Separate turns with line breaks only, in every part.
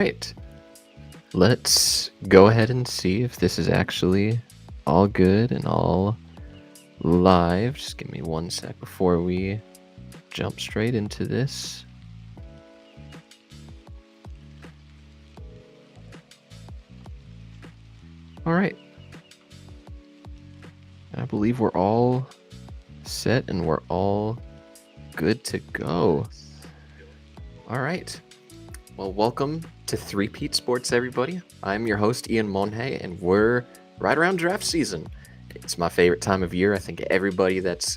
Right. Let's go ahead and see if this is actually all good and all live. Just give me one sec before we jump straight into this. All right. I believe we're all set and we're all good to go. All right. Well, welcome to Three-Peat Sports, everybody. I'm your host, Ian Monhay, and we're right around draft season. It's my favorite time of year. I think everybody that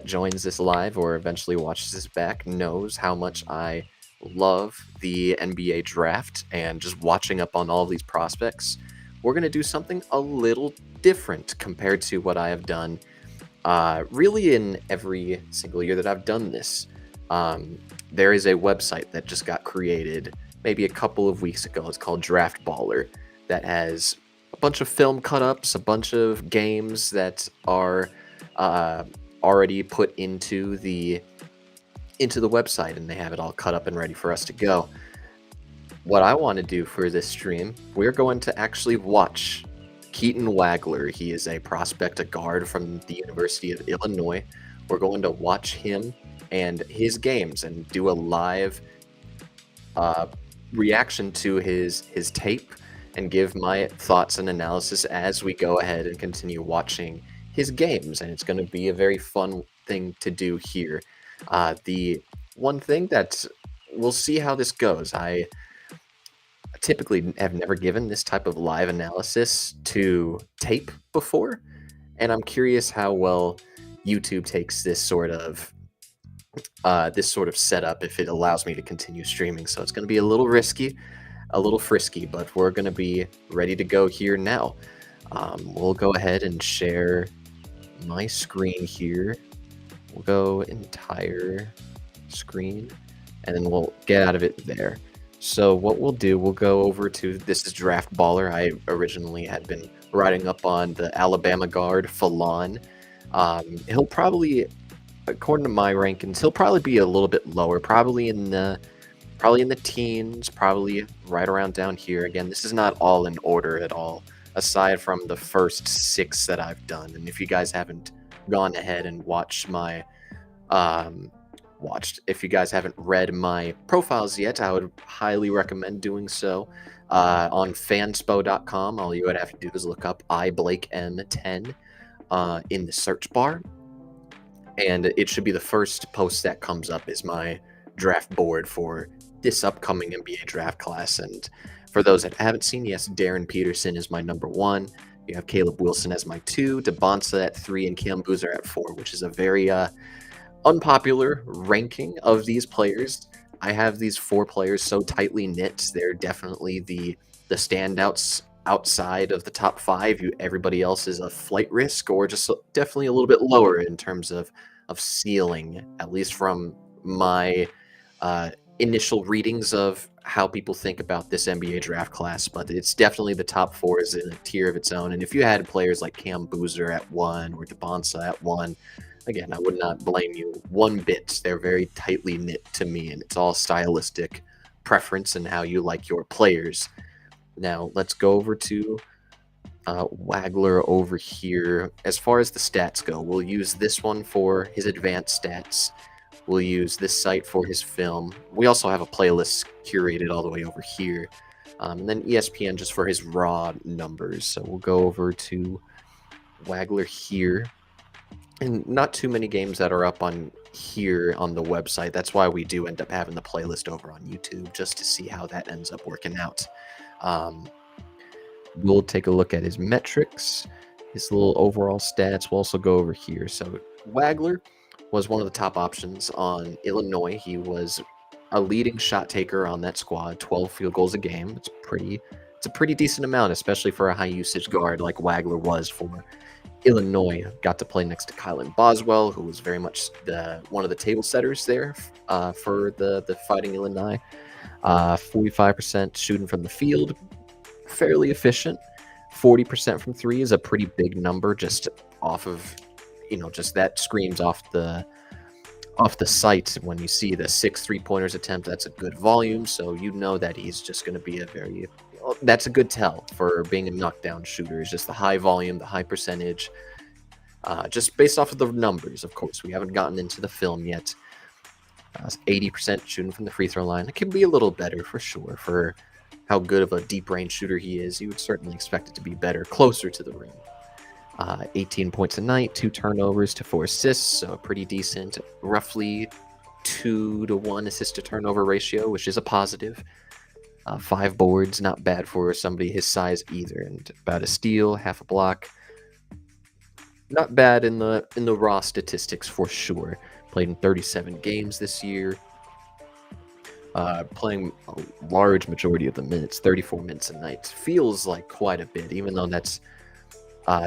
joins this live or eventually watches this back knows how much I love the NBA draft and just watching up on all of these prospects. We're going to do something a little different compared to what I have done really in every single year that I've done this. There is a website that just got created maybe a couple of weeks ago. It's called Draft Baller, that has a bunch of film cut-ups, a bunch of games that are already put into the website, and they have it all cut up and ready for us to go. What I want to do for this stream, we're going to actually watch Keaton Wagler. He is a prospect, a guard from the University of Illinois. We're going to watch him and his games and do a live reaction to his tape and give my thoughts and analysis as we go ahead and continue watching his games. And it's going to be a very fun thing to do here. The one thing that we'll see how this goes. I typically have never given this type of live analysis to tape before, and I'm curious how well YouTube takes this sort of setup if it allows me to continue streaming. So it's going to be a little risky, a little frisky, but we're going to be ready to go here now. We'll go ahead and share my screen here. We'll go entire screen, and then we'll get out of it there. So what we'll do, we'll go over to, this is Draft Baller. I originally had been writing up on the Alabama guard, Falon. He'll probably, according to my rankings, he'll probably be a little bit lower, probably in the teens, probably right around down here. Again, this is not all in order at all, aside from the first 6 that I've done. And if you guys haven't gone ahead and watched my if you guys haven't read my profiles yet, I would highly recommend doing so. On fanspo.com, all you would have to do is look up iBlakeM10 in the search bar, and it should be the first post that comes up is my draft board for this upcoming NBA draft class. And for those that haven't seen, yes, Darren Peterson is my number 1. You have Caleb Wilson as my 2, DeBonsa at 3, and Cam Boozer at 4, which is a very unpopular ranking of these players. I have these 4 players so tightly knit. They're definitely the standouts outside of the top 5. Everybody else is a flight risk, or just definitely a little bit lower in terms of ceiling, at least from my initial readings of how people think about this NBA draft class. But it's definitely the top 4 is in a tier of its own. And if you had players like Cam Boozer at 1 or DeBonsa at 1, again, I would not blame you one bit. They're very tightly knit to me, and it's all stylistic preference and how you like your players. Now, let's go over to Wagler over here. As far as the stats go, we'll use this one for his advanced stats. We'll use this site for his film. We also have a playlist curated all the way over here. And then ESPN just for his raw numbers. So we'll go over to Wagler here. And not too many games that are up on here on the website. That's why we do end up having the playlist over on YouTube, just to see how that ends up working out. We'll take a look at his metrics, his little overall stats. We'll also go over here. So Wagler was one of the top options on Illinois. He was a leading shot taker on that squad, 12 field goals a game. It's a pretty decent amount, especially for a high usage guard like Wagler was for Illinois. Got to play next to Kylan Boswell, who was very much one of the table setters there for the Fighting Illini. 45% shooting from the field, fairly efficient. 40% from 3 is a pretty big number, just off of, just that screams off the off the site, when you see the 6 3-pointers attempt, that's a good volume, so you know that he's just going to be that's a good tell for being a knockdown shooter, is just the high volume, the high percentage, just based off of the numbers. Of course, we haven't gotten into the film yet. 80% shooting from the free throw line. It could be a little better for sure. For how good of a deep range shooter he is, you would certainly expect it to be better, closer to the rim. 18 points a night, 2 turnovers to 4 assists, so pretty decent. Roughly 2 to 1 assist to turnover ratio, which is a positive. 5 boards, not bad for somebody his size either, and about a steal, half a block. Not bad in the raw statistics for sure. Played in 37 games this year. Playing a large majority of the minutes, 34 minutes a night. Feels like quite a bit, even though that's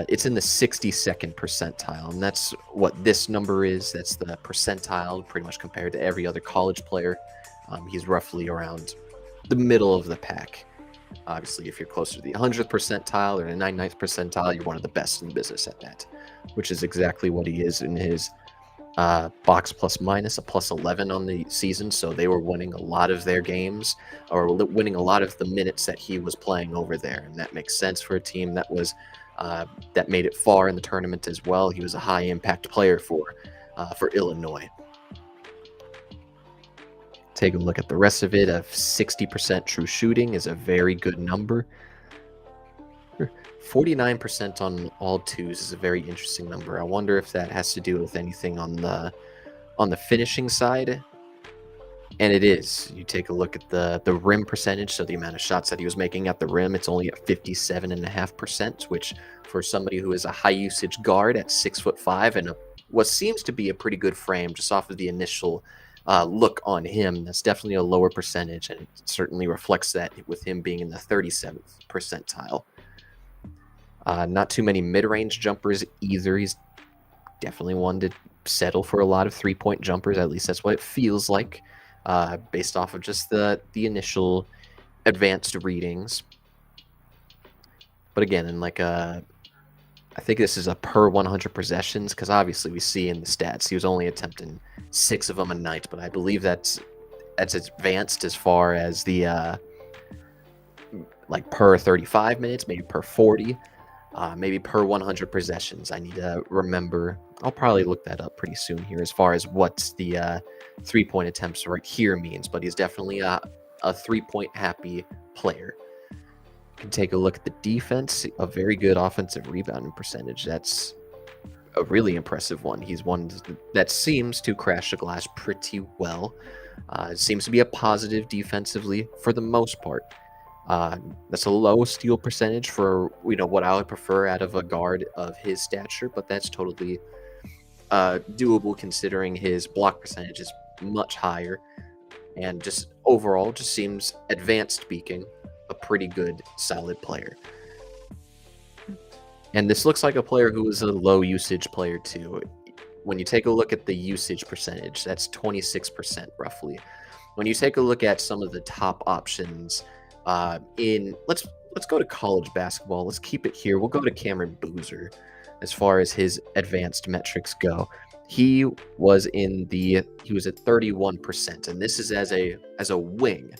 it's in the 62nd percentile, and that's what this number is. That's the percentile, pretty much compared to every other college player. He's roughly around the middle of the pack. Obviously, if you're closer to the 100th percentile or the 99th percentile, you're one of the best in the business at that, which is exactly what he is in his box plus minus, a plus 11 on the season. So they were winning a lot of their games, or winning a lot of the minutes that he was playing over there, and that makes sense for a team that was that made it far in the tournament as well. He was a high impact player for Illinois. Take a look at the rest of it. Of 60% true shooting is a very good number. 49% on all twos is a very interesting number. I wonder if that has to do with anything on the finishing side. And it is. You take a look at the rim percentage, so the amount of shots that he was making at the rim, it's only at 57.5%, which for somebody who is a high usage guard at 6'5" and what seems to be a pretty good frame just off of the initial look on him, that's definitely a lower percentage, and it certainly reflects that with him being in the 37th percentile. Not too many mid-range jumpers either. He's definitely one to settle for a lot of three-point jumpers. At least that's what it feels like, based off of just the initial advanced readings. But again, in I think this is a per 100 possessions, because obviously we see in the stats he was only attempting 6 of them a night, but I believe that's advanced as far as the per 35 minutes, maybe per 40. Maybe per 100 possessions. I need to remember. I'll probably look that up pretty soon here as far as what the 3-point attempts right here means, but he's definitely a 3-point happy player. You can take a look at the defense. A very good offensive rebounding percentage. That's a really impressive one. He's one that seems to crash the glass pretty well. It seems to be a positive defensively for the most part. That's a low steal percentage for what I would prefer out of a guard of his stature, but that's totally doable considering his block percentage is much higher, and just overall just seems, advanced speaking, a pretty good solid player. And this looks like a player who is a low usage player too. When you take a look at the usage percentage, that's 26% roughly. When you take a look at some of the top options let's go to college basketball. Let's keep it here. We'll go to Cameron Boozer as far as his advanced metrics go. He was at 31%, and this is as a wing.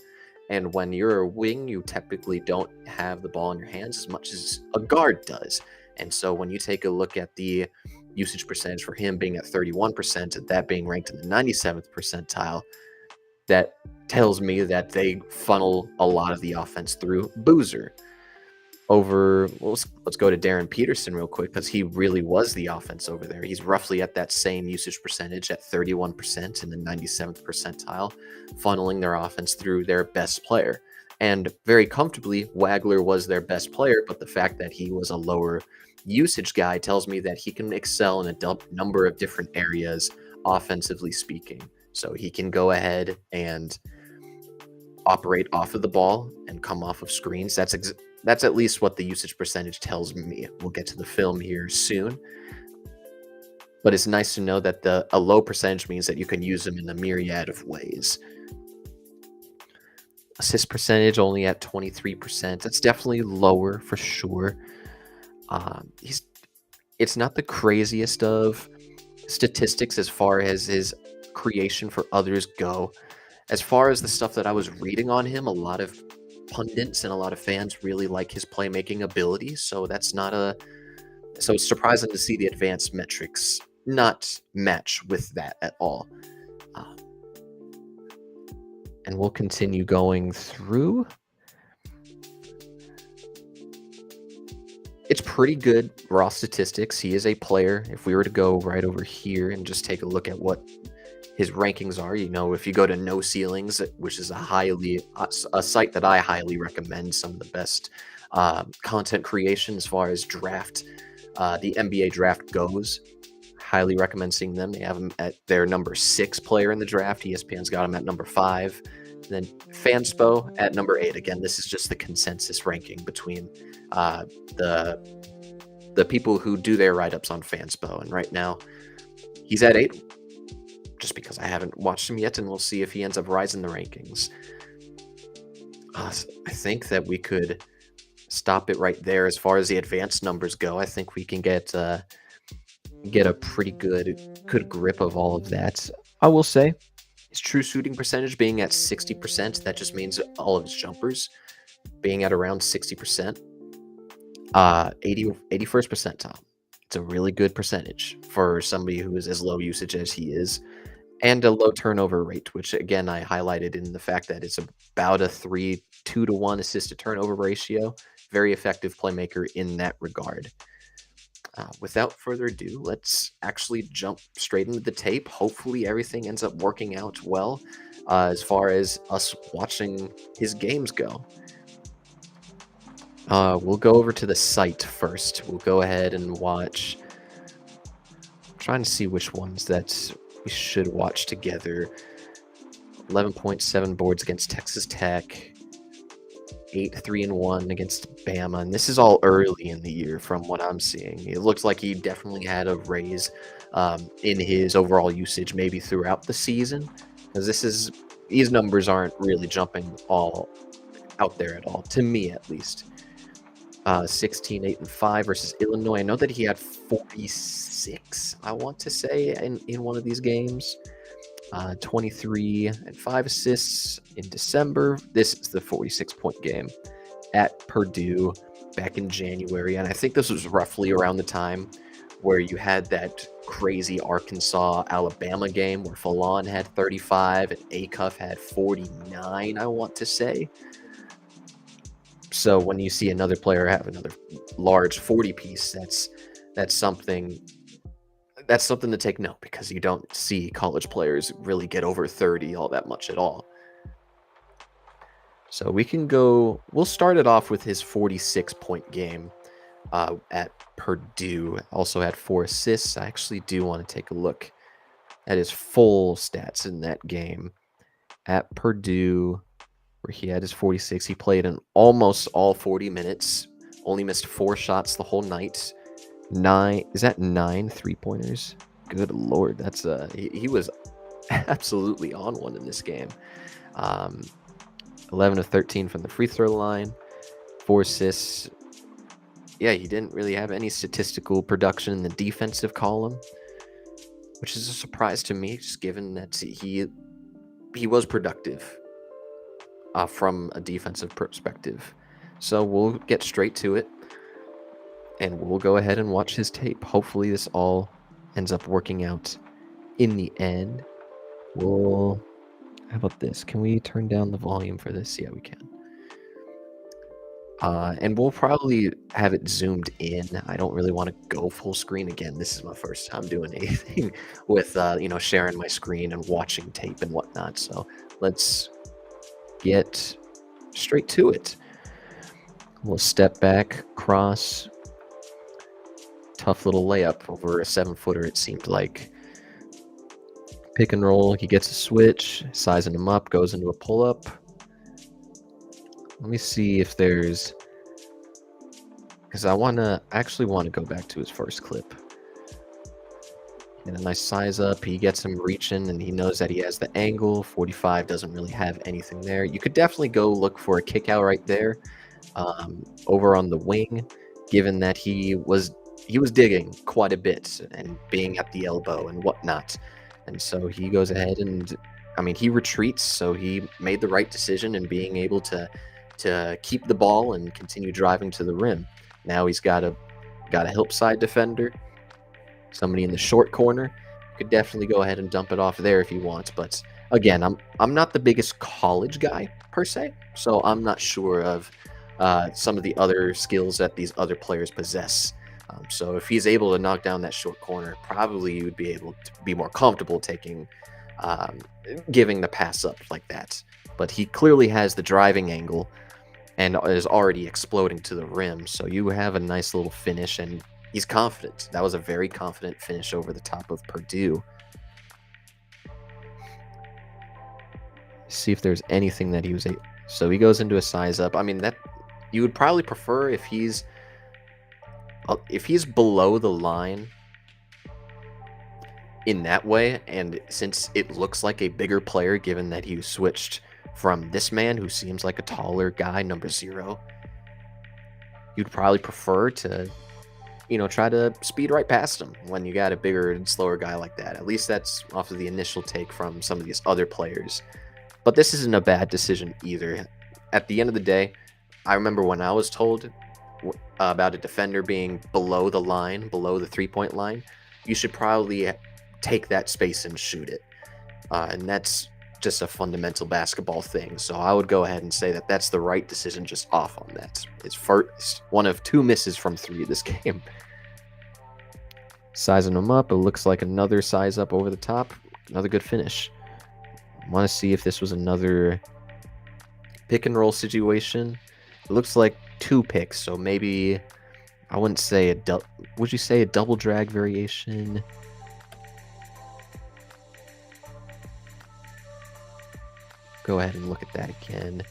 And when you're a wing, you typically don't have the ball in your hands as much as a guard does. And so when you take a look at the usage percentage for him being at 31%, and that being ranked in the 97th percentile, that tells me that they funnel a lot of the offense through Boozer. Let's go to Darren Peterson real quick, because he really was the offense over there. He's roughly at that same usage percentage at 31% in the 97th percentile, funneling their offense through their best player. And very comfortably, Wagler was their best player, but the fact that he was a lower usage guy tells me that he can excel in a number of different areas, offensively speaking. So he can go ahead and operate off of the ball and come off of screens. That's at least what the usage percentage tells me. We'll get to the film here soon. But it's nice to know that a low percentage means that you can use them in a myriad of ways. Assist percentage only at 23%. That's definitely lower for sure. It's not the craziest of statistics as far as his creation for others go, as far as the stuff that I was reading on him, a lot of pundits and a lot of fans really like his playmaking ability. So it's surprising to see the advanced metrics not match with that at all. Uh, and we'll continue going through. It's pretty good raw statistics. He is a player. If we were to go right over here and just take a look at what his rankings are, if you go to No Ceilings, which is a site that I highly recommend, some of the best content creation as far as draft, the NBA draft goes. Highly recommend seeing them. They have him at their number 6 player in the draft. ESPN's got him at number 5. And then Fanspo at number 8. Again, this is just the consensus ranking between the people who do their write-ups on Fanspo. And right now, he's at 8, just because I haven't watched him yet, and we'll see if he ends up rising the rankings. I think that we could stop it right there. As far as the advanced numbers go, I think we can get a pretty good grip of all of that. I will say his true shooting percentage being at 60%, that just means all of his jumpers being at around 60%. 81st percentile. It's a really good percentage for somebody who is as low usage as he is, and a low turnover rate, which again I highlighted in the fact that it's about a 2-to-1 assist to turnover ratio. Very effective playmaker in that regard. Without further ado, let's actually jump straight into the tape. Hopefully everything ends up working out well as far as us watching his games go. We'll go over to the site first. We'll go ahead and watch. I'm trying to see which ones that we should watch together. 11.7 boards against Texas Tech. 8 3-1 against Bama, and this is all early in the year from what I'm seeing. It looks like he definitely had a raise in his overall usage maybe throughout the season, because these numbers aren't really jumping all out there at all, to me at least. 16 8-5 versus Illinois. I know that he had 46, I want to say, in one of these games. 23 and 5 assists in December. This is the 46-point game at Purdue back in January. And I think this was roughly around the time where you had that crazy Arkansas-Alabama game where Fallon had 35 and Acuff had 49, I want to say. So when you see another player have another large 40-piece, that's something to take note, because you don't see college players really get over 30 all that much at all. So we'll start it off with his 46-point game at Purdue. Also had 4 assists. I actually do want to take a look at his full stats in that game at Purdue, where he had his 46. He played in almost all 40 minutes, only missed 4 shots the whole night. 9 3-pointers? Good lord, that's he was absolutely on one in this game. 11 of 13 from the free throw line, 4 assists. Yeah, he didn't really have any statistical production in the defensive column, which is a surprise to me, just given that he was productive from a defensive perspective. So we'll get straight to it, and we'll go ahead and watch his tape. Hopefully this all ends up working out in the end. How about this? Can we turn down the volume for this? Yeah, we can. And we'll probably have it zoomed in. I don't really want to go full screen again. This is my first time doing anything with, sharing my screen and watching tape and whatnot. So let's get straight to it. We'll step back, cross. Tough little layup over a 7-footer, it seemed like. Pick and roll. He gets a switch, sizing him up, goes into a pull-up. Let me see if there's... because I actually want to go back to his first clip. And a nice size up. He gets him reaching, and he knows that he has the angle. 45 doesn't really have anything there. You could definitely go look for a kick out right there, over on the wing, given that he was digging quite a bit and being at the elbow and whatnot. And so he goes ahead and, I mean, he retreats. So he made the right decision in being able to keep the ball and continue driving to the rim. Now he's got a help side defender, somebody in the short corner. Could definitely go ahead and dump it off there if he wants. But again, I'm not the biggest college guy per se, so I'm not sure of some of the other skills that these other players possess. So if he's able to knock down that short corner, probably you would be able to be more comfortable taking, um, giving the pass up like that. But he clearly has the driving angle and is already exploding to the rim. So you have a nice little finish, and he's confident. That was a very confident finish over the top of Purdue. See if there's anything that he was. So he goes into a size up. I mean, that you would probably prefer if he's below the line in that way, and since it looks like a bigger player, given that he switched from this man who seems like a taller guy, number 0, you'd probably prefer to, try to speed right past him when you got a bigger and slower guy like that. At least that's off of the initial take from some of these other players. But this isn't a bad decision either. At the end of the day, I remember when I was told about a defender being below the line, below the 3-point line, you should probably take that space and shoot it. And that's just a fundamental basketball thing. So I would go ahead and say that that's the right decision just off on that. It's first one of 2 misses from 3 this game. Sizing them up, it looks like another size up over the top. Another good finish. I want to see if this was another pick and roll situation. It looks like 2 picks, so maybe I wouldn't say would you say a double drag variation? Go ahead and look at that again.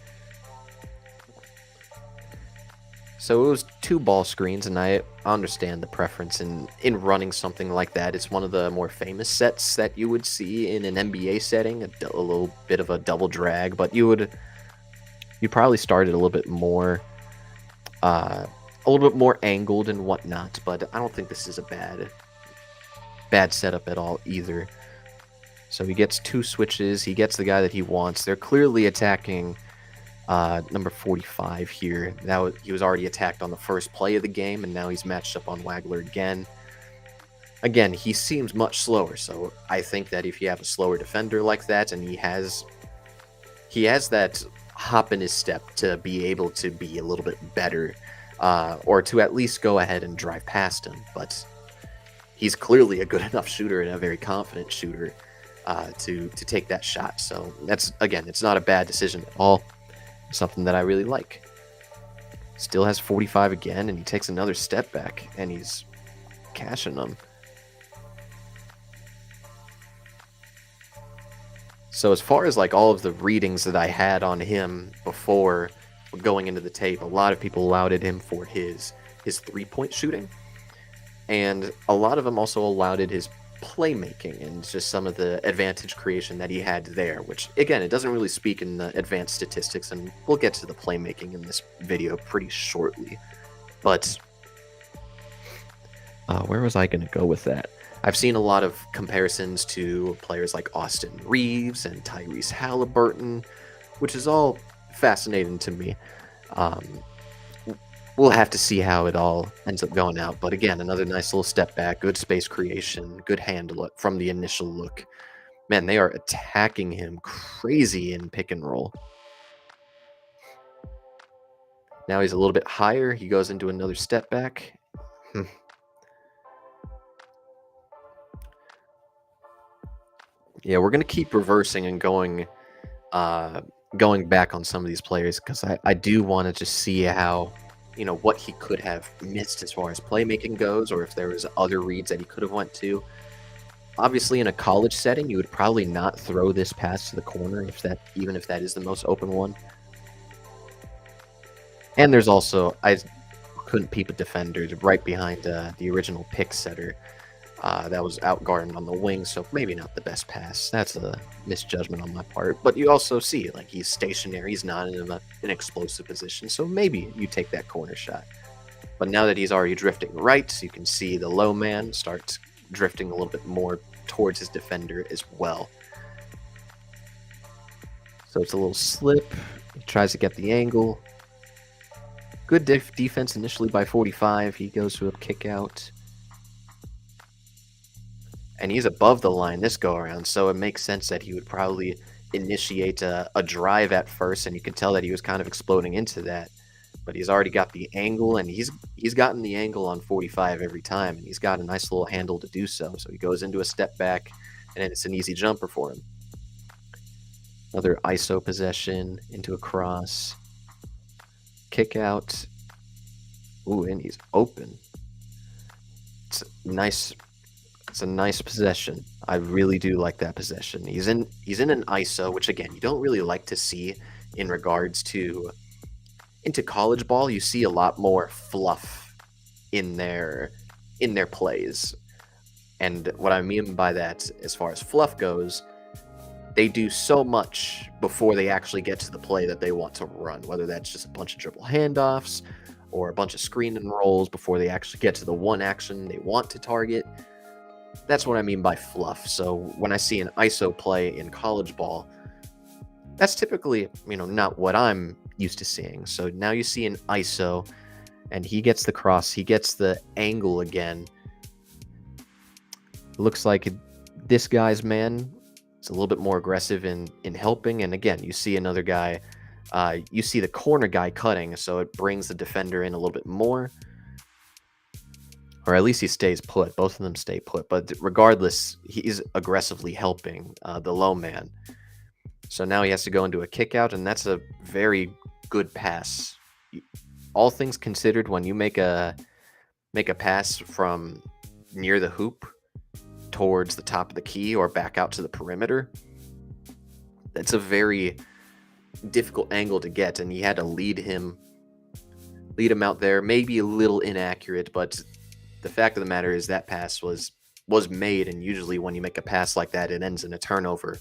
So it was 2 ball screens, and I understand the preference in running something like that. It's one of the more famous sets that you would see in an NBA setting, a little bit of a double drag, but you probably start it a little bit more angled and whatnot. But I don't think this is a bad setup at all either. So he gets 2 switches. He gets the guy that he wants. They're clearly attacking number 45 here. He was already attacked on the first play of the game, and now he's matched up on Wagler again. Again, he seems much slower, so I think that if you have a slower defender like that, and he has that hop in his step to be able to be a little bit better, or to at least go ahead and drive past him. But he's clearly a good enough shooter and a very confident shooter to take that shot. So that's, again, it's not a bad decision at all. Something that I really like. Still has 45 again, and he takes another step back, and he's cashing them. So as far as like all of the readings that I had on him before going into the tape, a lot of people lauded him for his 3-point shooting, and a lot of them also lauded his playmaking and just some of the advantage creation that he had there, which again, it doesn't really speak in the advanced statistics, and we'll get to the playmaking in this video pretty shortly. But where was I going to go with that? I've seen a lot of comparisons to players like Austin Reeves and Tyrese Halliburton, which is all fascinating to me. We'll have to see how it all ends up going out. But again, another nice little step back, good space creation, good handle from the initial look. Man, they are attacking him crazy in pick and roll. Now he's a little bit higher. He goes into another step back. Yeah, we're going to keep reversing and going back on some of these players, because I do want to just see how, what he could have missed as far as playmaking goes, or if there was other reads that he could have went to. Obviously, in a college setting, you would probably not throw this pass to the corner, even if that is the most open one. And there's also, I couldn't peep a defender right behind the original pick setter. That was outguarding on the wing, so maybe not the best pass. That's a misjudgment on my part. But you also see, like, he's stationary. He's not in an explosive position, so maybe you take that corner shot. But now that he's already drifting right, you can see the low man start drifting a little bit more towards his defender as well. So it's a little slip. He tries to get the angle. Good defense initially by 45. He goes to a kick out. And he's above the line this go around, so it makes sense that he would probably initiate a drive at first, and you can tell that he was kind of exploding into that. But he's already got the angle, and he's gotten the angle on 45 every time, and he's got a nice little handle to do so. So he goes into a step back, and it's an easy jumper for him. Another ISO possession into a cross. Kick out. Ooh, and he's open. It's a nice possession. I really do like that possession. He's in an ISO, which again, you don't really like to see in regards to into college ball. You see a lot more fluff in their plays. And what I mean by that, as far as fluff goes, they do so much before they actually get to the play that they want to run, whether that's just a bunch of dribble handoffs or a bunch of screen and rolls before they actually get to the one action they want to target. That's what I mean by fluff. So when I see an ISO play in college ball, that's typically, not what I'm used to seeing. So now you see an ISO, and he gets the cross, he gets the angle again. Looks like this guy's man is a little bit more aggressive in helping. And again, you see another guy, you see the corner guy cutting, so it brings the defender in a little bit more. Or at least he stays put. Both of them stay put. But regardless, he's aggressively helping the low man. So now he has to go into a kick out, and that's a very good pass. All things considered, when you make a pass from near the hoop towards the top of the key or back out to the perimeter, that's a very difficult angle to get, and he had to lead him out there. Maybe a little inaccurate, but the fact of the matter is that pass was made, and usually when you make a pass like that, it ends in a turnover.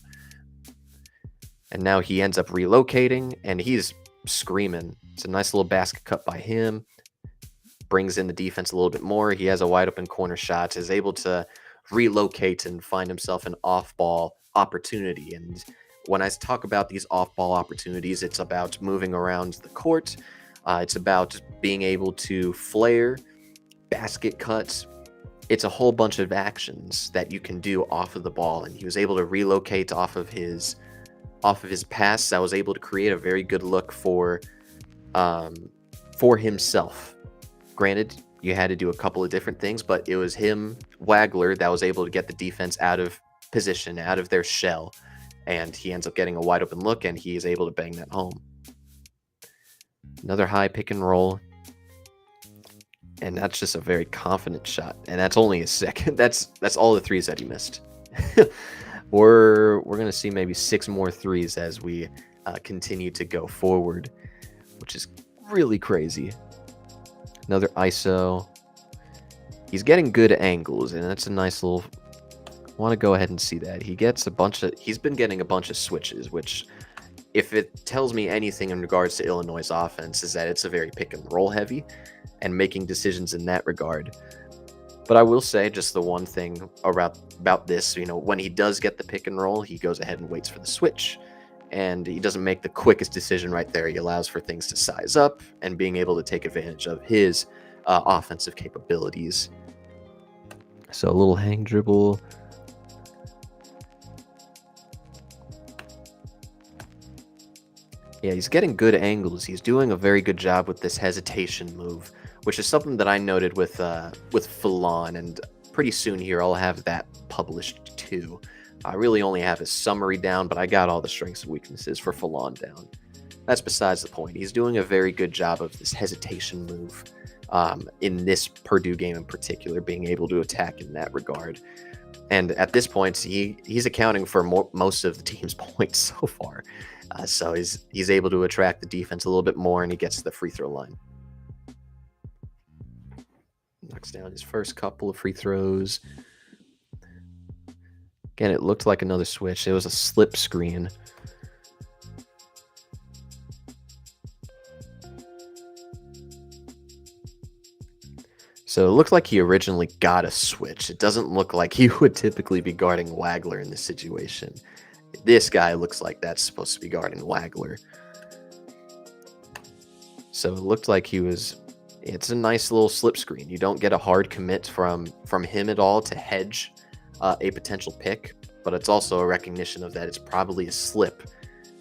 And now he ends up relocating, and he's screaming. It's a nice little basket cut by him. Brings in the defense a little bit more. He has a wide open corner shot, is able to relocate and find himself an off-ball opportunity. And when I talk about these off-ball opportunities, it's about moving around the court. It's about being able to flare, basket cuts. It's a whole bunch of actions that you can do off of the ball, and he was able to relocate off of his pass. That was able to create a very good look for himself. Granted, you had to do a couple of different things, but it was him, Wagler, that was able to get the defense out of position, out of their shell, and he ends up getting a wide open look, and he is able to bang that home. Another high pick and roll. And that's just a very confident shot. And that's only a second. That's all the threes that he missed. We're going to see maybe 6 more threes as we continue to go forward, which is really crazy. Another ISO. He's getting good angles, and that's a nice little... I want to go ahead and see that. He's been getting a bunch of switches, which, if it tells me anything in regards to Illinois' offense, is that it's a very pick and roll heavy and making decisions in that regard. But I will say just the one thing about this, when he does get the pick and roll, he goes ahead and waits for the switch, and he doesn't make the quickest decision right there. He allows for things to size up and being able to take advantage of his offensive capabilities. So a little hang dribble. Yeah, he's getting good angles. He's doing a very good job with this hesitation move, which is something that I noted with Falon, and pretty soon here I'll have that published too. I really only have his summary down, but I got all the strengths and weaknesses for Falon down. That's besides the point. He's doing a very good job of this hesitation move in this Purdue game in particular, being able to attack in that regard. And at this point, he's accounting for most of the team's points so far. So he's able to attract the defense a little bit more, and he gets to the free throw line. Knocks down his first couple of free throws. Again, it looked like another switch. It was a slip screen. So it looked like he originally got a switch. It doesn't look like he would typically be guarding Wagler in this situation. This guy looks like that's supposed to be guarding Wagler. So it looked like he was... It's a nice little slip screen. You don't get a hard commit from him at all to hedge a potential pick, but it's also a recognition of that it's probably a slip,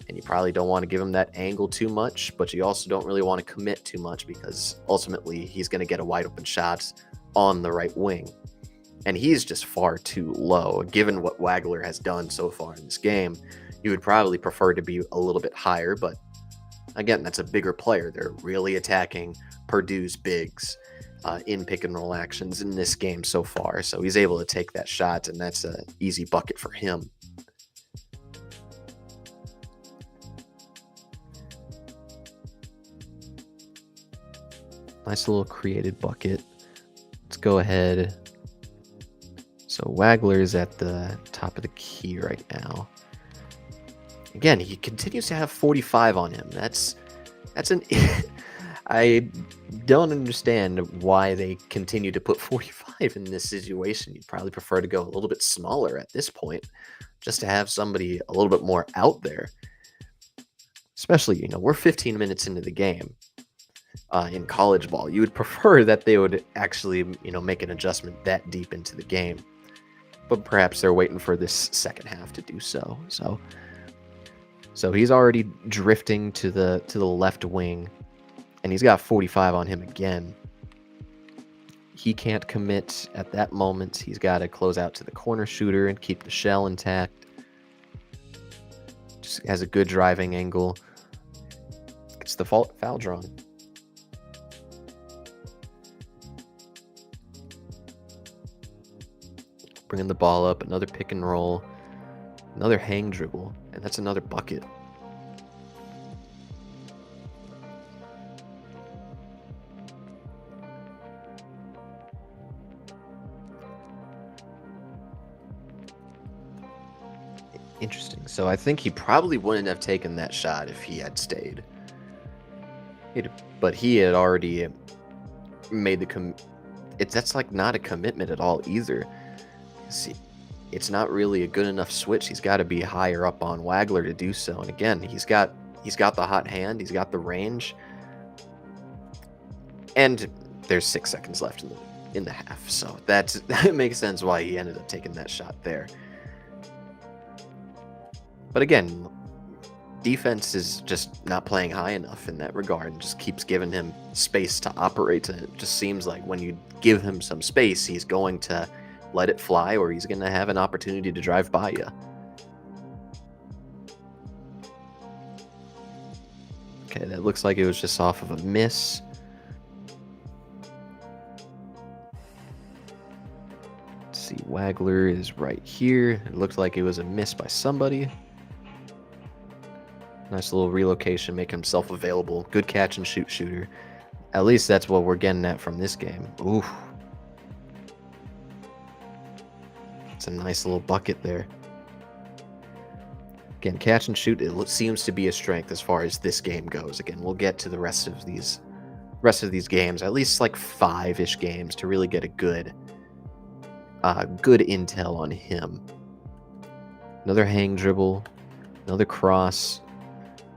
and you probably don't want to give him that angle too much, but you also don't really want to commit too much because ultimately he's going to get a wide open shot on the right wing. And he's just far too low. Given what Wagler has done so far in this game, you would probably prefer to be a little bit higher, but again, that's a bigger player. They're really attacking Purdue's bigs in pick and roll actions in this game so far. So he's able to take that shot, and that's an easy bucket for him. Nice little created bucket. Let's go ahead. So Wagler is at the top of the key right now. Again, he continues to have 45 on him. That's an... I don't understand why they continue to put 45 in this situation. You'd probably prefer to go a little bit smaller at this point, just to have somebody a little bit more out there. Especially, we're 15 minutes into the game in college ball. You would prefer that they would actually, make an adjustment that deep into the game. But perhaps they're waiting for this second half to do so. So he's already drifting to the left wing. And he's got 45 on him again. He can't commit at that moment. He's got to close out to the corner shooter and keep the shell intact. Just has a good driving angle. It's the foul drawn. Bringing the ball up, another pick and roll, another hang dribble, and that's another bucket. Interesting. So I think he probably wouldn't have taken that shot if he had stayed. But he had already made the that's like not a commitment at all either. See, it's not really a good enough switch. He's got to be higher up on Wagler to do so. And again, he's got the hot hand. He's got the range. And there's 6 seconds left in the half. So that makes sense why he ended up taking that shot there. But again, defense is just not playing high enough in that regard and just keeps giving him space to operate. And it just seems like when you give him some space, he's going to let it fly, or he's going to have an opportunity to drive by you. Okay, that looks like it was just off of a miss. Let's see, Wagler is right here. It looked like it was a miss by somebody. Nice little relocation, make himself available. Good catch and shoot shooter. At least that's what we're getting at from this game. Ooh. It's a nice little bucket there. Again, catch and shoot, it seems to be a strength as far as this game goes. Again, we'll get to the rest of these games, at least like 5-ish games, to really get a good intel on him. Another hang dribble, another cross.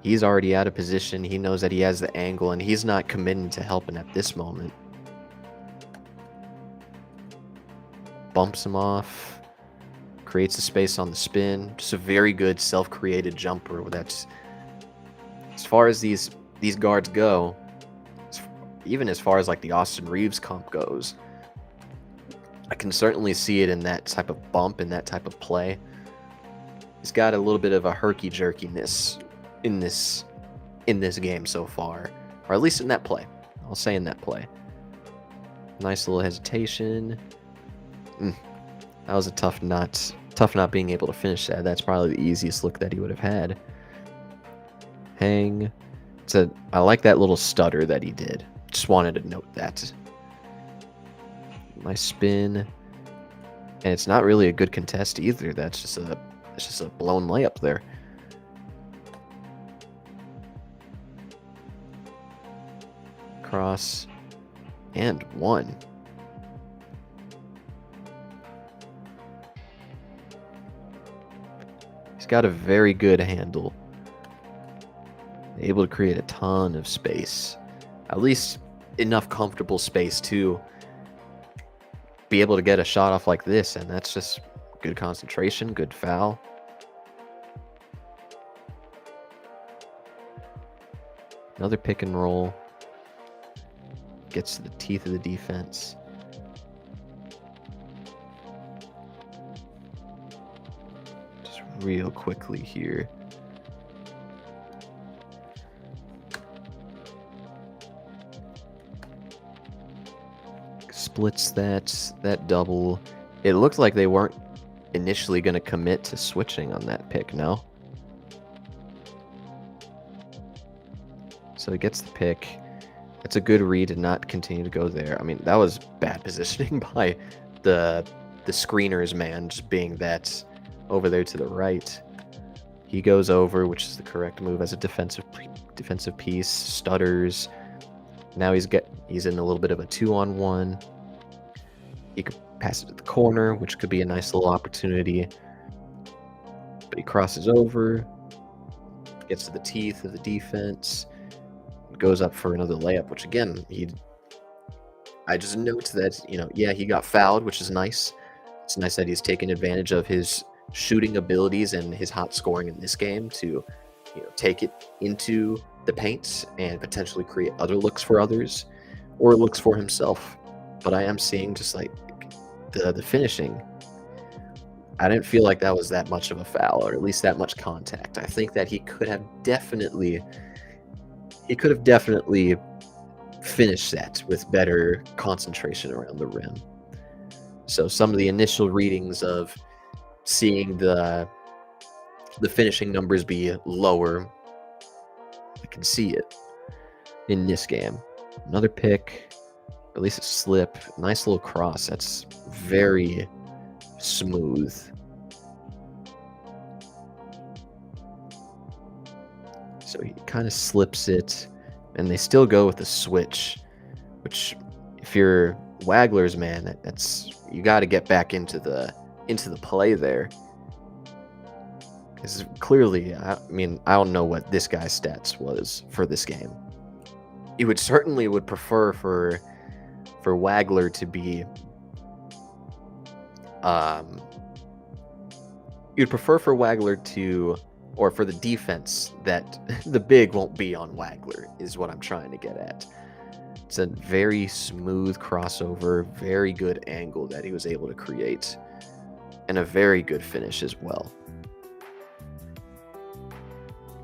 He's already out of position. He knows that he has the angle, and he's not committing to helping at this moment. Bumps him off. Creates the space on the spin. Just a very good self-created jumper. That's, as far as these guards go, even as far as like the Austin Reeves comp goes, I can certainly see it in that type of bump and that type of play. He's got a little bit of a herky-jerkiness in this game so far, or at least in that play. I'll say in that play. Nice little hesitation. That was a tough not being able to finish that. That's probably the easiest look that he would have had. Hang. I like that little stutter that he did. Just wanted to note that. Nice spin. And it's not really a good contest either. That's just a blown layup there. Cross and one. got a very good handle. Able to create a ton of space. At least enough comfortable space to be able to get a shot off like this, and that's just good concentration, good foul. Another pick and roll. Gets to the teeth of the defense. Just real quickly here. Splits that double. It looked like they weren't initially going to commit to switching on that pick, no? So he gets the pick. It's a good read to not continue to go there. I mean, that was bad positioning by the screener's man, just being that over there to the right. He goes over, which is the correct move as a defensive piece. Stutters. Now he's in a little bit of a 2-on-1. He could pass it to the corner, which could be a nice little opportunity. But he crosses over, gets to the teeth of the defense, goes up for another layup, which again, I just note that, yeah, he got fouled, which is nice. It's nice that he's taking advantage of his shooting abilities and his hot scoring in this game to, take it into the paint and potentially create other looks for others or looks for himself. But I am seeing just like the finishing. I didn't feel like that was that much of a foul, or at least that much contact. I think that he could have definitely finished that with better concentration around the rim. So some of the initial readings of seeing the finishing numbers be lower, I can see it in this game. Another pick, at least a slip, nice little cross. That's very smooth. So he kind of slips it, and they still go with the switch, which if you're Wagler's man, that's you got to get back into the play there. Because clearly, I don't know what this guy's stats was for this game. You would prefer for Wagler to be you'd prefer for Wagler to, or for the defense that the big won't be on Wagler, is what I'm trying to get at. It's a very smooth crossover, very good angle that he was able to create, and a very good finish as well.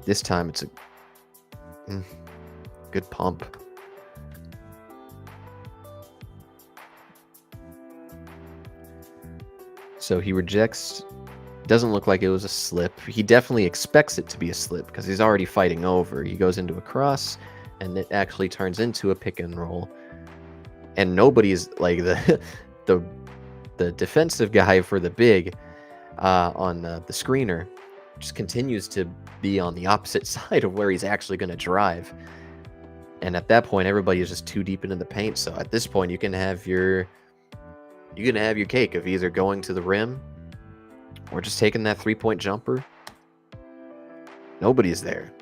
This time it's a good pump. So he rejects. Doesn't look like it was a slip. He definitely expects it to be a slip because he's already fighting over. He goes into a cross, and it actually turns into a pick and roll. And nobody's like the defensive guy for the big on the screener just continues to be on the opposite side of where he's actually going to drive. And at that point, everybody is just too deep into the paint. So at this point, you can have your cake of either going to the rim or just taking that 3-point jumper. Nobody's there.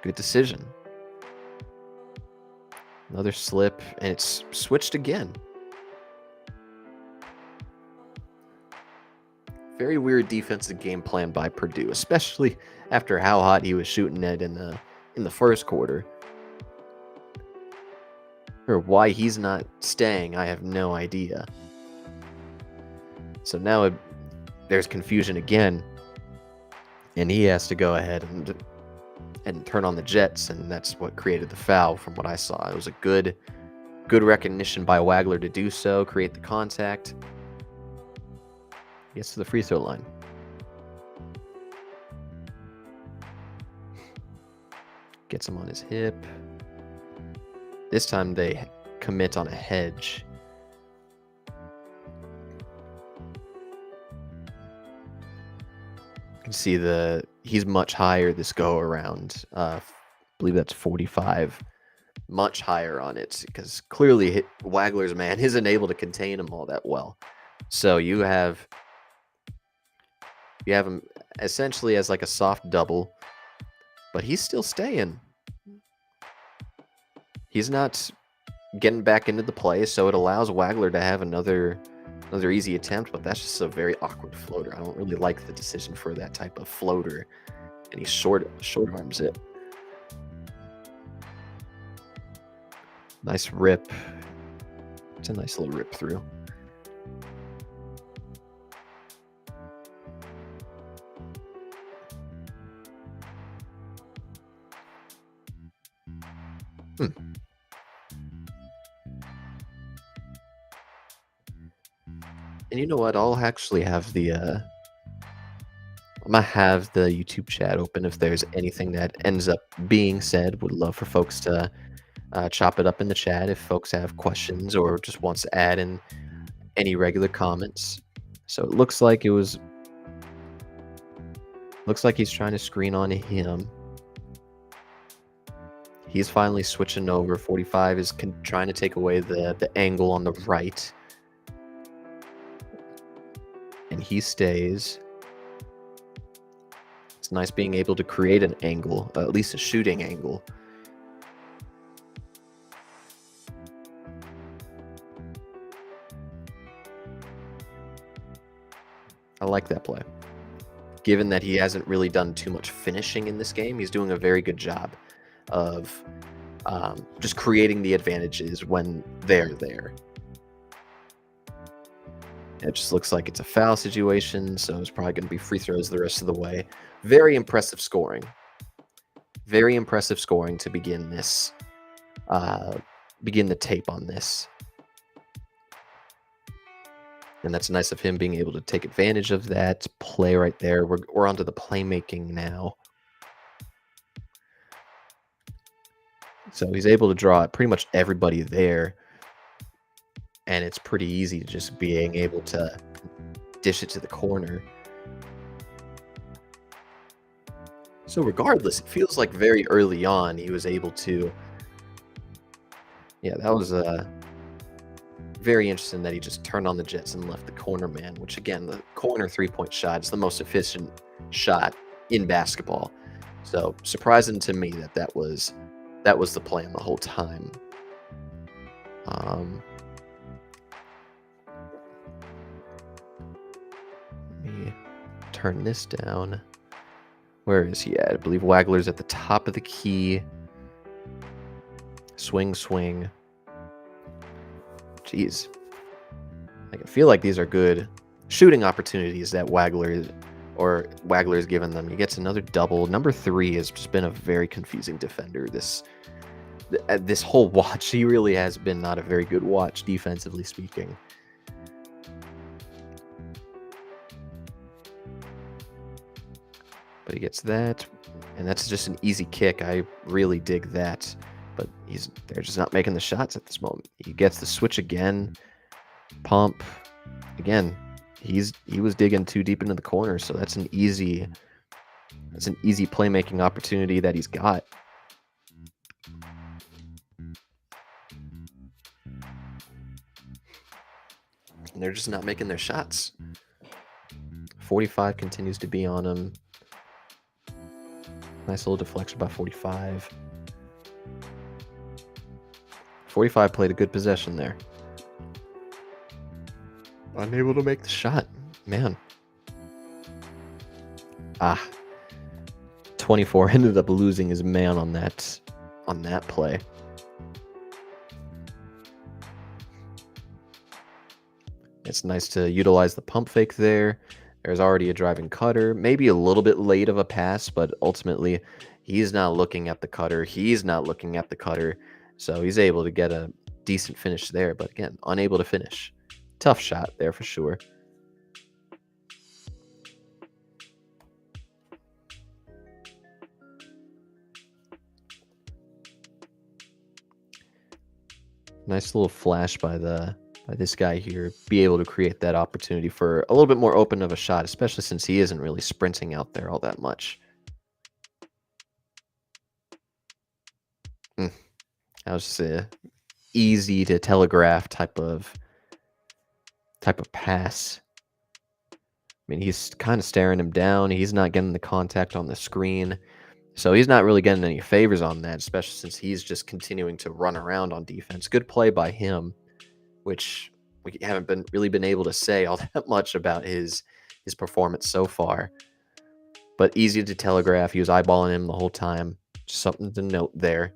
Good decision. Another slip, and it's switched again. Very weird defensive game plan by Purdue, especially after how hot he was shooting it in the first quarter. Or why he's not staying, I have no idea. So now there's confusion again, and he has to go ahead and turn on the Jets, and that's what created the foul from what I saw. It was a good recognition by Wagler to do so, create the contact. He gets to the free throw line. Gets him on his hip. This time they commit on a hedge. You can see he's much higher this go around. I believe that's 45. Much higher on it because clearly Wagler's man isn't able to contain him all that well. So you have You have him essentially as like a soft double, but he's still staying. He's not getting back into the play, so it allows Wagler to have another easy attempt, but that's just a very awkward floater. I don't really like the decision for that type of floater, and he short arms it. Nice rip. It's a nice little rip through. And you know what? I'll actually have the I'm gonna have the YouTube chat open if there's anything that ends up being said. Would love for folks to chop it up in the chat if folks have questions or just wants to add in any regular comments. So it looks like he's trying to screen on him. He's finally switching over. 45 is trying to take away the angle on the right. And he stays. It's nice being able to create an angle, at least a shooting angle. I like that play. Given that he hasn't really done too much finishing in this game, he's doing a very good job of just creating the advantages when they're there. It just looks like it's a foul situation, so it's probably going to be free throws the rest of the way. Very impressive scoring. Very impressive scoring to begin this, begin the tape on this. And that's nice of him being able to take advantage of that play right there. We're onto the playmaking now. So he's able to draw pretty much everybody there. And it's pretty easy to just being able to dish it to the corner. So regardless, it feels like very early on he was able to... Yeah, that was very interesting that he just turned on the jets and left the corner man, which again, the corner three-point shot is the most efficient shot in basketball. So surprising to me that was the plan the whole time. Let me turn this down. Where is he at? I believe Wagler's at the top of the key. Swing, swing. Jeez. I feel like these are good shooting opportunities that Wagler's given them. He gets another double. Number 3 has just been a very confusing defender this whole watch. He really has been not a very good watch, defensively speaking. But he gets that, and that's just an easy kick. I really dig that. But they're just not making the shots at this moment. He gets the switch again. Pump. Again, he was digging too deep into the corner, so that's an easy playmaking opportunity that he's got. And they're just not making their shots. 45 continues to be on him. Nice little deflection by 45. 45 played a good possession there. Unable to make the shot. Man. 24 ended up losing his man on that play. It's nice to utilize the pump fake there. There's already a driving cutter. Maybe a little bit late of a pass, but ultimately he's not looking at the cutter. He's not looking at the cutter. So he's able to get a decent finish there. But again, unable to finish. Tough shot there for sure. Nice little flash by this guy here. Be able to create that opportunity for a little bit more open of a shot, especially since he isn't really sprinting out there all that much. That was just a easy to telegraph type of pass. mean, he's kind of staring him down. He's not getting the contact on the screen. So he's not really getting any favors on that, especially since he's just continuing to run around on defense. Good play by him, which we haven't been able to say all that much about his performance so far. But easy to telegraph. He was eyeballing him the whole time. Just something to note there.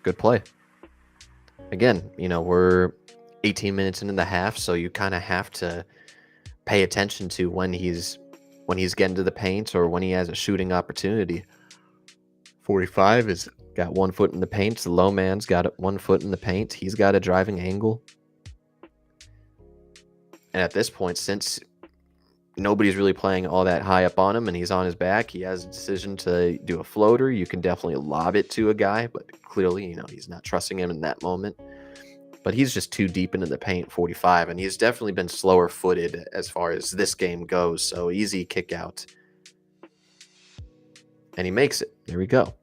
Good play. Again, we're 18 minutes into the half, so you kind of have to pay attention to when he's getting to the paint or when he has a shooting opportunity. 45 has got 1 foot in the paint. The low man's got 1 foot in the paint. He's got a driving angle. And at this point, since nobody's really playing all that high up on him and he's on his back, he has a decision to do a floater. You can definitely lob it to a guy, but clearly, he's not trusting him in that moment. But he's just too deep into the paint, 45, and he's definitely been slower footed as far as this game goes. So easy kick out. And he makes it. There we go.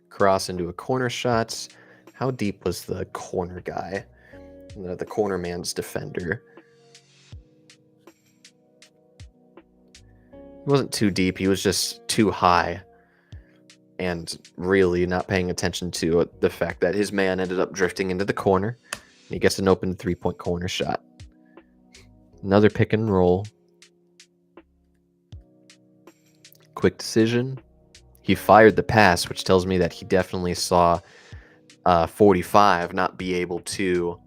Cross into a corner shot. How deep was the corner guy? The corner man's defender. He wasn't too deep. He was just too high. And really not paying attention to the fact that his man ended up drifting into the corner. And he gets an open 3-point corner shot. Another pick and roll. Quick decision. He fired the pass, which tells me that he definitely saw 45 not be able to,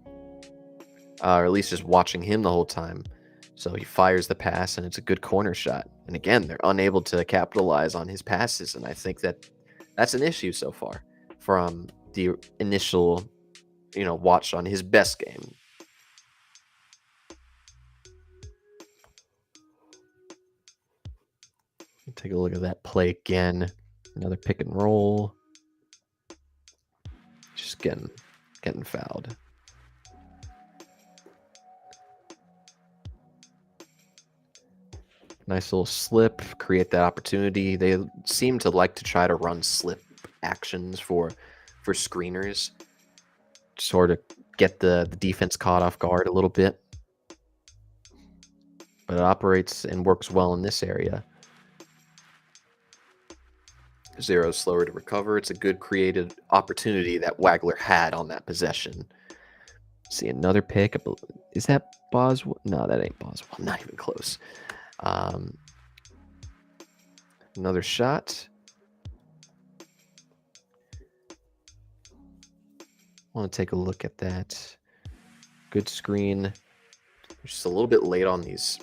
or at least just watching him the whole time. So he fires the pass, and it's a good corner shot. And again, they're unable to capitalize on his passes, and I think that's an issue so far from the initial, watch on his best game. Take a look at that play again. Another pick and roll. Just getting fouled. Nice little slip, create that opportunity. They seem to like to try to run slip actions for screeners, sort of get the defense caught off guard a little bit. But it operates and works well in this area. Zero's slower to recover. It's a good created opportunity that Wagler had on that possession. See another pick. Is that Boswell? No, that ain't Boswell. Not even close. Another shot. I want to take a look at that. Good screen. Just a little bit late on these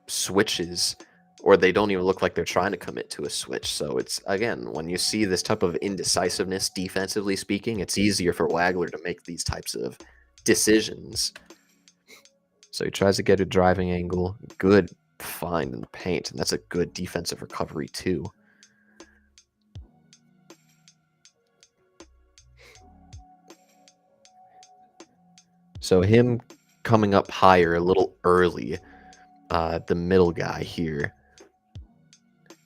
switches, or they don't even look like they're trying to commit to a switch. So it's, again, when you see this type of indecisiveness, defensively speaking, it's easier for Wagler to make these types of decisions. So he tries to get a driving angle. Good find in the paint, and that's a good defensive recovery too. So him coming up higher a little early, the middle guy here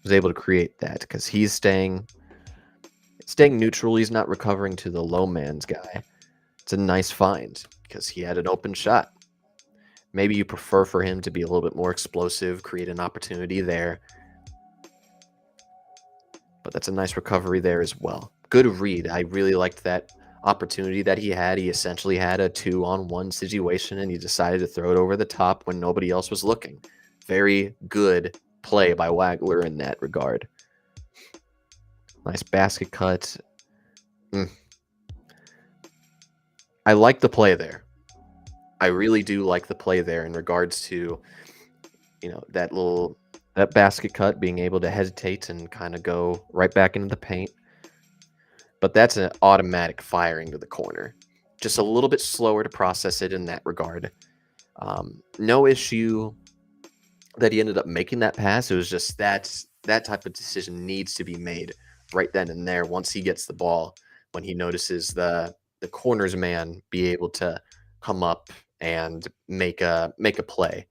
was able to create that because he's staying neutral. He's not recovering to the low man's guy. It's a nice find because he had an open shot. Maybe you prefer for him to be a little bit more explosive, create an opportunity there. But that's a nice recovery there as well. Good read. I really liked that opportunity that he had. He essentially had a 2-on-1 situation, and he decided to throw it over the top when nobody else was looking. Very good play by Wagler in that regard. Nice basket cut. I like the play there. I really do like the play there in regards to, that basket cut, being able to hesitate and kind of go right back into the paint. But that's an automatic firing to the corner. Just a little bit slower to process it in that regard. No issue that he ended up making that pass. It was just that type of decision needs to be made right then and there once he gets the ball, when he notices the corner's man be able to come up and make a play.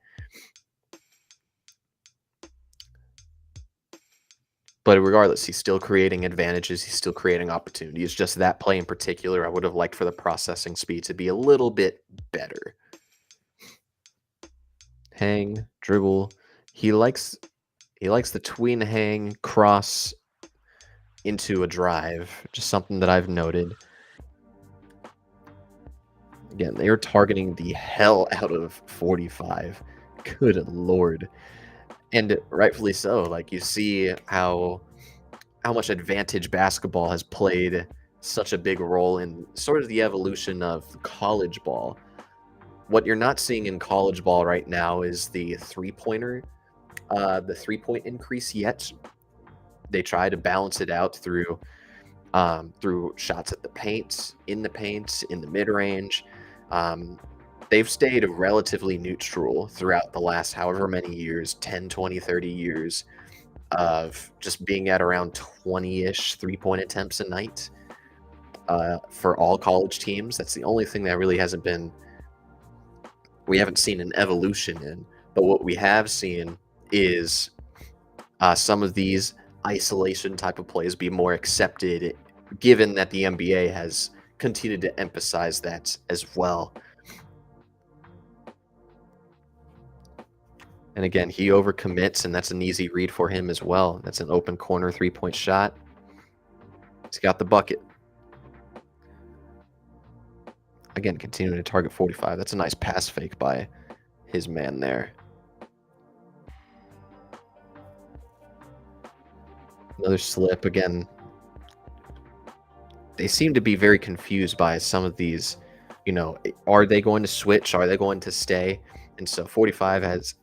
But regardless, he's still creating advantages. He's still creating opportunities. Just that play in particular, I would have liked for the processing speed to be a little bit better. Hang, dribble. He likes the tween hang cross into a drive. Just something that I've noted. Again, they are targeting the hell out of 45. Good lord. And rightfully so. Like, you see how much advantage basketball has played such a big role in sort of the evolution of college ball. What you're not seeing in college ball right now is the three-point increase yet. They try to balance it out through shots at the paint, in the mid-range. They've stayed relatively neutral throughout the last however many years, 10, 20, 30 years, of just being at around 20-ish three-point attempts a night for all college teams. That's the only thing that really we haven't seen an evolution in. But what we have seen is some of these isolation type of plays be more accepted, given that the NBA has continued to emphasize that as well. And again, he overcommits, and that's an easy read for him as well. That's an open corner three-point shot. He's got the bucket. Again, continuing to target 45. That's a nice pass fake by his man there. Another slip. Again, they seem to be very confused by some of these, are they going to switch? Are they going to stay? And so 45 has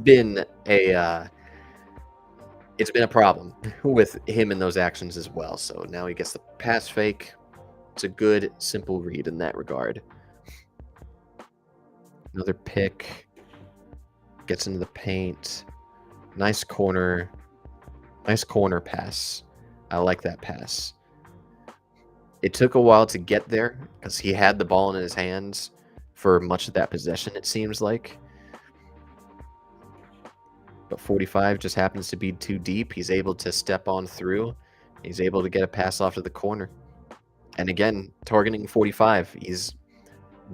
been it's been a problem with him in those actions as well. So now he gets the pass fake. It's a good, simple read in that regard. Another pick. Gets into the paint. Nice corner pass. I like that pass. It took a while to get there because he had the ball in his hands for much of that possession, it seems like. But 45 just happens to be too deep. He's able to step on through. He's able to get a pass off to the corner. And again, targeting 45. He's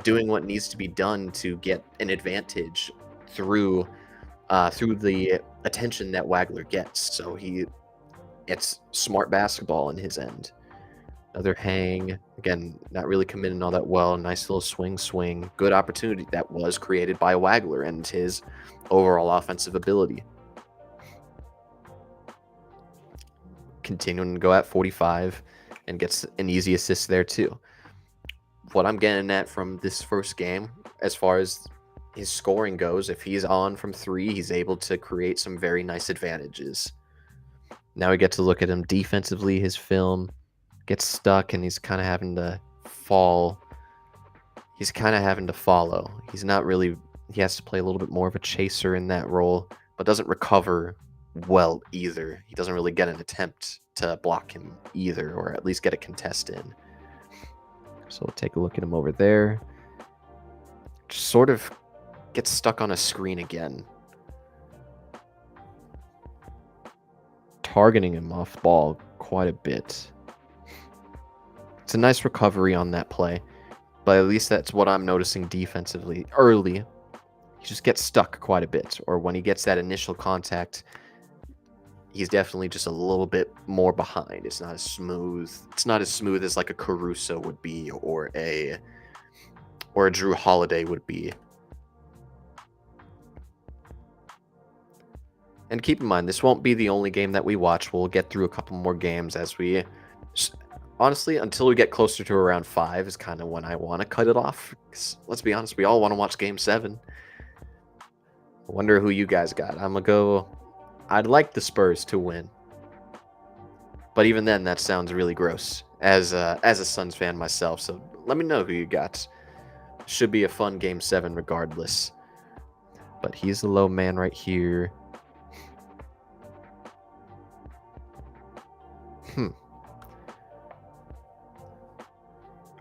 doing what needs to be done to get an advantage through the attention that Wagler gets. So it's smart basketball in his end. Another hang. Again, not really committing all that well. Nice little swing. Good opportunity that was created by Wagler and his overall offensive ability. Continuing to go at 45 and gets an easy assist there too. What I'm getting at from this first game, as far as his scoring goes, if he's on from three, he's able to create some very nice advantages. Now we get to look at him defensively. His film gets stuck and he's kind of having to fall. He's kind of having to follow. He has to play a little bit more of a chaser in that role, but doesn't recover well either. He doesn't really get an attempt to block him either, or at least get a contest in. So we'll take a look at him over there. Just sort of gets stuck on a screen again. Targeting him off ball quite a bit. It's a nice recovery on that play, but at least that's what I'm noticing defensively. Early, he just gets stuck quite a bit, or when he gets that initial contact, he's definitely just a little bit more behind. It's not as smooth. It's not as smooth as like a Caruso would be, or a Drew Holiday would be. And keep in mind, this won't be the only game that we watch. We'll get through a couple more games as we... Honestly, until we get closer to around 5 is kind of when I want to cut it off. 'Cause let's be honest, we all want to watch Game 7. I wonder who you guys got. I'm going to go... I'd like the Spurs to win. But even then, that sounds really gross as a Suns fan myself. So let me know who you got. Should be a fun Game 7 regardless. But he's the low man right here.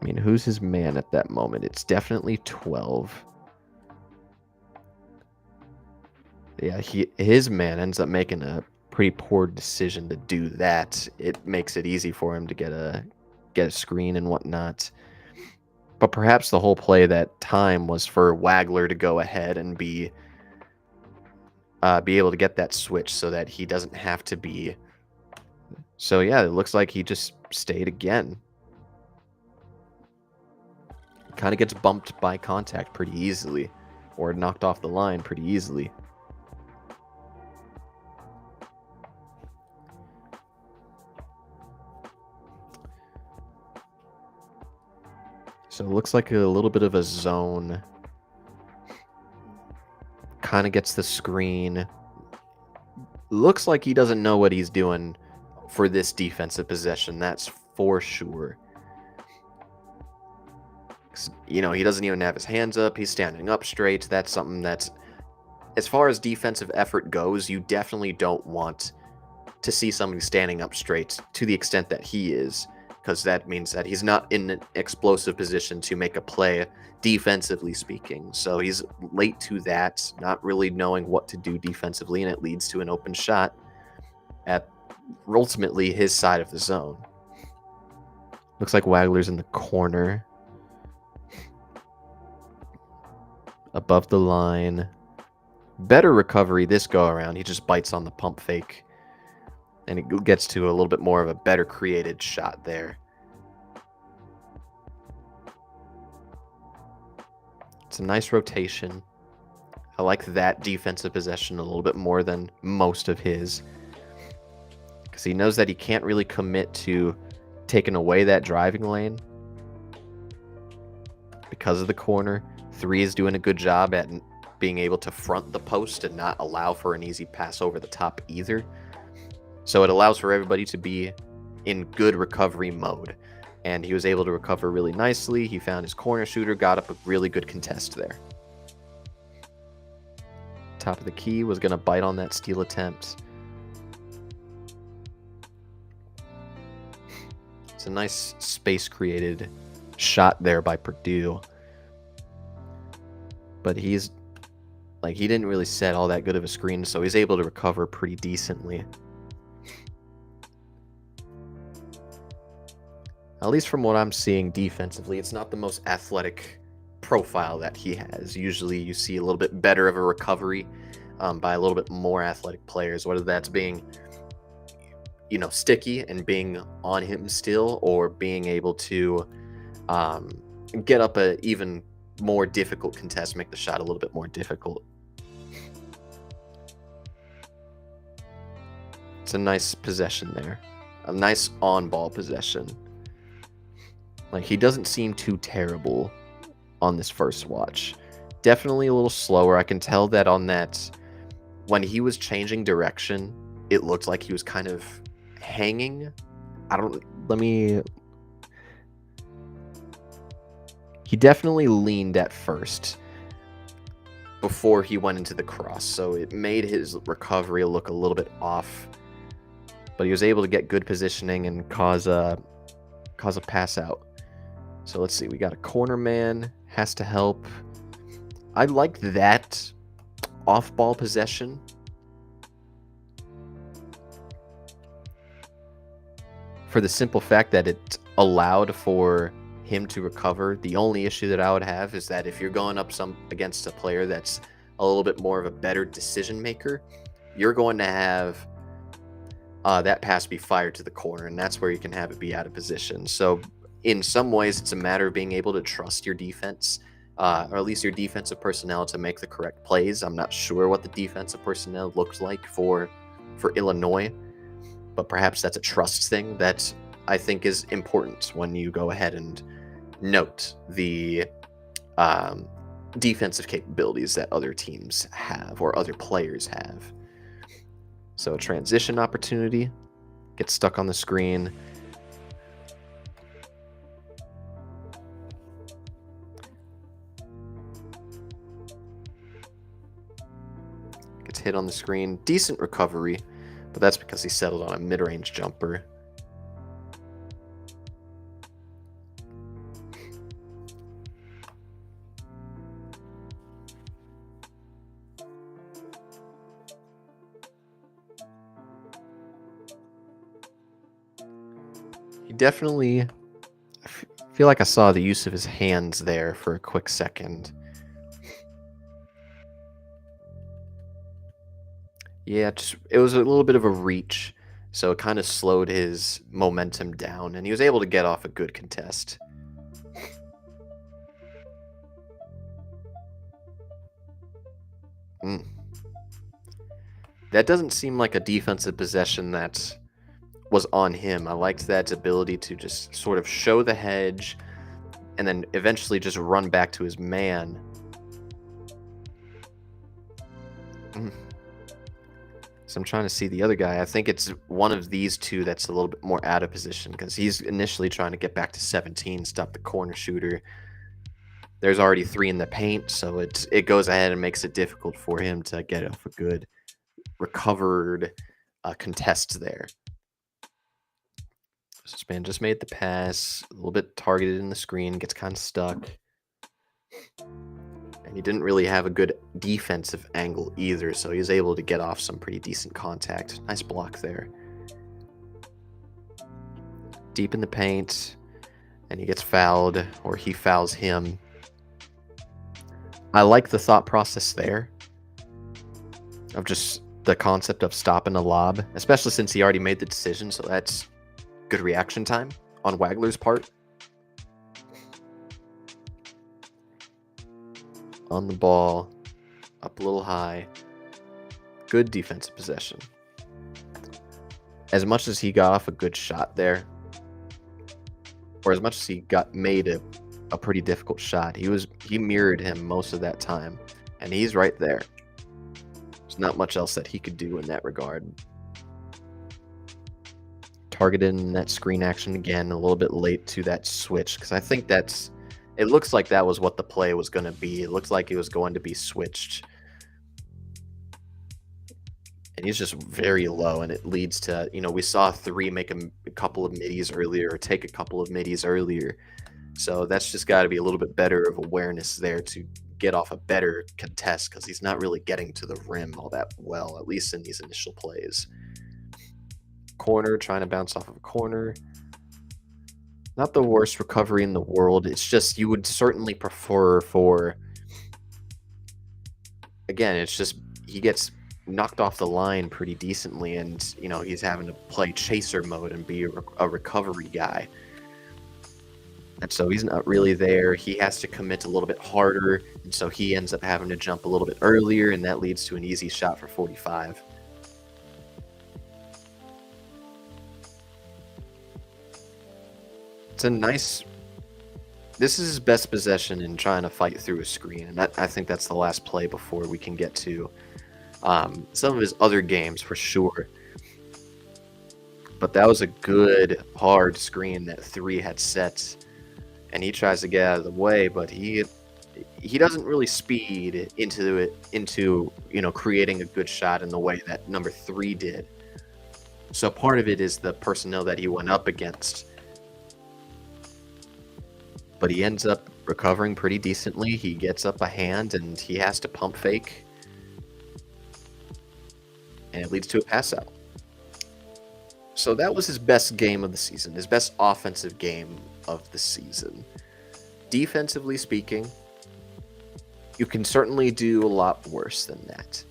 I mean, who's his man at that moment? It's definitely 12. Yeah, his man ends up making a pretty poor decision to do that. It makes it easy for him to get a screen and whatnot. But perhaps the whole play that time was for Wagler to go ahead and be able to get that switch so that he doesn't have to be. So yeah, it looks like he just stayed again. Kind of gets bumped by contact pretty easily, or knocked off the line pretty easily. So it looks like a little bit of a zone. Kind of gets the screen. Looks like he doesn't know what he's doing for this defensive possession. That's for sure. You know, he doesn't even have his hands up. He's standing up straight. That's something that's, as far as defensive effort goes, you definitely don't want to see somebody standing up straight to the extent that he is, because that means that he's not in an explosive position to make a play, defensively speaking. So he's late to that, not really knowing what to do defensively, and it leads to an open shot at ultimately his side of the zone. Looks like Wagler's in the corner. Above the line. Better recovery this go around. He just bites on the pump fake. And it gets to a little bit more of a better created shot there. It's a nice rotation. I like that defensive possession a little bit more than most of his, because he knows that he can't really commit to taking away that driving lane because of the corner. 3 is doing a good job at being able to front the post and not allow for an easy pass over the top either. So it allows for everybody to be in good recovery mode. And he was able to recover really nicely. He found his corner shooter, got up a really good contest there. Top of the key, was going to bite on that steal attempt. It's a nice space created shot there by Purdue. But he's, like, he didn't really set all that good of a screen, so he's able to recover pretty decently. At least from what I'm seeing defensively, it's not the most athletic profile that he has. Usually you see a little bit better of a recovery by a little bit more athletic players, whether that's being, you know, sticky and being on him still, or being able to get up a even more difficult contest, make the shot a little bit more difficult. It's a nice possession there. A nice on-ball possession. Like, he doesn't seem too terrible on this first watch. Definitely a little slower. I can tell that on that, when he was changing direction, it looked like he was kind of hanging. He definitely leaned at first before he went into the cross, so it made his recovery look a little bit off. But he was able to get good positioning and cause a pass out. So let's see, we got a corner man, has to help. I like that off-ball possession. For the simple fact that it allowed for him to recover. The only issue that I would have is that if you're going up against a player that's a little bit more of a better decision maker, you're going to have that pass be fired to the corner, and that's where you can have it be out of position. So in some ways, it's a matter of being able to trust your defense, or at least your defensive personnel, to make the correct plays. I'm not sure what the defensive personnel looks like for Illinois, but perhaps that's a trust thing that I think is important when you go ahead and note the defensive capabilities that other teams have or other players have. So a transition opportunity, gets stuck on the screen. Gets hit on the screen. Decent recovery, but that's because he settled on a mid-range jumper. He definitely. Feel like I saw the use of his hands there for a quick second. Yeah, it was a little bit of a reach, so it kind of slowed his momentum down, and he was able to get off a good contest. Mm. That doesn't seem like a defensive possession that was on him. I liked that ability to just sort of show the hedge and then eventually just run back to his man. Mm. So I'm trying to see the other guy. I think it's one of these two that's a little bit more out of position because he's initially trying to get back to 17, stop the corner shooter. There's already 3 in the paint, so it goes ahead and makes it difficult for him to get off a good recovered contest there. So this man just made the pass, a little bit targeted in the screen, gets kind of stuck. And he didn't really have a good defensive angle either, so he was able to get off some pretty decent contact. Nice block there. Deep in the paint, and he gets fouled, or he fouls him. I like the thought process there of just the concept of stopping a lob, especially since he already made the decision, so that's good reaction time on Wagler's part. On the ball, up a little high. Good defensive possession. As much as he got off a good shot there, or as much as he made a pretty difficult shot, he mirrored him most of that time, and he's right there. There's not much else that he could do in that regard. Targeted in that screen action again, a little bit late to that switch, because I think it looks like that was what the play was going to be. It looks like it was going to be switched. And he's just very low, and it leads to, we saw 3 make a couple of middies earlier, or take a couple of middies earlier. So that's just got to be a little bit better of awareness there to get off a better contest, because he's not really getting to the rim all that well, at least in these initial plays. Corner, trying to bounce off of a corner. Not the worst recovery in the world. It's just you would certainly prefer for... Again, it's just he gets knocked off the line pretty decently, and he's having to play chaser mode and be a recovery guy, and so he's not really there. He has to commit a little bit harder, and so he ends up having to jump a little bit earlier, and that leads to an easy shot for 45. It's a nice... This is his best possession in trying to fight through a screen, and I think that's the last play before we can get to some of his other games for sure. But that was a good, hard screen that 3 had set, and he tries to get out of the way, but he doesn't really speed into creating a good shot in the way that number 3 did. So part of it is the personnel that he went up against. But he ends up recovering pretty decently. He gets up a hand, and he has to pump fake. And it leads to a pass out. So that was his best game of the season, his best offensive game of the season. Defensively speaking, you can certainly do a lot worse than that.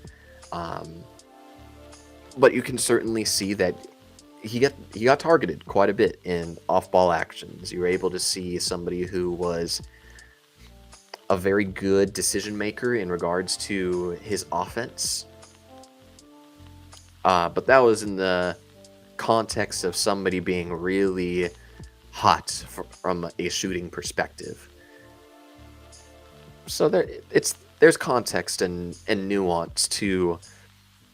But you can certainly see that he got targeted quite a bit in off-ball actions. You were able to see somebody who was a very good decision maker in regards to his offense. But that was in the context of somebody being really hot from a shooting perspective. So there's context and nuance to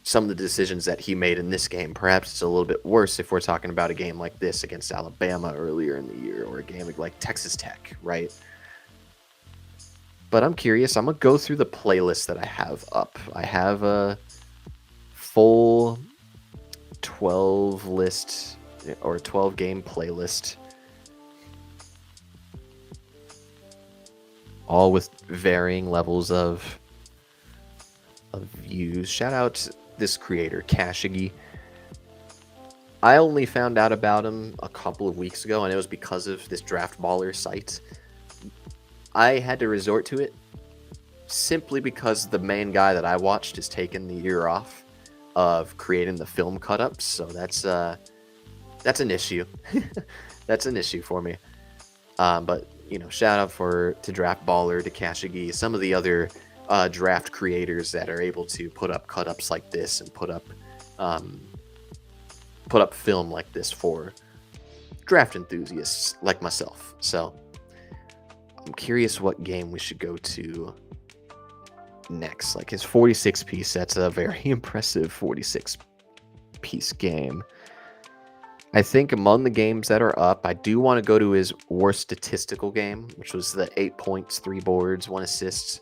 some of the decisions that he made in this game. Perhaps it's a little bit worse if we're talking about a game like this against Alabama earlier in the year, or a game like Texas Tech, right? But I'm curious. I'm going to go through the playlist that I have up. I have a full 12 list, or 12 game playlist, all with varying levels of views. Shout out this creator, Kashigi. I only found out about him a couple of weeks ago, and it was because of this Draft Baller site. I had to resort to it simply because the main guy that I watched is taking the year off of creating the film cut-ups, so that's an issue. That's an issue for me. But shout out to Draft Baller, to Kashigi, some of the other draft creators that are able to put up cut-ups like this and put up film like this for draft enthusiasts like myself. So I'm curious what game we should go to next. Like his 46 piece, that's a very impressive 46 piece game. I think among the games that are up, I do want to go to his worst statistical game, which was the 8 points, 3 boards, 1 assist.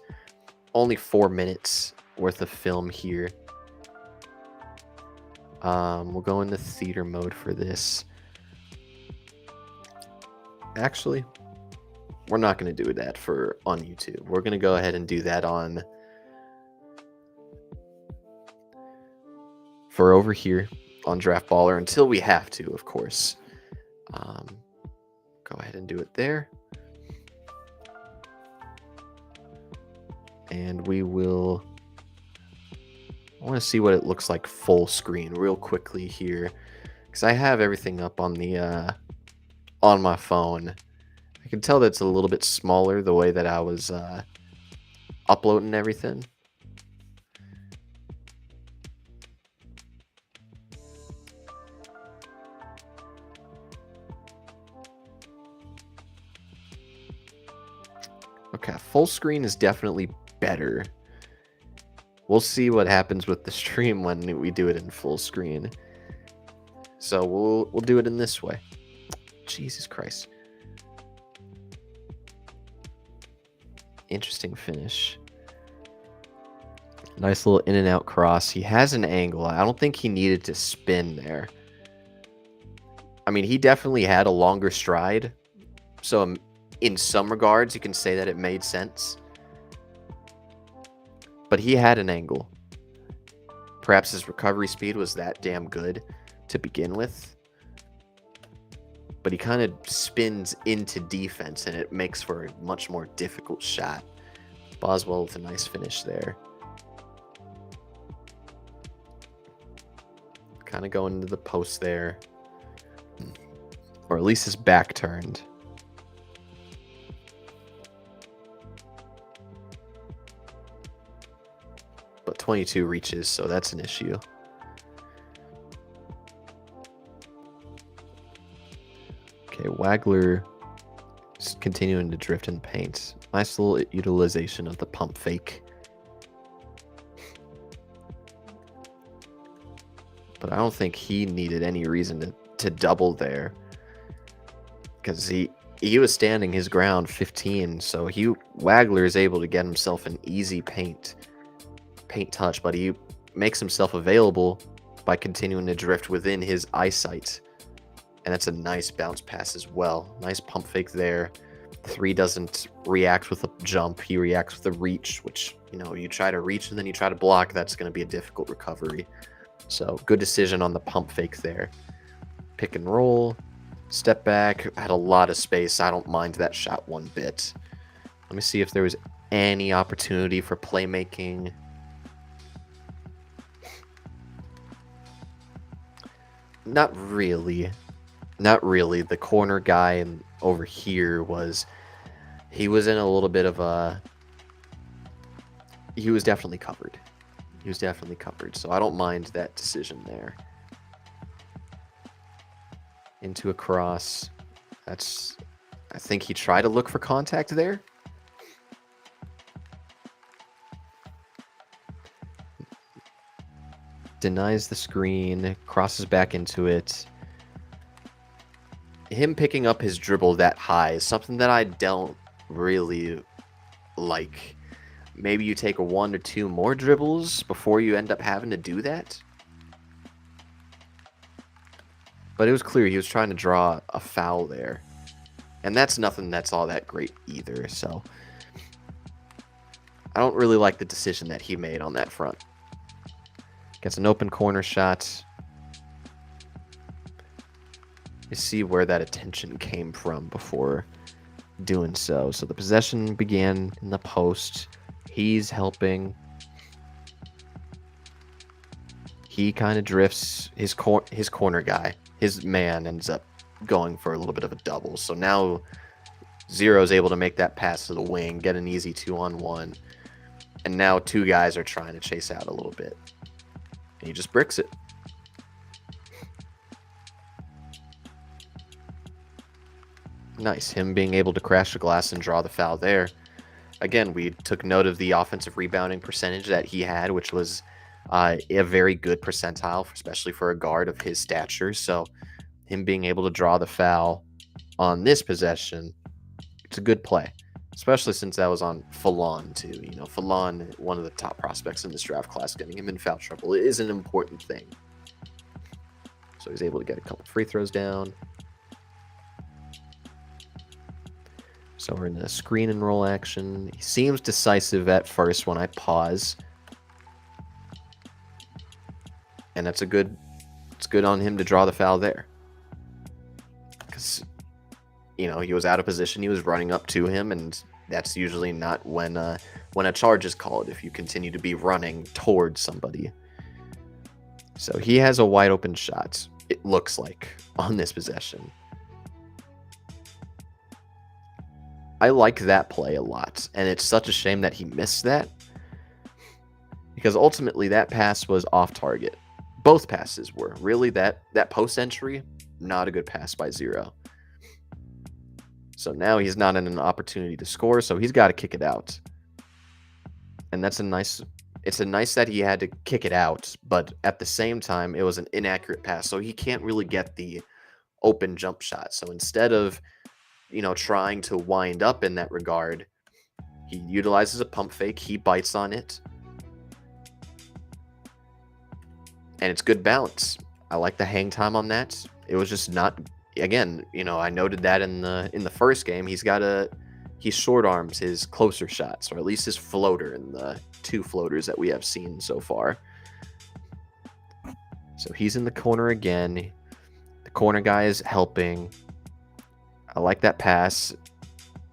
Only 4 minutes worth of film here. We'll go into theater mode for this. Actually, we're not going to do that on YouTube. We're going to go ahead and do that for over here on Draft Baller until we have to, of course. Go ahead and do it there. And I want to see what it looks like full screen real quickly here, because I have everything up on on my phone. I can tell that's a little bit smaller the way that I was uploading everything. Okay, full screen is definitely better. We'll see what happens with the stream when we do it in full screen. So we'll do it in this way. Jesus Christ. Interesting finish. Nice little in and out cross. He has an angle. I don't think he needed to spin there. I mean, he definitely had a longer stride. So in some regards, you can say that it made sense. But he had an angle. Perhaps his recovery speed was that damn good to begin with. But he kind of spins into defense, and it makes for a much more difficult shot. Boswell with a nice finish there. Kind of going into the post there. Or at least his back turned. But 22 reaches, so that's an issue. Okay, Wagler is continuing to drift in paint. Nice little utilization of the pump fake. But I don't think he needed any reason to double there. Because he was standing his ground 15, so Wagler is able to get himself an easy paint touch, but he makes himself available by continuing to drift within his eyesight. And that's a nice bounce pass as well. Nice pump fake there. 3 doesn't react with a jump. He reacts with a reach, which, you try to reach and then you try to block. That's going to be a difficult recovery. So good decision on the pump fake there. Pick and roll. Step back. Had a lot of space. I don't mind that shot one bit. Let me see if there was any opportunity for playmaking. Not really. Not really. The corner guy over here he was in a little bit of a... He was definitely covered. So I don't mind that decision there. Into a cross. I think he tried to look for contact there. Denies the screen. Crosses back into it. Him picking up his dribble that high is something that I don't really like. Maybe you take 1 or 2 more dribbles before you end up having to do that. But it was clear he was trying to draw a foul there. And that's nothing that's all that great either, so I don't really like the decision that he made on that front. Gets an open corner shot. You see where that attention came from before doing so. So the possession began in the post. He's helping. He kind of drifts his corner guy. His man ends up going for a little bit of a double. So now Zero is able to make that pass to the wing, get an easy 2-on-1. And now two guys are trying to chase out a little bit. And he just bricks it. Nice. Him being able to crash the glass and draw the foul there. Again, we took note of the offensive rebounding percentage that he had, which was a very good percentile, especially for a guard of his stature. So him being able to draw the foul on this possession, it's a good play, especially since that was on Falon too. You know, Falon, one of the top prospects in this draft class, getting him in foul trouble is an important thing. So he's able to get a couple free throws down. So we're in a screen and roll action. He seems decisive at first when I pause. And it's good on him to draw the foul there. Because, you know, he was out of position. He was running up to him, and that's usually not when a charge is called, if you continue to be running towards somebody. So he has a wide open shot, it looks like, on this possession. I like that play a lot, and it's such a shame that he missed that, because ultimately that pass was off target. Both passes were. Really, that post entry, not a good pass by Zero. So now he's not in an opportunity to score, so he's got to kick it out. And it's a nice that he had to kick it out, but at the same time, it was an inaccurate pass, so he can't really get the open jump shot. So instead of, you know, trying to wind up in that regard, he utilizes a pump fake, he bites on it, and it's good balance. I like the hang time on that. It was just not, again, you know, I noted that in the first game, he short arms his closer shots, or at least his floater in the two floaters that we have seen so far. So he's in the corner again. The corner guy is helping. I like that pass.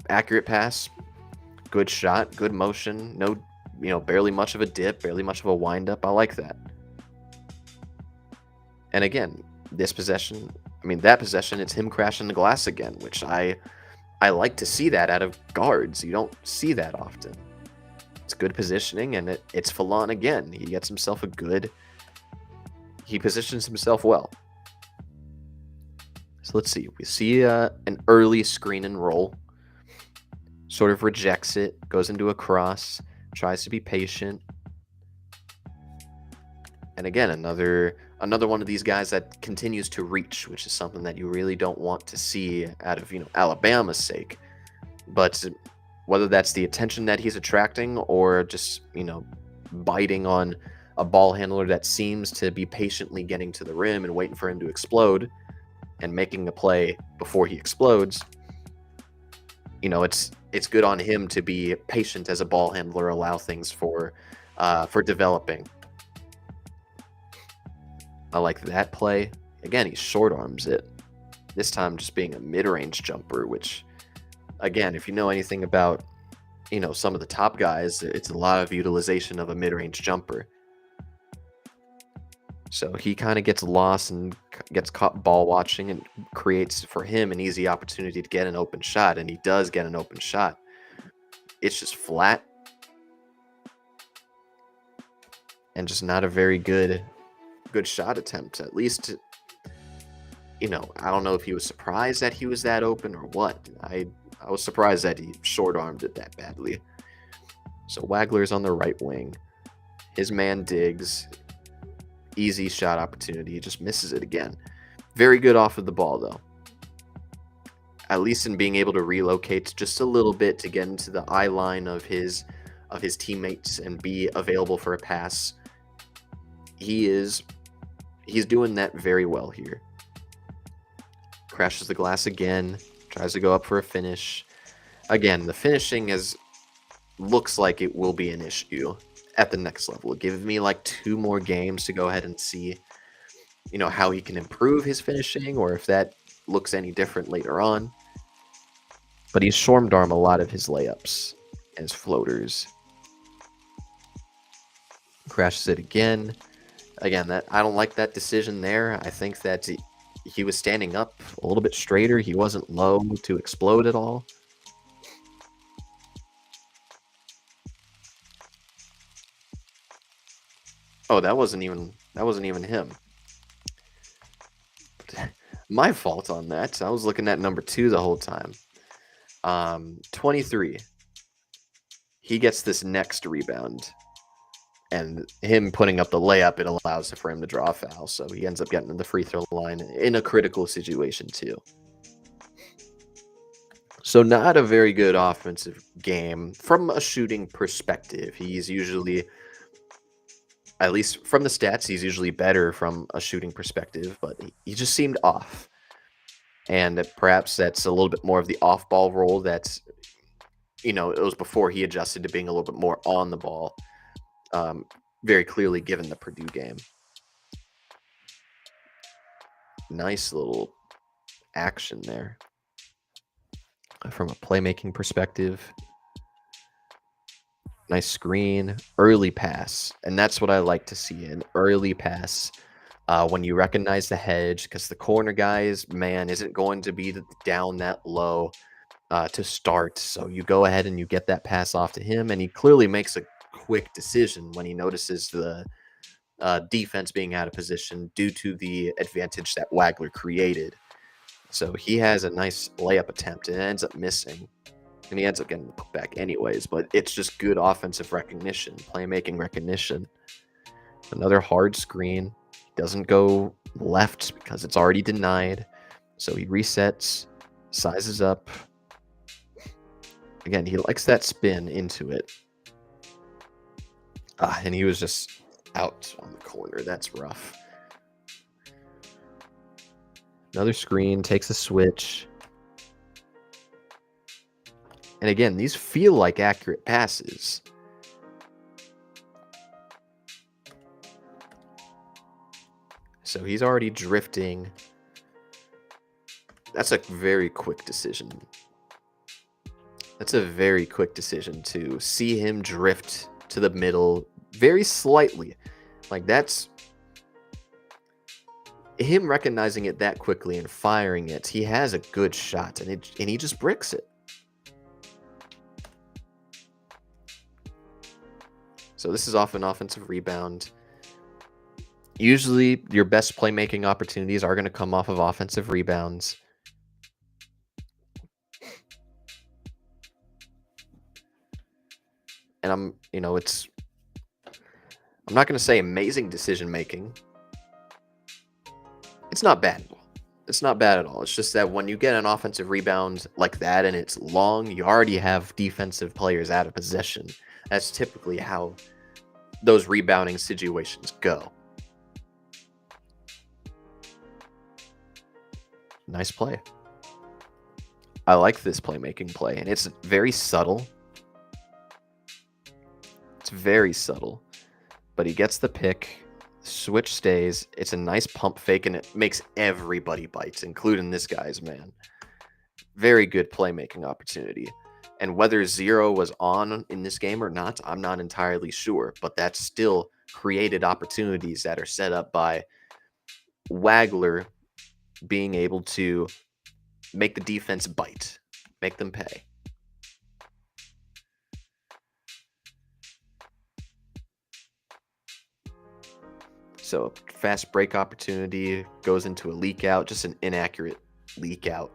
Accurate pass. Good shot. Good motion. No, you know, barely much of a dip, barely much of a wind-up. I like that. And again, that possession, it's him crashing the glass again, which I like to see that out of guards. You don't see that often. It's good positioning, and it's Falon again. He gets himself he positions himself well. So let's see. We see an early screen and roll. Sort of rejects it, goes into a cross, tries to be patient. And again, another one of these guys that continues to reach, which is something that you really don't want to see out of, you know, Alabama's sake. But whether that's the attention that he's attracting, or just, you know, biting on a ball handler that seems to be patiently getting to the rim and waiting for him to explode and making a play before he explodes, you know, it's good on him to be patient as a ball handler, allow things for developing. I like that play. Again, he short arms it. This time just being a mid-range jumper, which, again, if you know anything about, you know, some of the top guys, it's a lot of utilization of a mid-range jumper. So he kind of gets lost and gets caught ball watching, and creates for him an easy opportunity to get an open shot, and he does get an open shot. It's just flat and just not a very good shot attempt. At least, you know, I don't know if he was surprised that he was that open or what. I was surprised that he short-armed it that badly. So Wagler's on the right wing. His man digs. Easy shot opportunity. He just misses it again. Very good off of the ball, though. At least in being able to relocate just a little bit to get into the eye line of his teammates and be available for a pass. He's doing that very well here. Crashes the glass again. Tries to go up for a finish. Again, the finishing looks like it will be an issue at the next level. Give me like 2 more games to go ahead and see, you know, how he can improve his finishing, or if that looks any different later on. But he's shormed arm a lot of his layups and his floaters. Crashes it again. Again, that I don't like that decision there. I think that he was standing up a little bit straighter. He wasn't low to explode at all. Oh, that wasn't even him. My fault on that. I was looking at number 2 the whole time. 23. He gets this next rebound. And him putting up the layup, it allows for him to draw a foul. So he ends up getting to the free throw line in a critical situation, too. So not a very good offensive game from a shooting perspective. He's usually, at least from the stats, he's usually better from a shooting perspective, but he just seemed off. And perhaps that's a little bit more of the off-ball role that's, it was before he adjusted to being a little bit more on the ball. Very clearly given the Purdue game. Nice little action there. From a playmaking perspective. Nice screen. Early pass. And that's what I like to see, an early pass. When you recognize the hedge, because the corner guy's man isn't going to be down that low to start. So you go ahead and you get that pass off to him, and he clearly makes a quick decision when he notices the defense being out of position due to the advantage that Wagler created. So he has a nice layup attempt and it ends up missing. And he ends up getting the putback anyways, but it's just good offensive recognition, playmaking recognition. Another hard screen. Doesn't go left because it's already denied. So he resets, sizes up. Again, he likes that spin into it. And he was just out on the corner. That's rough. Another screen, takes a switch. And again, these feel like accurate passes. So he's already drifting. That's a very quick decision. That's a very quick decision to see him drift to the middle very slightly. Like, that's him recognizing it that quickly and firing it. He has a good shot, and he just bricks it. So this is off an offensive rebound. Usually your best playmaking opportunities are going to come off of offensive rebounds. And I'm not going to say amazing decision making. It's not bad at all. It's not bad at all. It's just that when you get an offensive rebound like that and it's long, you already have defensive players out of possession. That's typically how those rebounding situations go. Nice play. I like this playmaking play, and it's very subtle. It's very subtle, but he gets the pick. Switch stays. It's a nice pump fake, and it makes everybody bite, including this guy's man. Very good playmaking opportunity. And whether 0 was on in this game or not, I'm not entirely sure, but that still created opportunities that are set up by Wagler being able to make the defense bite, make them pay. So fast break opportunity goes into a leak out, just an inaccurate leak out.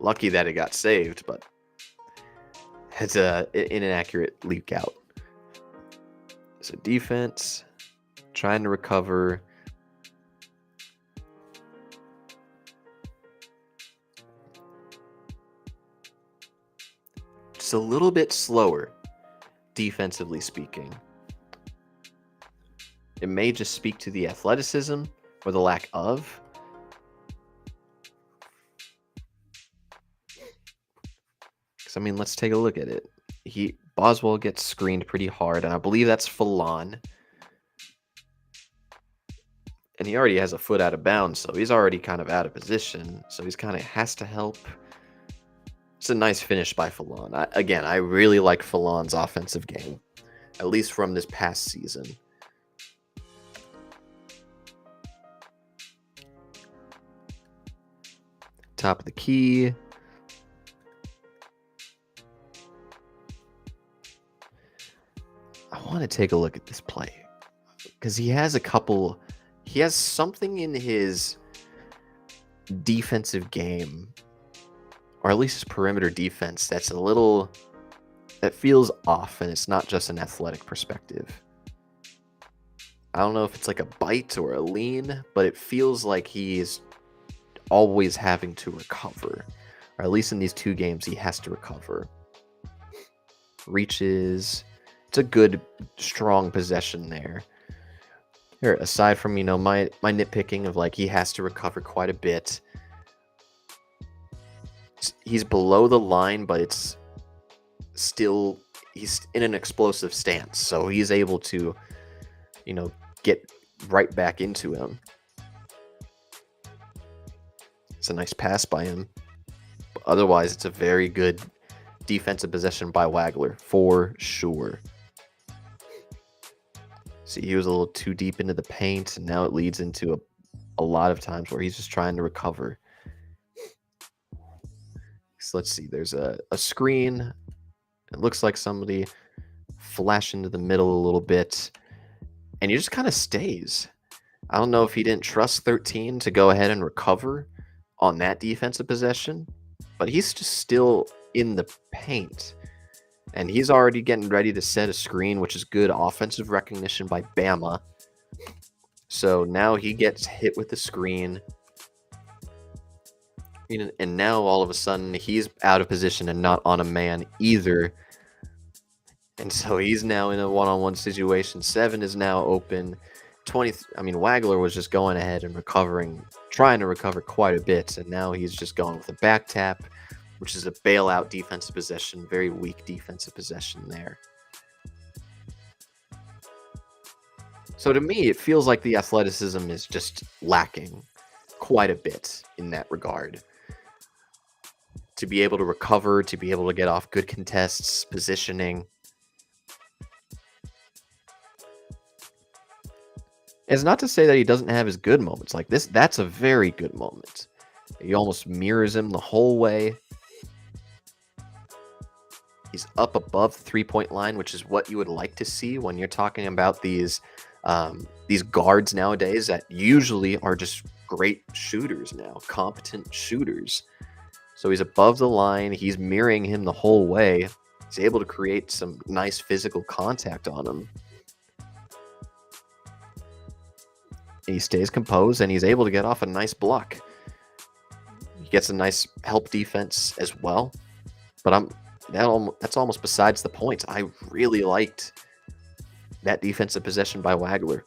Lucky that it got saved, but it's an inaccurate leak out. So defense, trying to recover. Just a little bit slower, defensively speaking. It may just speak to the athleticism or the lack of. Because, let's take a look at it. Boswell gets screened pretty hard, and I believe that's Falon. And he already has a foot out of bounds, so he's already kind of out of position. So he's kind of has to help. It's a nice finish by Falon. Again, I really like Falon's offensive game, at least from this past season. Top of the key. I want to take a look at this play because he has something in his defensive game, or at least his perimeter defense, that feels off, and it's not just an athletic perspective. I don't know if it's like a bite or a lean, but it feels like he is always having to recover, or at least in these 2 games he has to recover. Reaches. It's a good, strong possession there. Here, aside from, my nitpicking of, like, he has to recover quite a bit. He's below the line, but it's still, he's in an explosive stance, so he's able to, get right back into him. It's a nice pass by him. But otherwise, it's a very good defensive possession by Wagler, for sure. See, he was a little too deep into the paint, and now it leads into a lot of times where he's just trying to recover. So let's see. There's a screen. It looks like somebody flashed into the middle a little bit, and he just kind of stays. I don't know if he didn't trust 13 to go ahead and recover on that defensive possession, but he's just still in the paint. And he's already getting ready to set a screen, which is good offensive recognition by Bama. So now he gets hit with the screen. And now all of a sudden he's out of position and not on a man either. And so he's now in a one-on-one situation. 7 is now open. Wagler was just going ahead and trying to recover quite a bit. And now he's just going with a back tap, which is a bailout defensive possession, very weak defensive possession there. So to me, it feels like the athleticism is just lacking quite a bit in that regard. To be able to recover, to be able to get off good contests, positioning. It's not to say that he doesn't have his good moments. Like this, that's a very good moment. He almost mirrors him the whole way. He's up above the 3-point line, which is what you would like to see when you're talking about these guards nowadays that usually are just great shooters now, competent shooters. So he's above the line. He's mirroring him the whole way. He's able to create some nice physical contact on him. And he stays composed, and he's able to get off a nice block. He gets a nice help defense as well. But that's almost besides the point. I really liked that defensive possession by Wagler.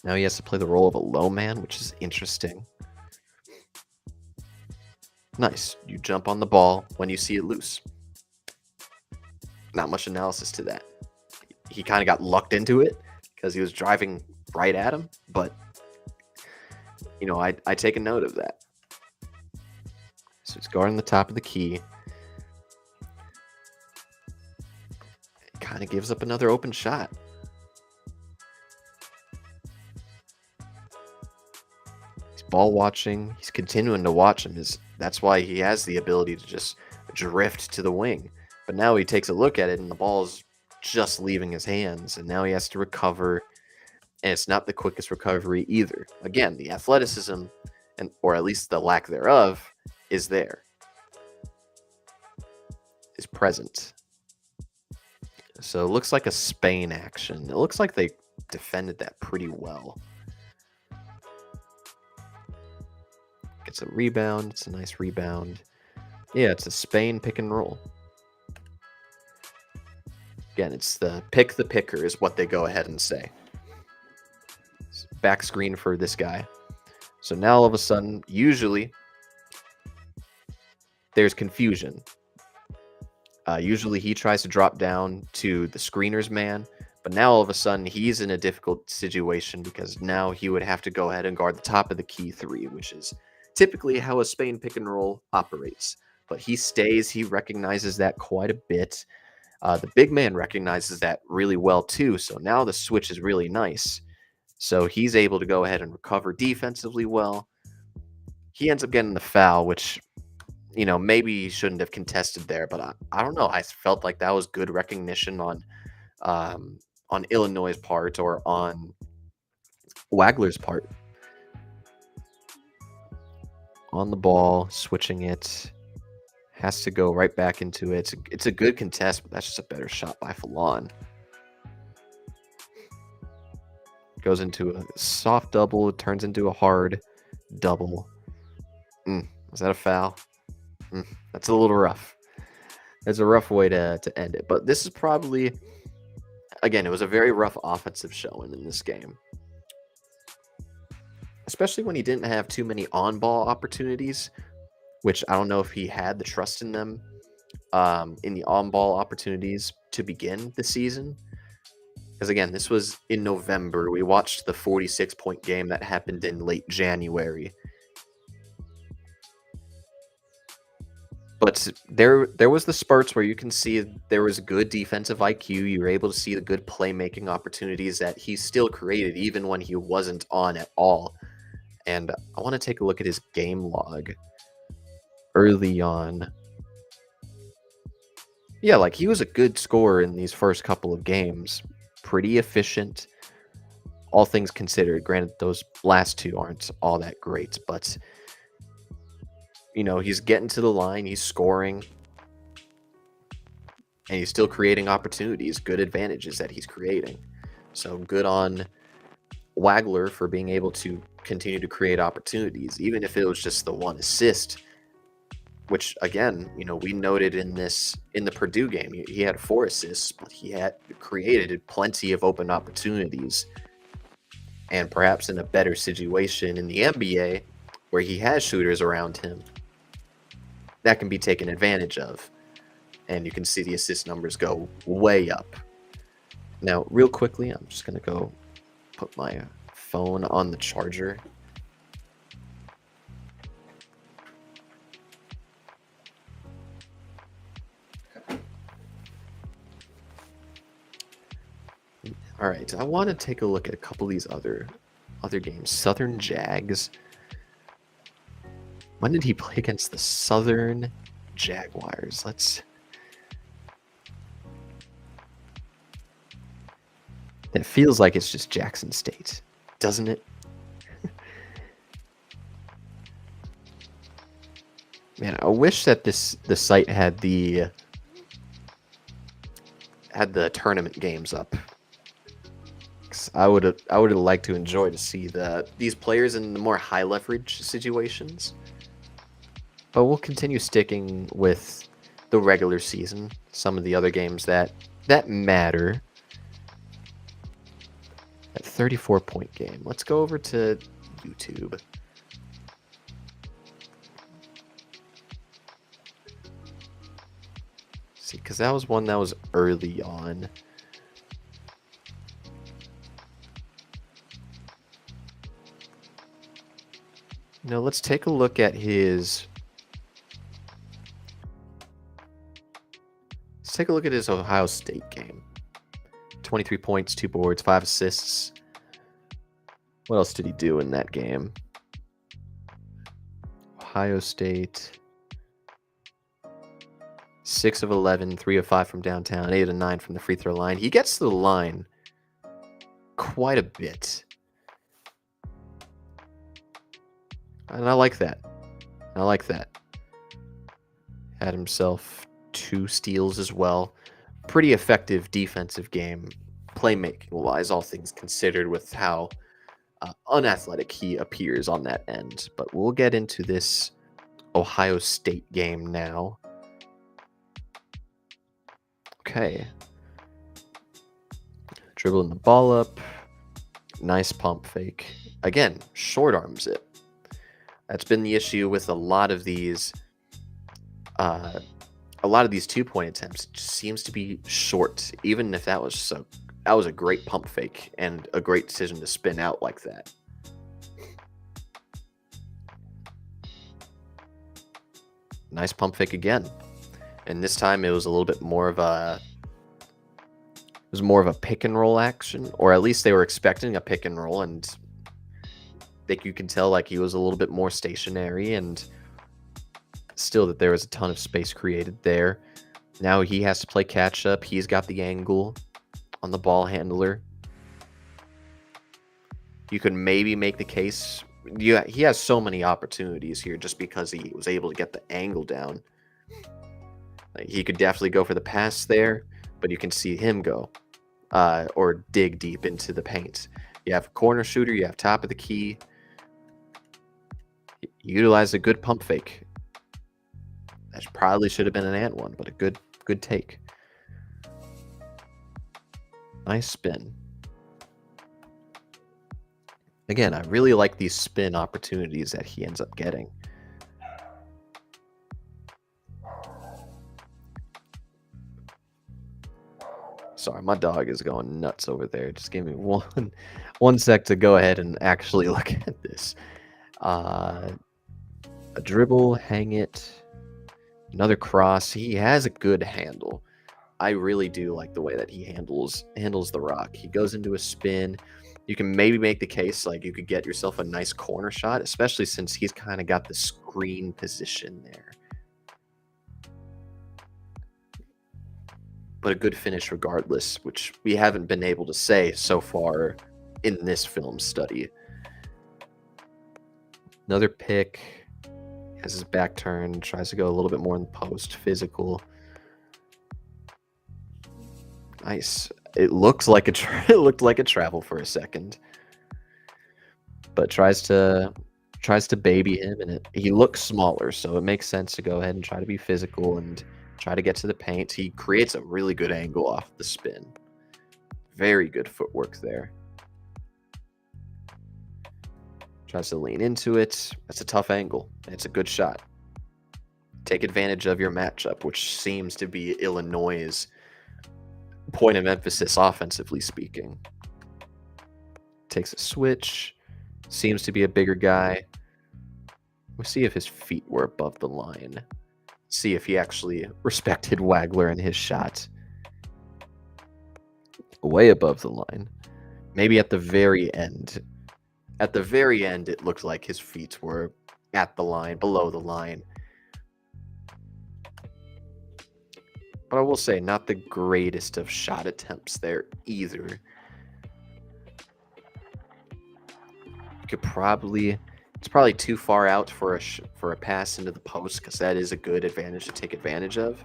Now he has to play the role of a low man, which is interesting. Nice. You jump on the ball when you see it loose. Not much analysis to that. He kind of got lucked into it because he was driving right at him. But, I take a note of that. So he's guarding the top of the key. It kind of gives up another open shot. He's ball watching. He's continuing to watch him. That's why he has the ability to just drift to the wing. But now he takes a look at it, and the ball's just leaving his hands. And now he has to recover. And it's not the quickest recovery either. Again, the athleticism, or at least the lack thereof, is there. Is present. So it looks like a Spain action. It looks like they defended that pretty well. Gets a rebound. It's a nice rebound. Yeah, it's a Spain pick and roll. Again, it's the pick the picker is what they go ahead and say. Back screen for this guy. So now all of a sudden, usually, there's confusion. Usually he tries to drop down to the screener's man, But now all of a sudden he's in a difficult situation because now he would have to go ahead and guard the top of the key three, which is typically how a Spain pick and roll operates. But he stays, he recognizes that quite a bit. The big man recognizes that really well too. So now the switch is really nice. So he's able to go ahead and recover defensively well. He ends up getting the foul, which, maybe he shouldn't have contested there, but I don't know. I felt like that was good recognition on Illinois' part or on Wagler's part. On the ball, switching it. Has to go right back into it. It's a good contest, but that's just a better shot by Falon. Goes into a soft double, turns into a hard double. Was that a foul? That's a little rough. It's a rough way to end it. But this is probably, again, it was a very rough offensive showing in this game. Especially when he didn't have too many on-ball opportunities, which I don't know if he had the trust in them in the on-ball opportunities to begin the season. Because, again, this was in November. We watched the 46-point game that happened in late January. But there was the spurts where you can see there was good defensive IQ. You were able to see the good playmaking opportunities that he still created even when he wasn't on at all. And I want to take a look at his game log early on. Yeah, like he was a good scorer in these first couple of games. Pretty efficient, all things considered. Granted, those last two aren't all that great, but he's getting to the line, he's scoring, and he's still creating opportunities, good advantages that he's creating. So good on Wagler for being able to continue to create opportunities, even if it was just the one assist, which, again, we noted in the Purdue game. He had 4 assists, but he had created plenty of open opportunities. And perhaps in a better situation in the NBA, where he has shooters around him, that can be taken advantage of. And you can see the assist numbers go way up. Now, real quickly, I'm just going to go put my phone on the charger. All right, I want to take a look at a couple of these other games. Southern Jags. When did he play against the Southern Jaguars? It feels like it's just Jackson State, doesn't it? Man, I wish that the site had the tournament games up. I would have liked to enjoy to see these players in the more high leverage situations. But we'll continue sticking with the regular season. Some of the other games that matter. That 34-point game. Let's go over to YouTube. See, because that was one that was early on. Now let's take a look at his. Let's take a look at his Ohio State game. 23 points, 2 boards, 5 assists. What else did he do in that game? Ohio State. 6 of 11, 3 of 5 from downtown, 8 of 9 from the free throw line. He gets to the line quite a bit. And I like that. Had himself 2 steals as well. Pretty effective defensive game, playmaking-wise, all things considered, with how unathletic he appears on that end. But we'll get into this Ohio State game now. Okay. Dribbling the ball up. Nice pump fake. Again, short arms it. That's been the issue with a lot of these 2-point attempts. It just seems to be short, even if that was That was a great pump fake and a great decision to spin out like that. Nice pump fake again. And this time it was a little bit more of a pick and roll action, or at least they were expecting a pick and roll, and you can tell like he was a little bit more stationary, and still that there was a ton of space created there. Now he has to play catch up. He's got the angle on the ball handler. You could maybe make the case. He has so many opportunities here just because he was able to get the angle down. Like, he could definitely go for the pass there, but you can see him go or dig deep into the paint. You have a corner shooter. You have top of the key. Utilize a good pump fake. That probably should have been an and one, but a good take. Nice spin. Again, I really like these spin opportunities that he ends up getting. Sorry, my dog is going nuts over there. Just give me one sec to go ahead and actually look at this. A dribble, hang it. Another cross. He has a good handle. I really do like the way that he handles the rock. He goes into a spin. You can maybe make the case like you could get yourself a nice corner shot, especially since he's kind of got the screen position there. But a good finish regardless, which we haven't been able to say so far in this film study. Another pick. Has his back turned, tries to go a little bit more in the post, physical. Nice. It looked like a travel for a second, but tries to baby him, and he looks smaller, so it makes sense to go ahead and try to be physical and try to get to the paint. He creates a really good angle off the spin. Very good footwork there. Tries to lean into it. That's a tough angle. It's a good shot. Take advantage of your matchup, which seems to be Illinois' point of emphasis offensively speaking. Takes a switch. Seems to be a bigger guy. We'll see if his feet were above the line. See if he actually respected Wagler and his shot. Way above the line. Maybe at the very end. At the very end, it looked like his feet were at the line, below the line. But I will say, not the greatest of shot attempts there either. It's probably too far out for a pass into the post, because that is a good advantage to take advantage of.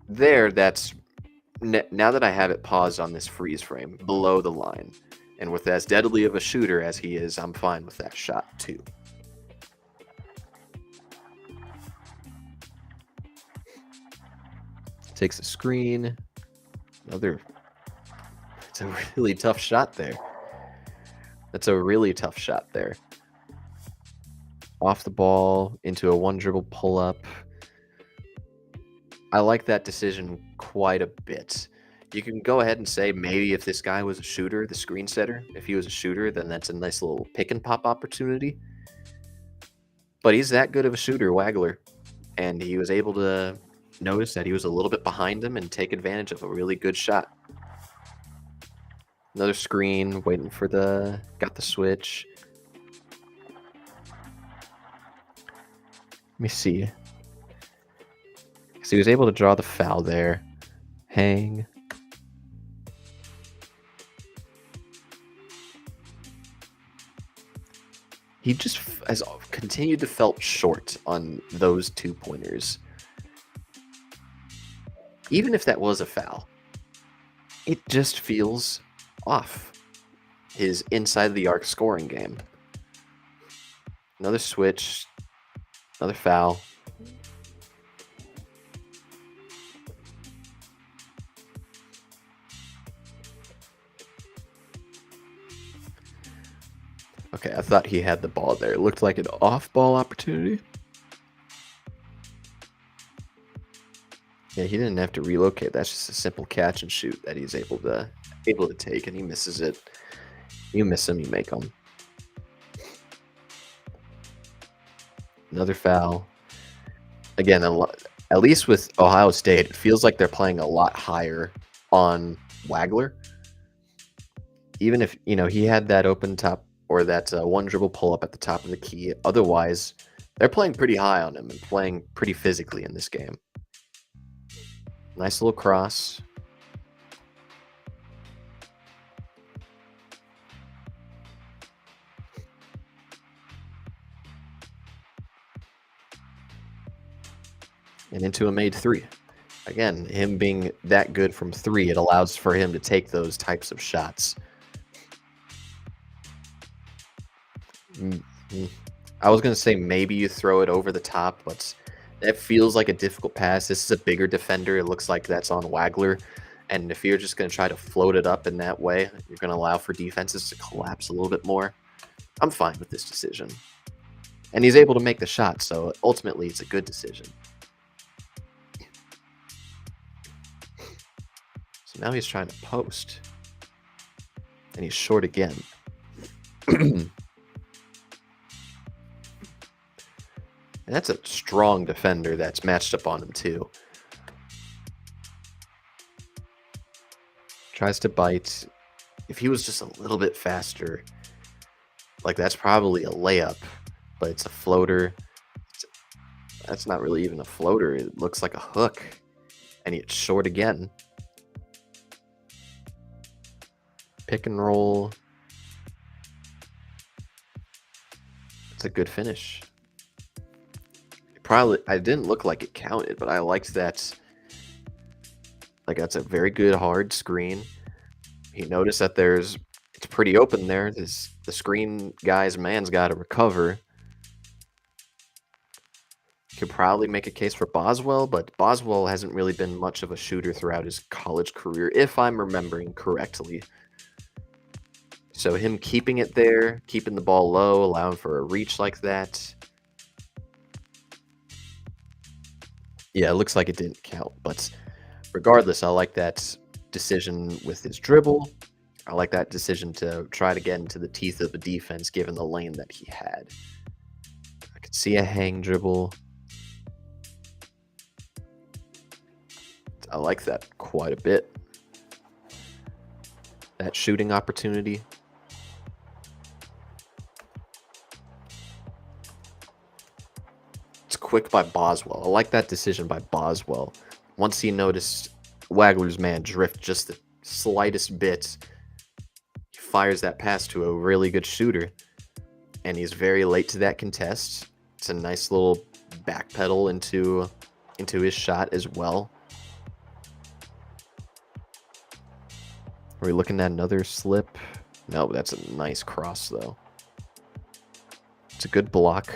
There, that's... Now that I have it paused on this freeze frame, below the line, and with as deadly of a shooter as he is, I'm fine with that shot too. Takes a screen. It's a really tough shot there. That's a really tough shot there. Off the ball, into a one dribble pull up. I like that decision quite a bit. You can go ahead and say maybe if this guy was a shooter, the screen setter, if he was a shooter, then that's a nice little pick and pop opportunity. But he's that good of a shooter, Wagler. And he was able to notice that he was a little bit behind him and take advantage of a really good shot. Another screen, waiting for got the switch. Let me see. So he was able to draw the foul there. Hang. He just has continued to felt short on those 2-pointers. Even if that was a foul, it just feels off. His inside the arc scoring game. Another switch. Another foul. Okay, I thought he had the ball there. It looked like an off-ball opportunity. Yeah, he didn't have to relocate. That's just a simple catch and shoot that he's able to take, and he misses it. You miss him, you make him. Another foul. Again, at least with Ohio State, it feels like they're playing a lot higher on Wagler. Even if, he had that open top or that one dribble pull up at the top of the key. Otherwise, they're playing pretty high on him and playing pretty physically in this game. Nice little cross. And into a made three. Again, him being that good from three, it allows for him to take those types of shots. I was going to say maybe you throw it over the top, but that feels like a difficult pass. This is a bigger defender. It looks like that's on Wagler. And if you're just going to try to float it up in that way, you're going to allow for defenses to collapse a little bit more. I'm fine with this decision. And he's able to make the shot, so ultimately it's a good decision. So now he's trying to post. And he's short again. And that's a strong defender that's matched up on him, too. Tries to bite. If he was just a little bit faster, like that's probably a layup, but it's a floater. That's not really even a floater. It looks like a hook. And it's short again. Pick and roll. It's a good finish. I didn't look like it counted, but I liked that. Like, that's a very good hard screen. He noticed that it's pretty open there. The screen guy's man's got to recover. Could probably make a case for Boswell, but Boswell hasn't really been much of a shooter throughout his college career, if I'm remembering correctly. So him keeping it there, keeping the ball low, allowing for a reach like that. Yeah, it looks like it didn't count, but regardless, I like that decision with his dribble. I like that decision to try to get into the teeth of the defense given the lane that he had. I could see a hang dribble. I like that quite a bit. That shooting opportunity. It's quick by Boswell. I like that decision by Boswell. Once he noticed Wagler's man drift just the slightest bit, he fires that pass to a really good shooter. And he's very late to that contest. It's a nice little backpedal into his shot as well. Are we looking at another slip? No, that's a nice cross, though. It's a good block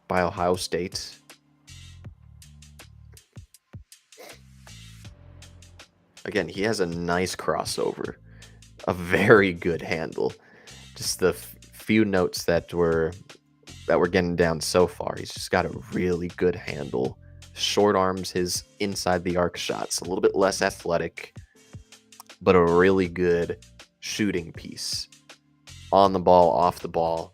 by Ohio State. Again, he has a nice crossover. A very good handle. Just the few notes that we're getting down so far. He's just got a really good handle. Short arms his inside the arc shots. A little bit less athletic, but a really good shooting piece. On the ball, off the ball.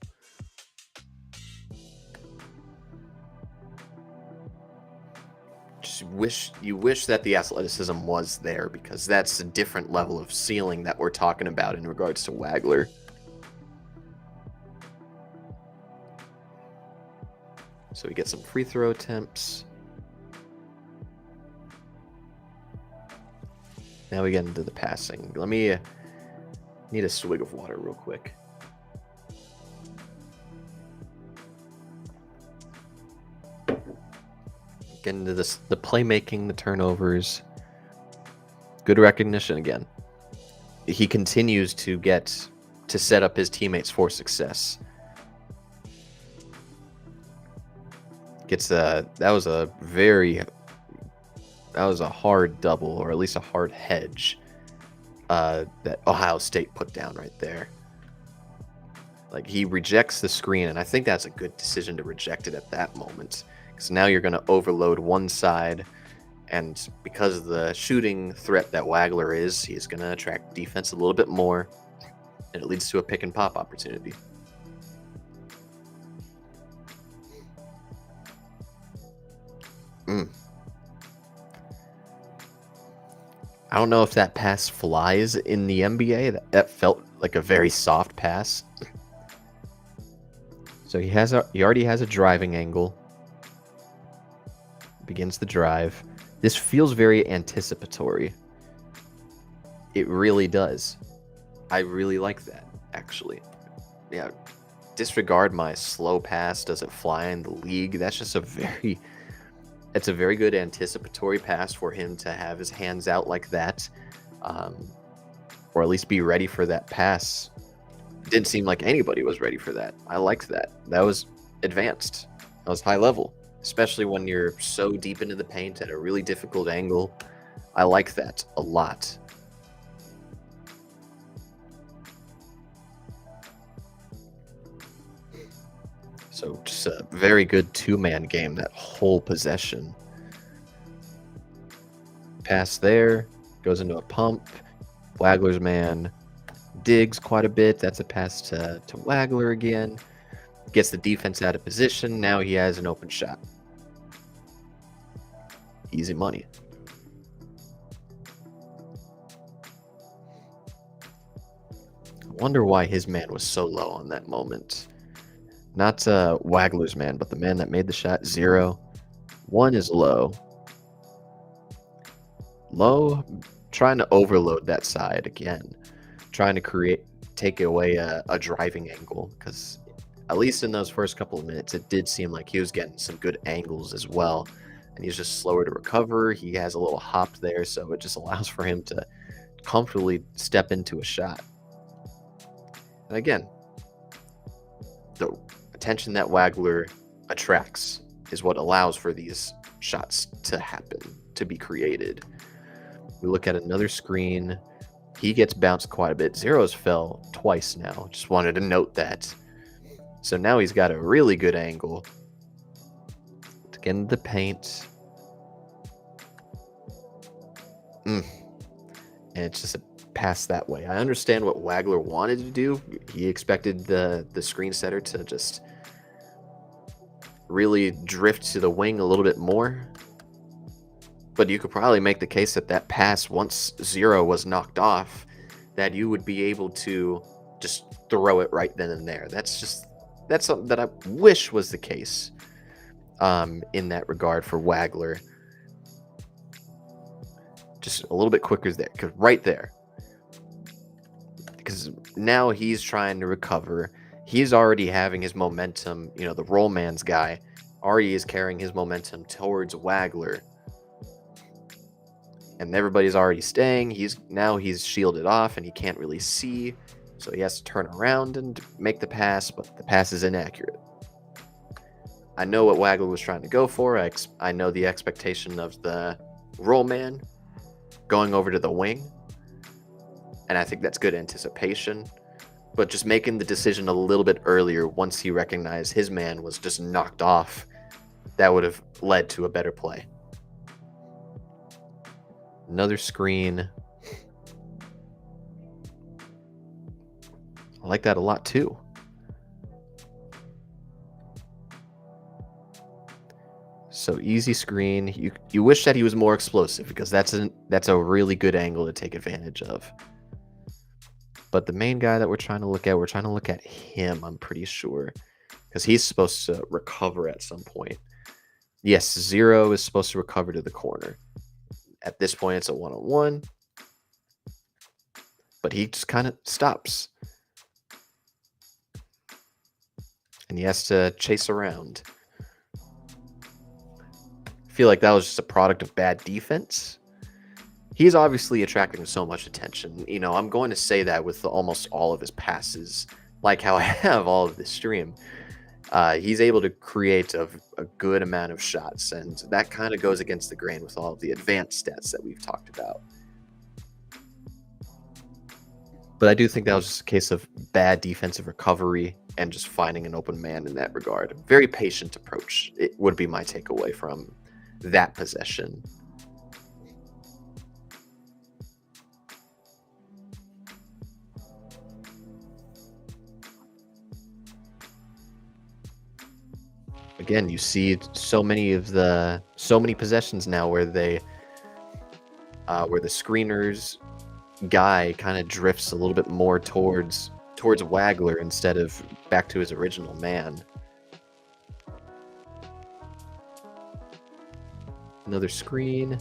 You wish that the athleticism was there, because that's a different level of ceiling that we're talking about in regards to Wagler. So we get some free throw attempts. Now we get into the passing. Let me need a swig of water real quick. Get into this, the playmaking, the turnovers. Good recognition again. He continues to set up his teammates for success. That was a hard double, or at least a hard hedge that Ohio State put down right there. Like, he rejects the screen, and I think that's a good decision to reject it at that moment. So now you're going to overload one side, And because of the shooting threat that Wagler is, he's going to attract defense a little bit more, and it leads to a pick and pop opportunity. I don't know if that pass flies in the NBA. That felt like a very soft pass. So he already has a driving angle. Begins the drive. This feels very anticipatory. It really does. I really like that, actually. Yeah, disregard my slow pass doesn't fly in the league. That's just it's a very good anticipatory pass for him to have his hands out like that, or at least be ready for that pass. It didn't seem like anybody was ready for that. I liked that. That was advanced. That was high level, especially when you're so deep into the paint at a really difficult angle. I like that a lot. So just a very good two-man game, that whole possession. Pass there, goes into a pump. Wagler's man digs quite a bit. That's a pass to Wagler again. Gets the defense out of position. Now he has an open shot. Easy money. I wonder why his man was so low on that moment. Not Wagler's man, but the man that made the shot. 0. 1 is low. Low, trying to overload that side again. Trying to take away a driving angle. Because at least in those first couple of minutes, it did seem like he was getting some good angles as well. And he's just slower to recover. He has a little hop there, so it just allows for him to comfortably step into a shot. And again, the attention that Wagler attracts is what allows for these shots to happen, to be created. We look at another screen. He gets bounced quite a bit. 0's fell twice now. Just wanted to note that. So now he's got a really good angle to get into the paint. And it's just a pass that way. I understand what Wagler wanted to do. He expected the screen setter to just really drift to the wing a little bit more. But you could probably make the case that pass, once 0 was knocked off, that you would be able to just throw it right then and there. That's something that I wish was the case in that regard for Wagler. Just a little bit quicker there, because right there. Because now he's trying to recover. He's already having his momentum. The roll man's guy already is carrying his momentum towards Wagler. And everybody's already staying. He's shielded off and he can't really see. So he has to turn around and make the pass, but the pass is inaccurate. I know what Wagler was trying to go for. I know the expectation of the roll man going over to the wing. And I think that's good anticipation. But just making the decision a little bit earlier once he recognized his man was just knocked off, that would have led to a better play. Another screen. I like that a lot too. So easy screen. You wish that he was more explosive, because that's a really good angle to take advantage of. But the main guy that we're trying to look at him, I'm pretty sure, because he's supposed to recover at some point. Yes, 0 is supposed to recover to the corner. At this point, it's a one-on-one, but he just kind of stops. And he has to chase around. I feel like that was just a product of bad defense. He's obviously attracting so much attention. I'm going to say that with almost all of his passes, like how I have all of this stream. He's able to create a good amount of shots, and that kind of goes against the grain with all of the advanced stats that we've talked about. But I do think that was just a case of bad defensive recovery and just finding an open man in that regard. Very patient approach. It would be my takeaway from that possession. Again, you see so many possessions now where the screener's guy kind of drifts a little bit more towards Wagler instead of back to his original man. Another screen.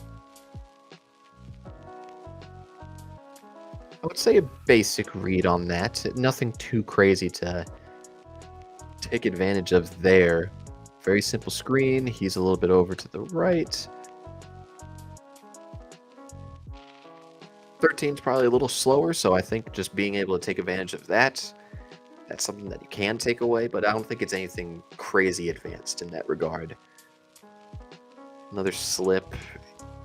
I would say a basic read on that. Nothing too crazy to take advantage of there. Very simple screen. He's a little bit over to the right. 13's probably a little slower, so I think just being able to take advantage of that's something that you can take away, but I don't think it's anything crazy advanced in that regard. Another slip.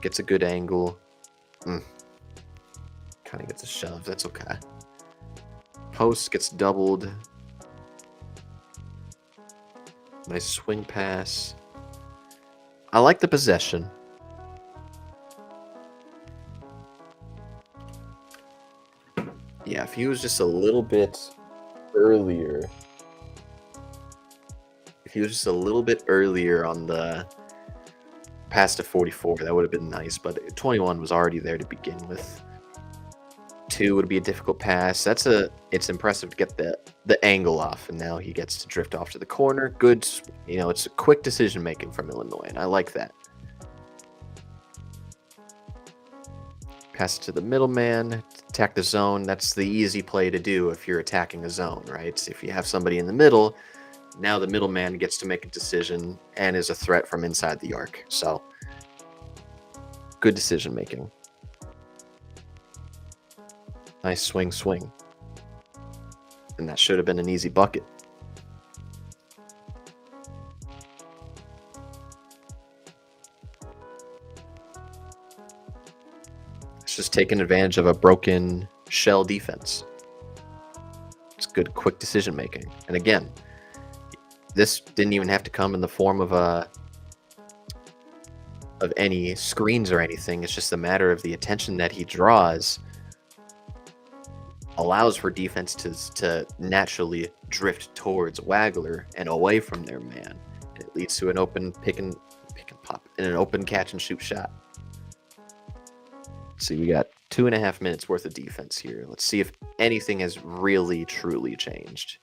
Gets a good angle. Kind of gets a shove. That's okay. Post gets doubled. Nice swing pass. I like the possession. Yeah, if he was just a little bit earlier. If he was just a little bit earlier on the pass to 44, that would have been nice, but 21 was already there to begin with. 2 would be a difficult pass. It's impressive to get the angle off, and now he gets to drift off to the corner. Good, it's a quick decision making from Illinois, and I like that. Pass it to the middleman, attack the zone. That's the easy play to do if you're attacking a zone, right? If you have somebody in the middle, now the middleman gets to make a decision and is a threat from inside the arc. So, good decision making. Nice swing. And that should have been an easy bucket. It's just taking advantage of a broken shell defense. It's good, quick decision making. And again, this didn't even have to come in the form of any screens or anything. It's just a matter of the attention that he draws allows for defense to naturally drift towards Wagler and away from their man. And it leads to an open pick and pop and an open catch and shoot shot. See, we got 2.5 minutes worth of defense here. Let's see if anything has really, truly changed.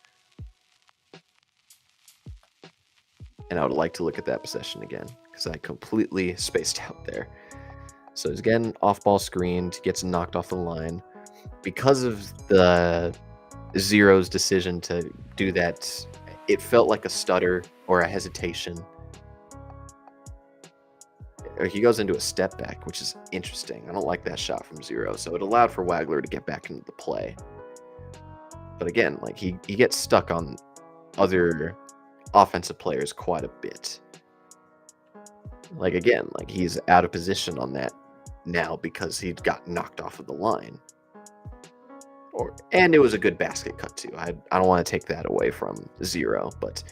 And I would like to look at that possession again because I completely spaced out there. So it's again off-ball screened, gets knocked off the line. Because of the Zero's decision to do that, it felt like a stutter or a hesitation. He goes into a step back, which is interesting. I don't like that shot from Zero, so it allowed for Wagler to get back into the play. But again, like he gets stuck on other offensive players quite a bit. Like again, like he's out of position on that now because he got knocked off of the line. And it was a good basket cut too. I don't want to take that away from Zero, but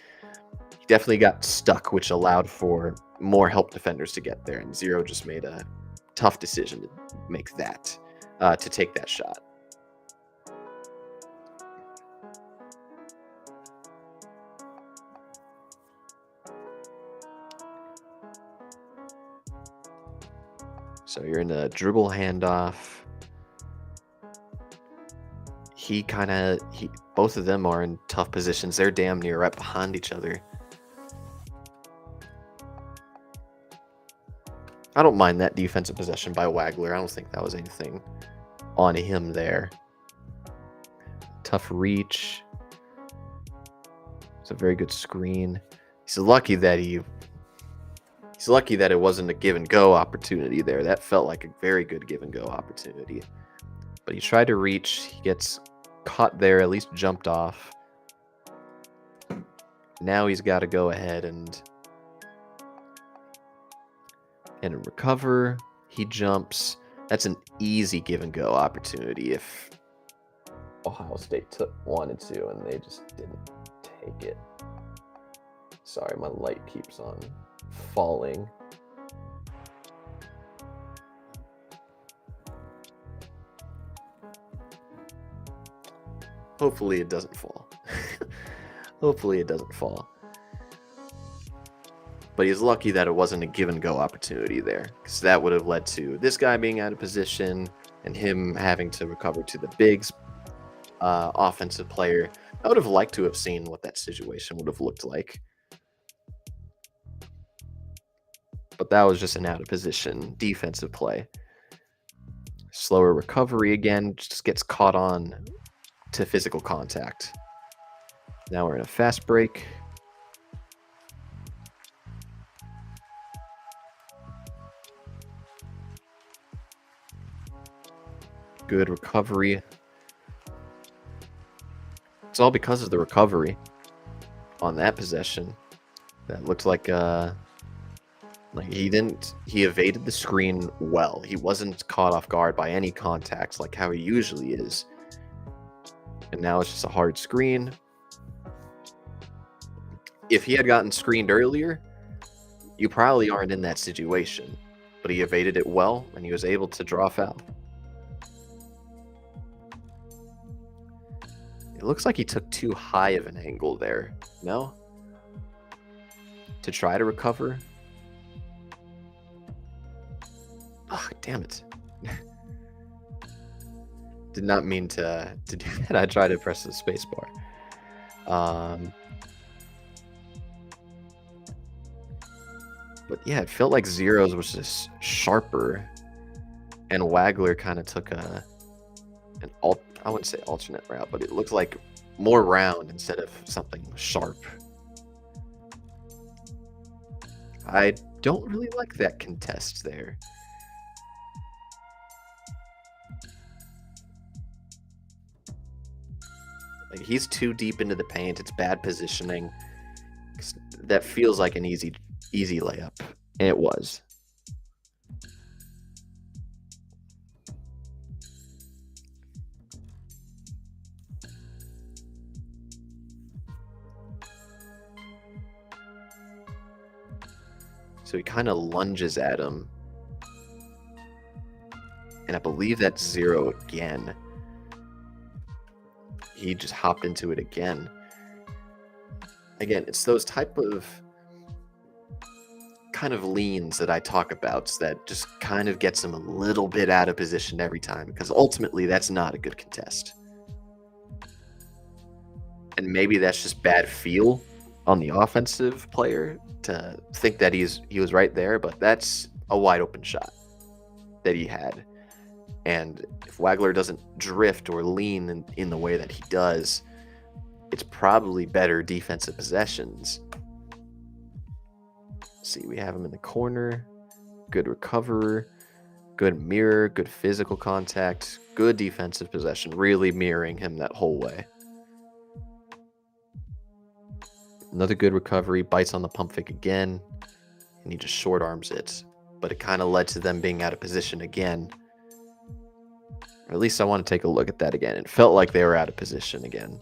he definitely got stuck, which allowed for more help defenders to get there. And Zero just made a tough decision to make that, to take that shot. So you're in a dribble handoff. Both of them are in tough positions. They're damn near right behind each other. I don't mind that defensive possession by Wagler. I don't think that was anything on him there. Tough reach. It's a very good screen. He's lucky that it wasn't a give and go opportunity there. That felt like a very good give and go opportunity. But he tried to reach. He gets caught there, at least jumped off. Now he's got to go ahead and recover. He jumps. That's an easy give and go opportunity if Ohio State wanted to, and they just didn't take it. Sorry, my light keeps on falling. Hopefully it doesn't fall. Hopefully it doesn't fall. But he's lucky that it wasn't a give-and-go opportunity there, because that would have led to this guy being out of position and him having to recover to the bigs offensive player. I would have liked to have seen what that situation would have looked like. But that was just an out-of-position defensive play. Slower recovery again, just gets caught on to physical contact. Now we're in a fast break. Good recovery. It's all because of the recovery on that possession. That looked like he evaded the screen well. He wasn't caught off guard by any contacts like how he usually is. And now it's just a hard screen. If he had gotten screened earlier, you probably aren't in that situation. But he evaded it well, and he was able to draw a foul. It looks like he took too high of an angle there. No? To try to recover? Oh, damn it. Did not mean to do that. I tried to press the space bar. But yeah, it felt like Zeros was just sharper. And Wagler kind of took I wouldn't say alternate route, but it looked like more round instead of something sharp. I don't really like that contest there. Like, he's too deep into the paint. It's bad positioning. That feels like an easy layup, and it was. So he kind of lunges at him. And I believe that's Zero again. He just hopped into it again. Again, it's those type of kind of leans that I talk about that just kind of gets him a little bit out of position every time, because ultimately that's not a good contest. And maybe that's just bad feel on the offensive player to think that he was right there, but that's a wide open shot that he had. And if Wagler doesn't drift or lean in the way that he does, it's probably better defensive possessions. See, we have him in the corner. Good recoverer, good mirror, good physical contact, good defensive possession, really mirroring him that whole way. Another good recovery, bites on the pump fake again, and he just short arms it. But it kind of led to them being out of position again. Or at least I want to take a look at that again. It felt like they were out of position again.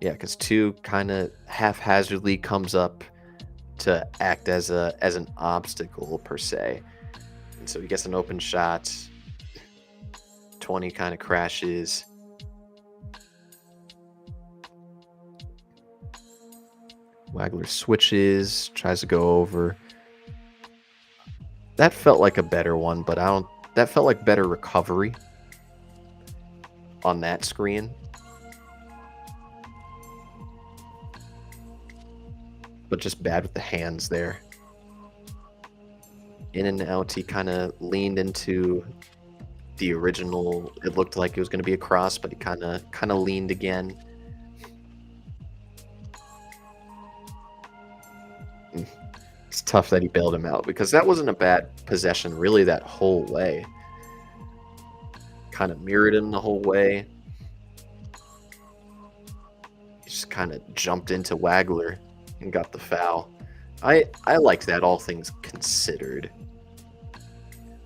Yeah, because 2 kind of haphazardly comes up to act as an obstacle per se. And so he gets an open shot. 20 kind of crashes. Wagler switches, tries to go over. That felt like a better one, but that felt like better recovery on that screen. But just bad with the hands there. In and out, he kind of leaned into the original. It looked like it was going to be a cross, but he kind of leaned again. It's tough that he bailed him out, because that wasn't a bad possession really that whole way. Kind of mirrored him the whole way. He just kind of jumped into Wagler and got the foul. I liked that, all things considered.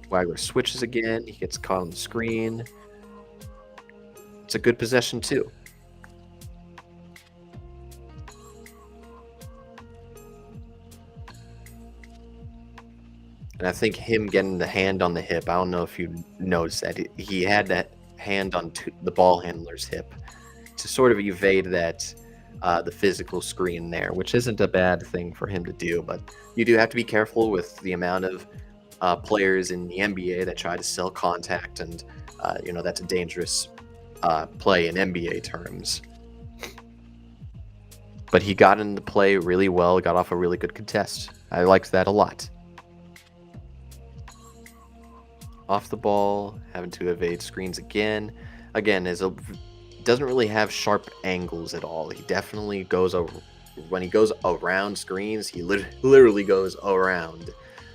Wagler switches again. He gets caught on the screen. It's a good possession too. And I think him getting the hand on the hip, I don't know if you noticed that, he had that hand on the ball handler's hip to sort of evade that the physical screen there, which isn't a bad thing for him to do. But you do have to be careful with the amount of players in the NBA that try to sell contact, and that's a dangerous play in NBA terms. But he got into play really well, got off a really good contest. I liked that a lot. Off the ball, having to evade screens again. Again, doesn't really have sharp angles at all. He definitely goes over when he goes around screens. He literally goes around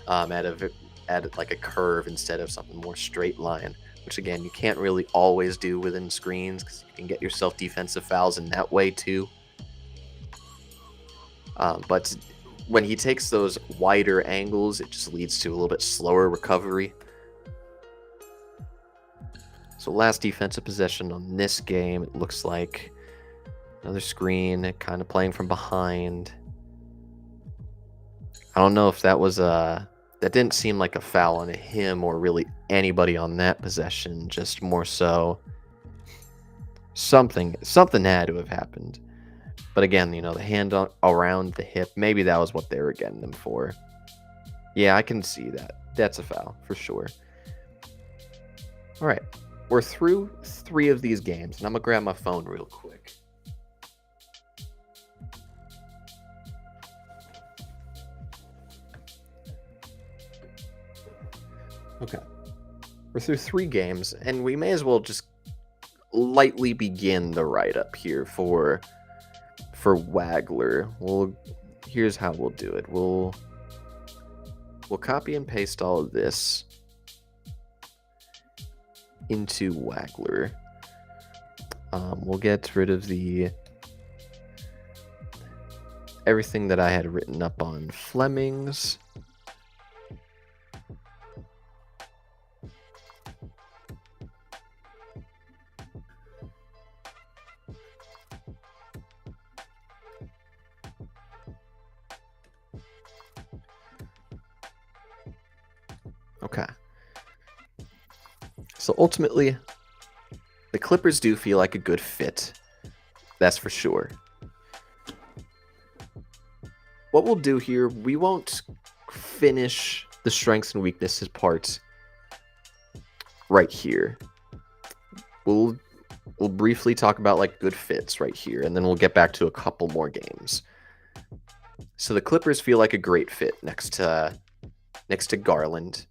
at like a curve instead of something more straight line, which again you can't really always do within screens because you can get yourself defensive fouls in that way too. But when he takes those wider angles, it just leads to a little bit slower recovery. So last defensive possession on this game, it looks like another screen, kind of playing from behind. I don't know if that was that didn't seem like a foul on him or really anybody on that possession, just more so something had to have happened. But again, the hand around the hip, maybe that was what they were getting them for. Yeah, I can see that. That's a foul for sure. All right. We're through 3 of these games, and I'm going to grab my phone real quick. Okay. We're through 3 games, and we may as well just lightly begin the write-up here for Wagler. Here's how we'll do it. We'll copy and paste all of this into Wagler. We'll get rid of everything that I had written up on Fleming's. Okay. So ultimately, the Clippers do feel like a good fit. That's for sure. What we'll do here, we won't finish the strengths and weaknesses parts right here. We'll briefly talk about like good fits right here, and then we'll get back to a couple more games. So the Clippers feel like a great fit next to Garland.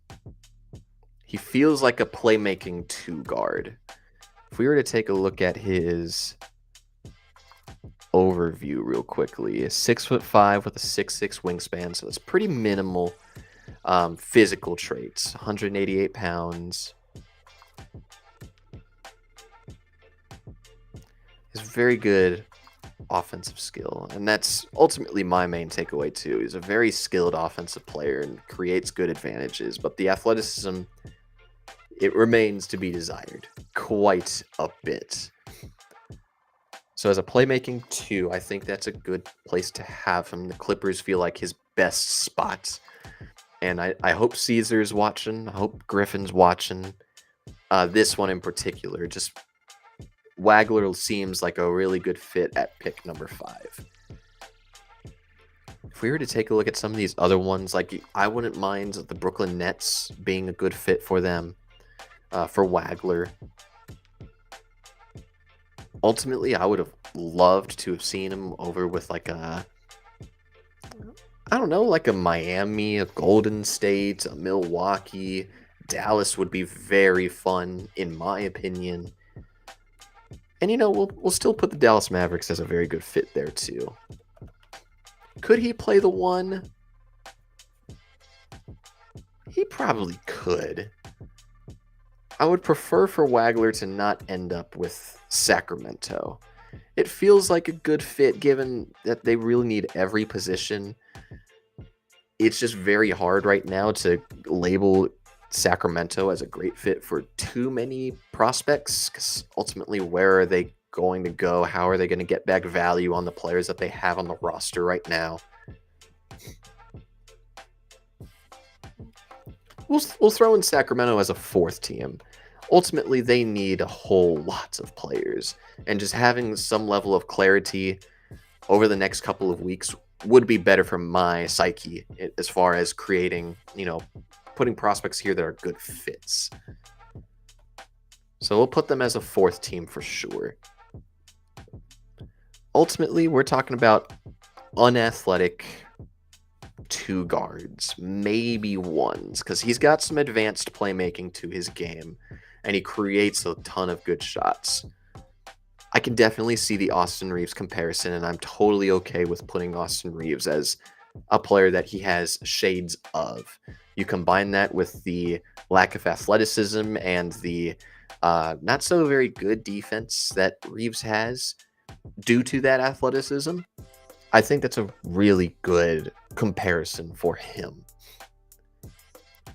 He feels like a playmaking 2 guard. If we were to take a look at his overview real quickly, 6'5" with a 6'6" wingspan, so it's pretty minimal physical traits. 188 pounds. He's very good offensive skill, and that's ultimately my main takeaway too. He's a very skilled offensive player and creates good advantages, but the athleticism, it remains to be desired quite a bit. So as a playmaking 2, I think that's a good place to have him. The Clippers feel like his best spot, and I hope Caesar's watching. I hope Griffin's watching. This one in particular, just Wagler seems like a really good fit at pick number 5. If we were to take a look at some of these other ones, like I wouldn't mind the Brooklyn Nets being a good fit for them, for Wagler. Ultimately, I would have loved to have seen him over with like a Miami, a Golden State, a Milwaukee. Dallas would be very fun, in my opinion. And we'll still put the Dallas Mavericks as a very good fit there too. Could he play the 1? He probably could. I would prefer for Wagler to not end up with Sacramento. It feels like a good fit given that they really need every position. It's just very hard right now to label Sacramento as a great fit for too many prospects, because ultimately, where are they going to go? How are they going to get back value on the players that they have on the roster right now? We'll throw in Sacramento as a 4th team. Ultimately, they need a whole lot of players, and just having some level of clarity over the next couple of weeks would be better for my psyche as far as creating, putting prospects here that are good fits. So we'll put them as a fourth team for sure. Ultimately, we're talking about unathletic two guards, maybe ones, because he's got some advanced playmaking to his game, and he creates a ton of good shots. I can definitely see the Austin Reeves comparison, and I'm totally okay with putting Austin Reeves as a player that he has shades of. You combine that with the lack of athleticism and the not so very good defense that Reeves has due to that athleticism. I think that's a really good comparison for him.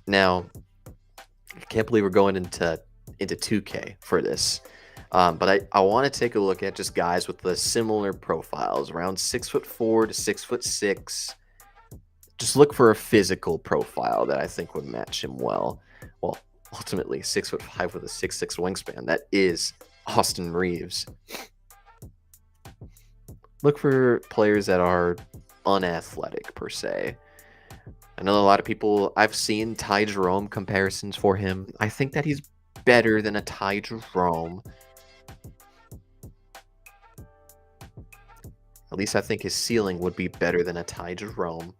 Now, I can't believe we're going into 2K for this. But I want to take a look at just guys with the similar profiles, around 6'4" to 6'6". Just look for a physical profile that I think would match him well. Well, ultimately, 6'5" with a 6'6" wingspan. That is Austin Reeves. Look for players that are unathletic, per se. I know a lot of people, I've seen Ty Jerome comparisons for him. I think that he's better than a Ty Jerome. At least I think his ceiling would be better than a Ty Jerome.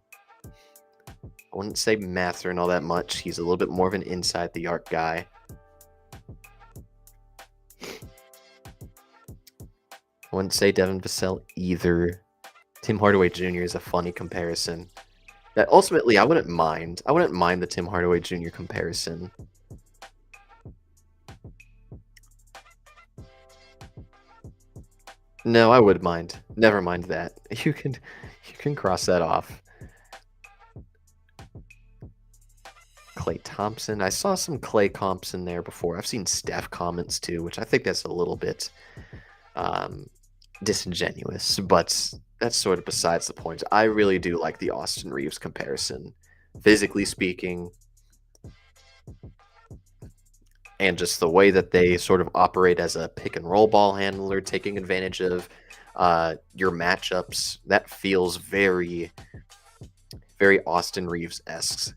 I wouldn't say Mathurin all that much. He's a little bit more of an inside-the-arc guy. I wouldn't say Devin Vassell either. Tim Hardaway Jr. is a funny comparison. That ultimately, I wouldn't mind. I wouldn't mind the Tim Hardaway Jr. comparison. No, I would mind. Never mind that. You can cross that off. Klay Thompson. I saw some Klay comps in there before. I've seen Steph comments too, which I think that's a little bit disingenuous, but that's sort of besides the point. I really do like the Austin Reeves comparison, physically speaking, and just the way that they sort of operate as a pick and roll ball handler, taking advantage of your matchups. That feels very, very Austin Reeves-esque.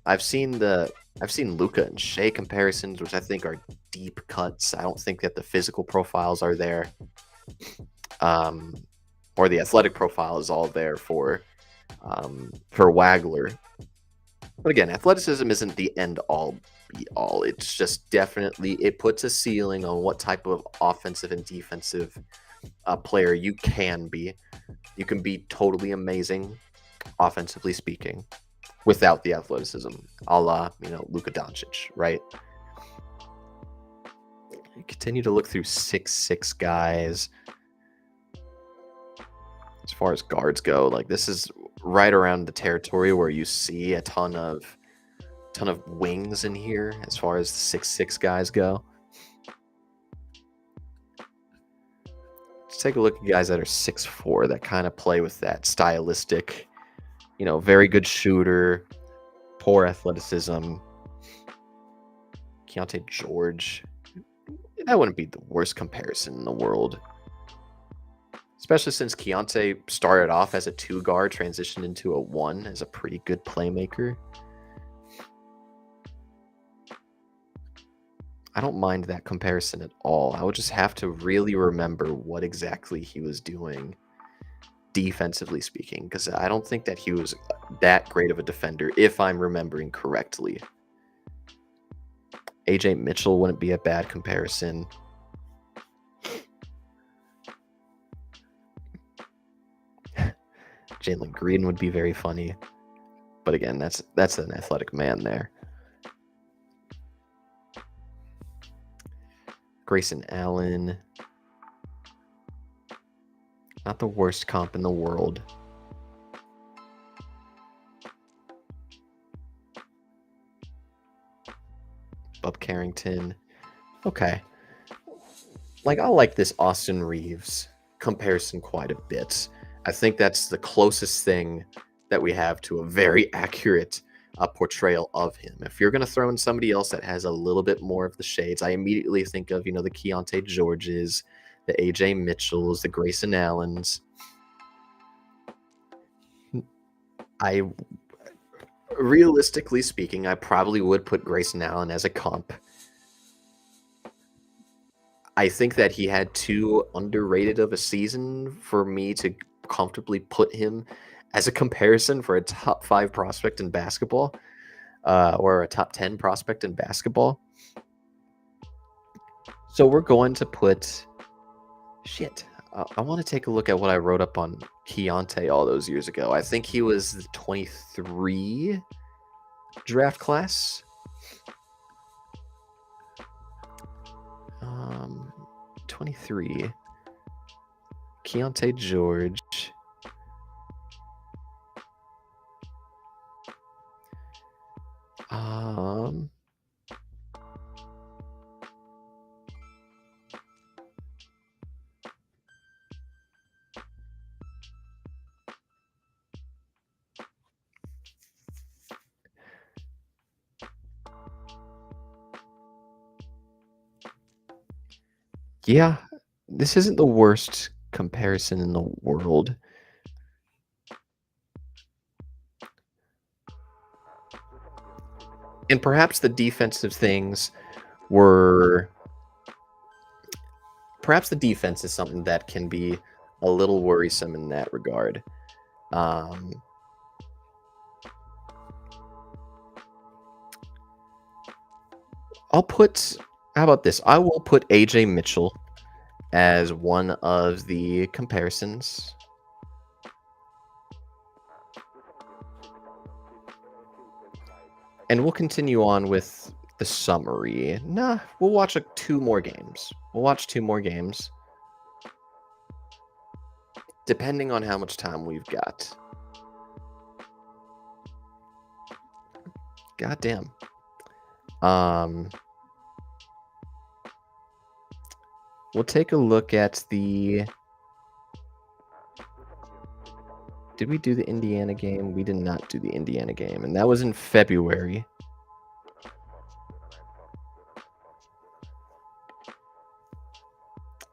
I've seen Luka and Shea comparisons, which I think are deep cuts. I don't think that the physical profiles are there, or the athletic profile is all there for Wagler. But again, athleticism isn't the end all be all. It's just definitely, it puts a ceiling on what type of offensive and defensive player you can be. You can be totally amazing, offensively speaking, without the athleticism, a la, Luka Doncic, right? You continue to look through 6'6" guys. As far as guards go, like, this is right around the territory where you see a ton of wings in here as far as the 6'6" guys go. Let's take a look at guys that are 6'4", that kind of play with that stylistic, very good shooter, poor athleticism. Keontae George. That wouldn't be the worst comparison in the world. Especially since Keontae started off as a 2 guard, transitioned into a 1 as a pretty good playmaker. I don't mind that comparison at all. I would just have to really remember what exactly he was doing defensively speaking, because I don't think that he was that great of a defender, if I'm remembering correctly. AJ Mitchell wouldn't be a bad comparison. Jalen Green would be very funny. But again, that's an athletic man there. Grayson Allen. Not the worst comp in the world. Bub Carrington. Okay. I like this Austin Reeves comparison quite a bit. I think that's the closest thing that we have to a very accurate portrayal of him. If you're going to throw in somebody else that has a little bit more of the shades, I immediately think of, the Keontae Georges, the AJ Mitchells, the Grayson Allens. I realistically speaking, I probably would put Grayson Allen as a comp. I think that he had too underrated of a season for me to comfortably put him as a comparison for a top 5 prospect in basketball, or a top 10 prospect in basketball. So we're going to put shit. I want to take a look at what I wrote up on Keontae all those years ago. I think he was the 23 draft class. 23. Keontae George. Yeah, this isn't the worst comparison in the world. And perhaps the defensive things were... Perhaps the defense is something that can be a little worrisome in that regard. I'll put... How about this? I will put AJ Mitchell as one of the comparisons. And we'll continue on with the summary. Nah, we'll watch 2 more games. We'll watch 2 more games. Depending on how much time we've got. Goddamn. We'll take a look at the... Did we do the Indiana game? We did not do the Indiana game, and that was in February.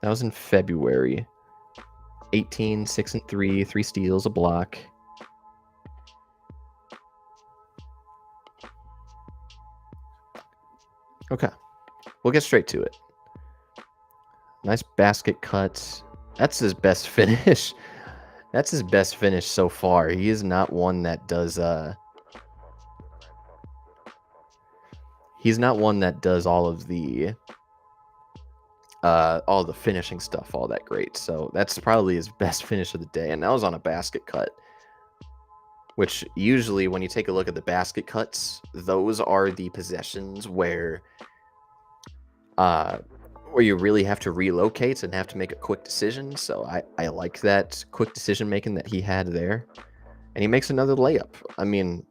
That was in February. 18, 6 and 3, 3 steals, a block. Okay, we'll get straight to it. Nice basket cut. That's his best finish. That's his best finish so far. He is not one that does he's not one that does all the finishing stuff all that great. So that's probably his best finish of the day, and that was on a basket cut. Which usually when you take a look at the basket cuts, those are the possessions where you really have to relocate and have to make a quick decision. So I like that quick decision making that he had there. And he makes another layup. I mean,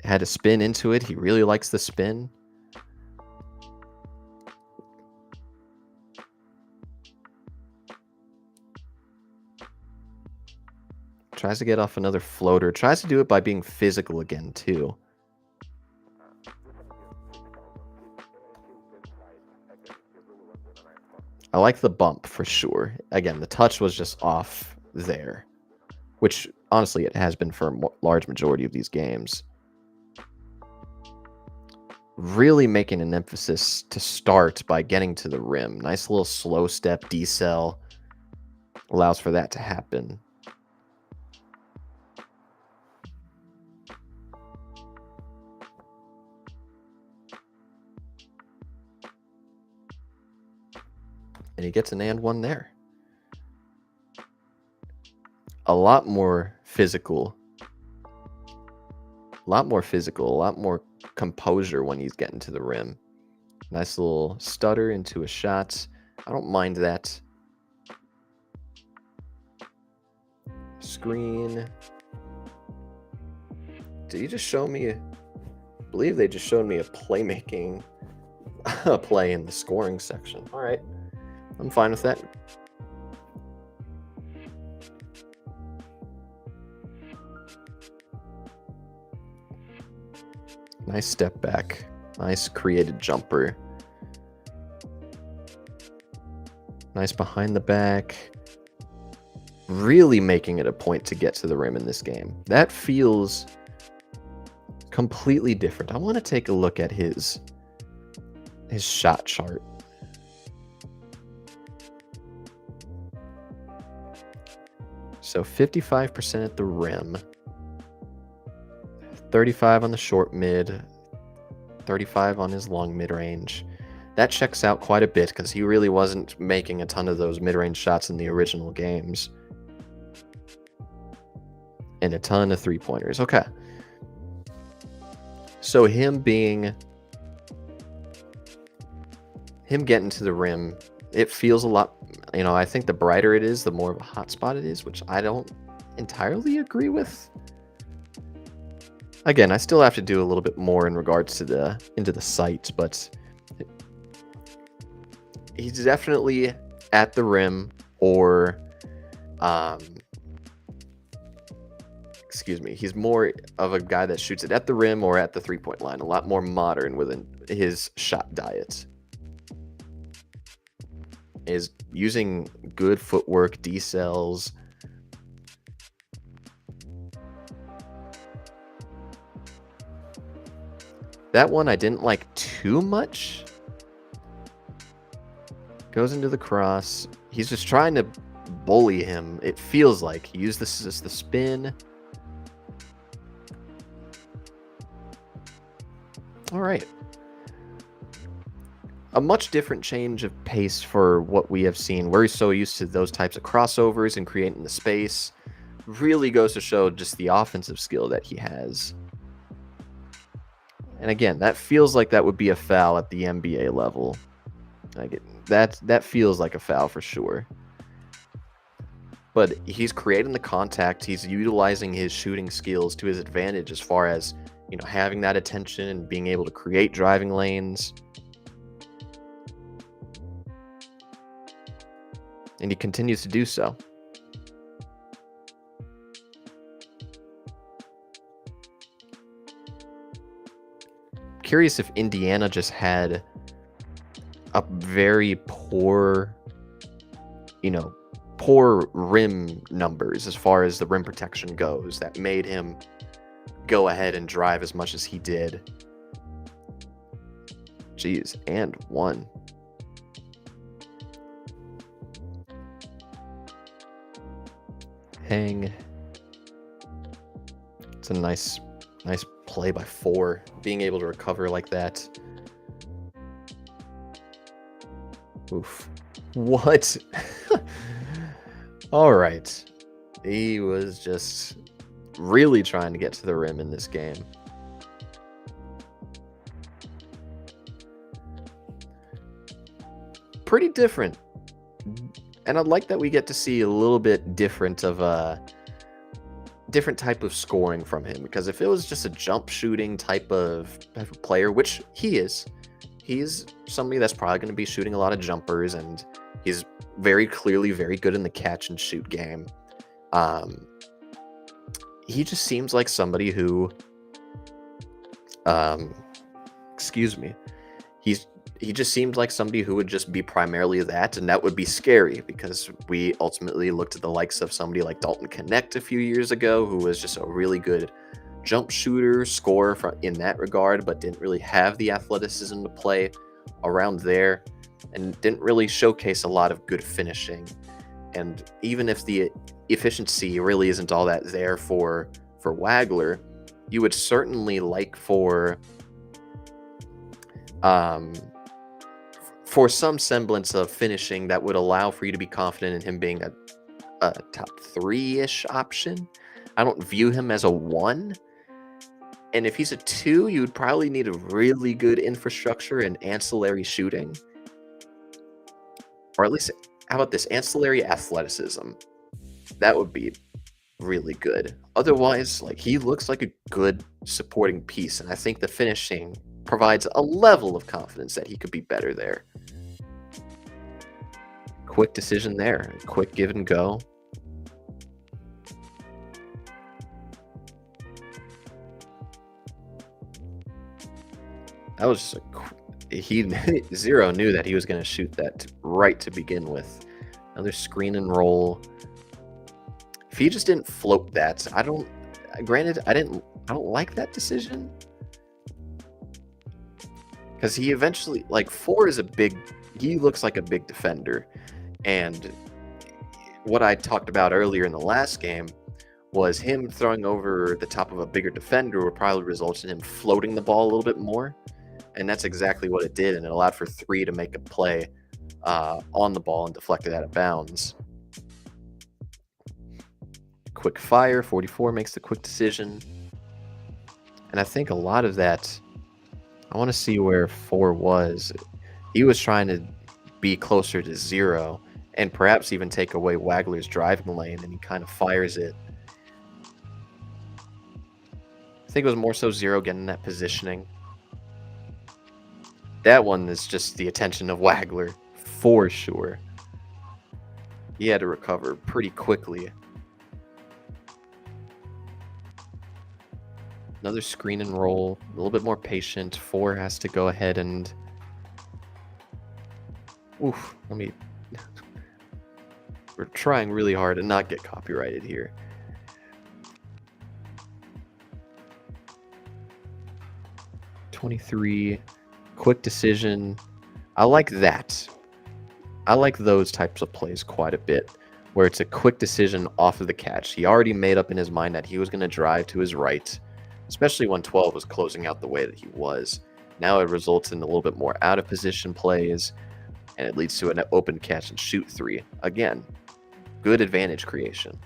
had a spin into it. He really likes the spin. Tries to get off another floater. Tries to do it by being physical again, too. I like the bump for sure. Again, the touch was just off there, which honestly it has been for a large majority of these games. Really making an emphasis to start by getting to the rim. Nice little slow step decel allows for that to happen. And he gets an and one there. A lot more physical. A lot more composure when he's getting to the rim. Nice little stutter into a shot. I don't mind that. Screen. Did he just show me I believe they just showed me a playmaking play in the scoring section. All right. I'm fine with that. Nice step back. Nice created jumper. Nice behind the back. really making it a point to get to the rim in this game. That feels completely different. I want to take a look at his shot chart. So 55% at the rim, 35 on the short mid, 35 on his long mid-range. That checks out quite a bit because he really wasn't making a ton of those mid-range shots in the original games. And a ton of three-pointers. Okay. So him getting to the rim, it feels a lot, I think the brighter it is, the more of a hot spot it is, which I don't entirely agree with. Again, I still have to do a little bit more in regards to into the sight, but he's definitely at the rim or he's more of a guy that shoots it at the rim or at the three-point line, a lot more modern within his shot diet. Is using good footwork, decels. That one I didn't like too much. Goes into the cross. He's just trying to bully him. It feels like he used this as the spin. All right. A much different change of pace for what we have seen. We're so used to those types of crossovers and creating the space. Really goes to show just the offensive skill that he has. And again, that feels like that would be a foul at the NBA level. That feels like a foul for sure. But he's creating the contact. He's utilizing his shooting skills to his advantage as far as, having that attention and being able to create driving lanes. And he continues to do so. Curious if Indiana just had a very poor rim numbers as far as the rim protection goes that made him go ahead and drive as much as he did. Jeez, and one. Hang. It's a nice play by 4. Being able to recover like that. Oof. What? All right. He was just really trying to get to the rim in this game. Pretty different. And I'd like that we get to see a little bit different of a different type of scoring from him, because if it was just a jump shooting type of player, which he's somebody that's probably going to be shooting a lot of jumpers, and he's very clearly very good in the catch and shoot game. He just seems like somebody who, he just seemed like somebody who would just be primarily that, and that would be scary because we ultimately looked at the likes of somebody like Dalton Connect a few years ago, who was just a really good jump shooter, scorer in that regard, but didn't really have the athleticism to play around there and didn't really showcase a lot of good finishing. And even if the efficiency really isn't all that there for Wagler, you would certainly like for some semblance of finishing that would allow for you to be confident in him being a top 3-ish option. I don't view him as a 1. And if he's a 2, you would probably need a really good infrastructure and ancillary shooting. Or at least, how about this? Ancillary athleticism. That would be really good. Otherwise, he looks like a good supporting piece, and I think the finishing provides a level of confidence that he could be better there. Quick decision there. Quick give and go. That was just Zero knew that he was going to shoot that right to begin with. Another screen and roll. If he just didn't float that, I don't. Granted, I don't like that decision because he eventually, like, 4 is a big. He looks like a big defender, and what I talked about earlier in the last game was him throwing over the top of a bigger defender would probably result in him floating the ball a little bit more, and that's exactly what it did, and it allowed for 3 to make a play on the ball and deflect it out of bounds. Quick fire, 44 makes the quick decision, and I think a lot of that, I want to see where 4 was. He was trying to be closer to 0 and perhaps even take away Wagler's driving lane, and he kind of fires it. I think it was more so 0 getting that positioning. That one is just the attention of Wagler, for sure. He had to recover pretty quickly. Another screen and roll, a little bit more patient. 4 has to go ahead and... Oof, let me... We're trying really hard to not get copyrighted here. .23, quick decision. I like that. I like those types of plays quite a bit, where it's a quick decision off of the catch. He already made up in his mind that he was going to drive to his right, especially when 12 was closing out the way that he was. Now it results in a little bit more out of position plays, and it leads to an open catch and shoot 3. Again, good advantage creation.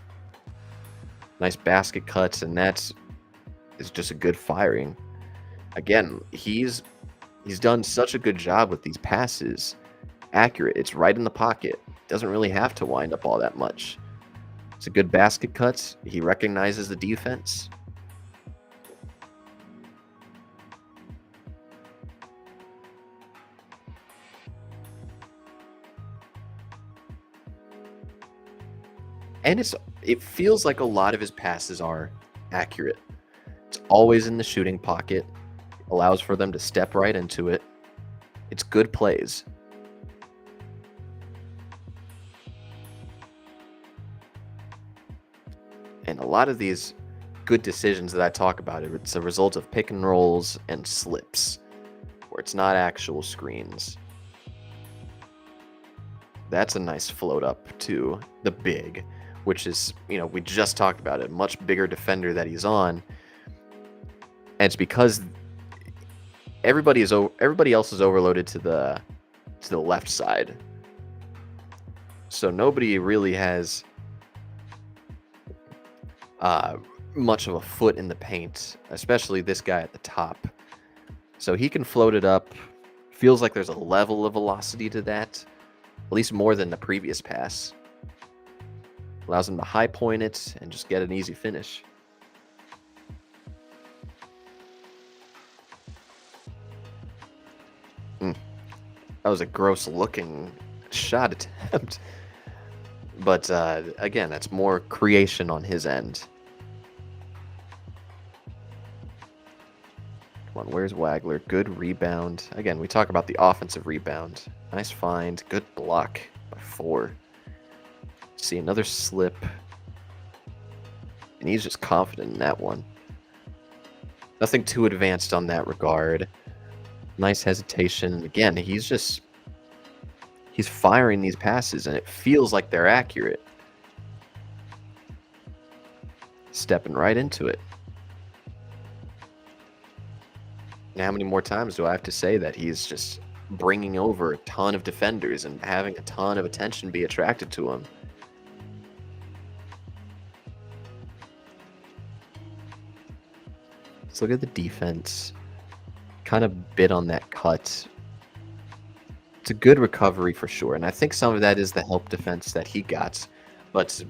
Nice basket cuts, and that is just a good firing. Again, he's done such a good job with these passes. Accurate. It's right in the pocket. Doesn't really have to wind up all that much. It's a good basket cuts. He recognizes the defense. And it feels like a lot of his passes are accurate. It's always in the shooting pocket. Allows for them to step right into it. It's good plays. And a lot of these good decisions that I talk about, it's a result of pick and rolls and slips, where it's not actual screens. That's a nice float up to the big, which is, we just talked about it, much bigger defender that he's on. And it's because everybody else is overloaded to the left side, so nobody really has much of a foot in the paint, especially this guy at the top. So he can float it up. Feels like there's a level of velocity to that, at least more than the previous pass. Allows him to high point it and just get an easy finish. That was a gross looking shot attempt. But again, that's more creation on his end. Come on, where's Wagler? Good rebound. Again, we talk about the offensive rebound. Nice find. Good block by 4. See, another slip. And he's just confident in that one. Nothing too advanced on that regard. Nice hesitation. Again, he's firing these passes, and it feels like they're accurate. Stepping right into it. Now, how many more times do I have to say that he's just bringing over a ton of defenders and having a ton of attention be attracted to him? Let's look at the defense. Kind of bit on that cut. It's a good recovery for sure, and I think some of that is the help defense that he got. But,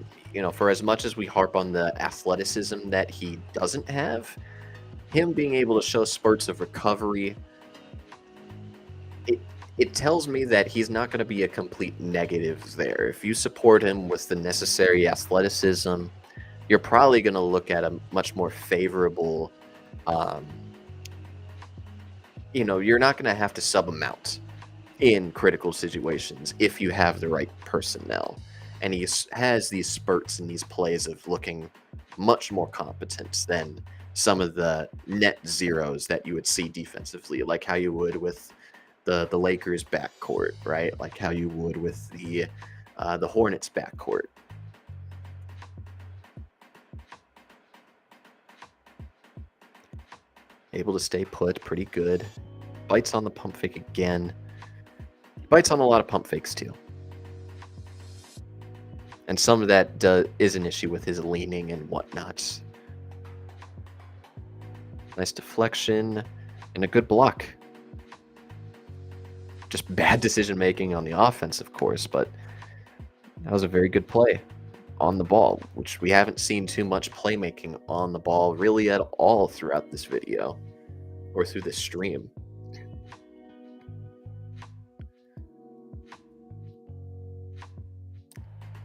for as much as we harp on the athleticism that he doesn't have, him being able to show spurts of recovery, it tells me that he's not going to be a complete negative there. If you support him with the necessary athleticism, you're probably going to look at a much more favorable... you're not going to have to sub him out in critical situations if you have the right personnel. and he has these spurts and these plays of looking much more competent than some of the net zeros that you would see defensively, like how you would with the Lakers backcourt, right? Like how you would with the Hornets backcourt. Able to stay put, pretty good. Bites on the pump fake again. Bites on a lot of pump fakes too. And some of that is an issue with his leaning and whatnot. Nice deflection and a good block. Just bad decision making on the offense, of course, but that was a very good play on the ball, which we haven't seen too much playmaking on the ball really at all throughout this video or through this stream.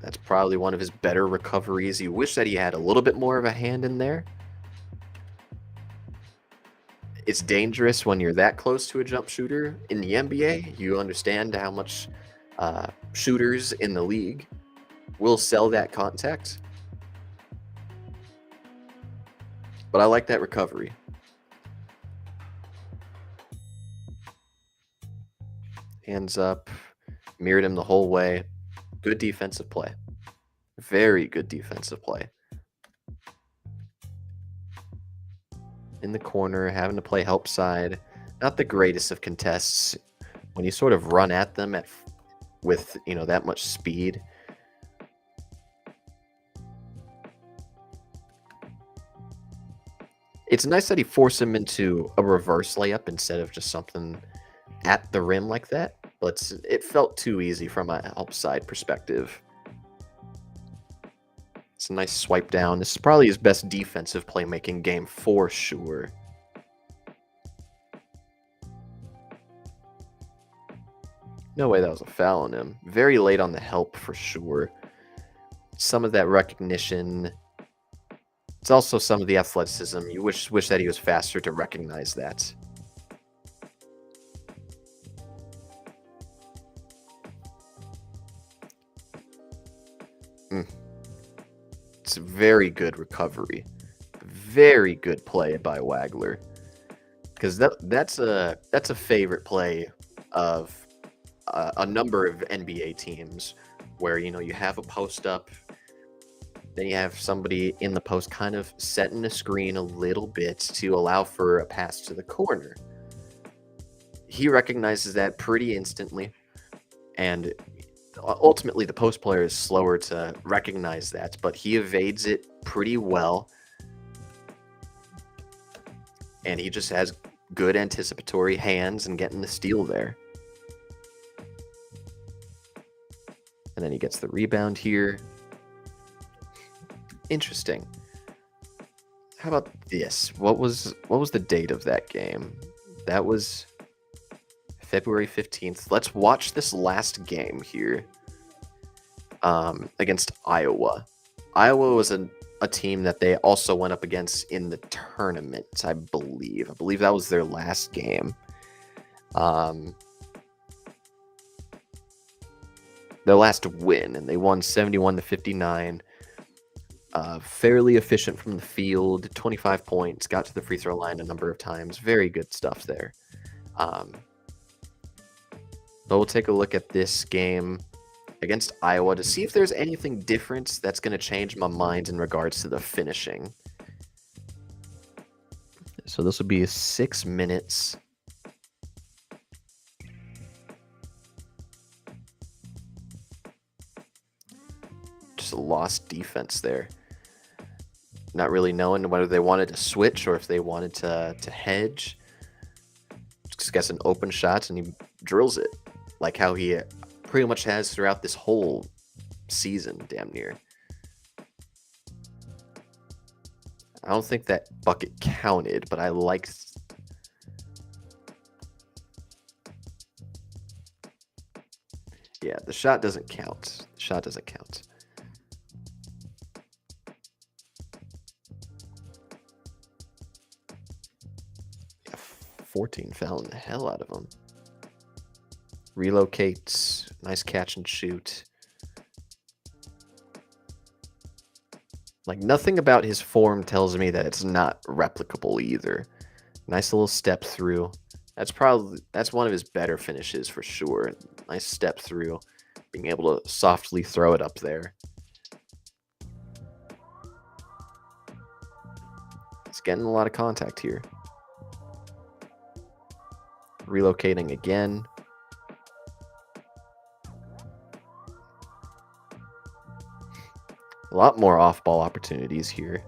That's probably one of his better recoveries. You wish that he had a little bit more of a hand in there. It's dangerous when you're that close to a jump shooter in the NBA. You understand how much shooters in the league will sell that contact. But I like that recovery. Hands up. Mirrored him the whole way. Good defensive play. Very good defensive play. In the corner, having to play help side. Not the greatest of contests. When you sort of run at them with, that much speed. It's nice that he forced him into a reverse layup instead of just something at the rim like that. But it felt too easy from a help side perspective. It's a nice swipe down. This is probably his best defensive playmaking game for sure. No way that was a foul on him. Very late on the help for sure. Some of that recognition. It's also some of the athleticism. You wish that he was faster to recognize that. It's a very good recovery. Very good play by Wagler. Because that's a favorite play of a number of NBA teams where, you have a post up, then you have somebody in the post kind of setting the screen a little bit to allow for a pass to the corner. He recognizes that pretty instantly, and ultimately the post player is slower to recognize that, but he evades it pretty well, and he just has good anticipatory hands and getting the steal there. And then he gets the rebound here. Interesting. How about this? What was the date of that game? That was February 15th. Let's watch this last game here against Iowa. Iowa was a team that they also went up against in the tournament, I believe. I believe that was their last game. Their last win, and they won 71-59. Fairly efficient from the field, 25 points, got to the free throw line a number of times. Very good stuff there. But we'll take a look at this game against Iowa to see if there's anything different that's going to change my mind in regards to the finishing. So this will be 6 minutes. Just a lost defense there. Not really knowing whether they wanted to switch or if they wanted to hedge. Just gets an open shot and he drills it like how he pretty much has throughout this whole season, damn near. I don't think that bucket counted, but I liked. Yeah, the shot doesn't count. The shot doesn't count. Yeah, 14 fouling the hell out of him. Relocates. Nice catch and shoot. Like, nothing about his form tells me that it's not replicable either. Nice little step through. That's one of his better finishes for sure. Nice step through, being able to softly throw it up there. He's getting a lot of contact here. Relocating again. A lot more off-ball opportunities here.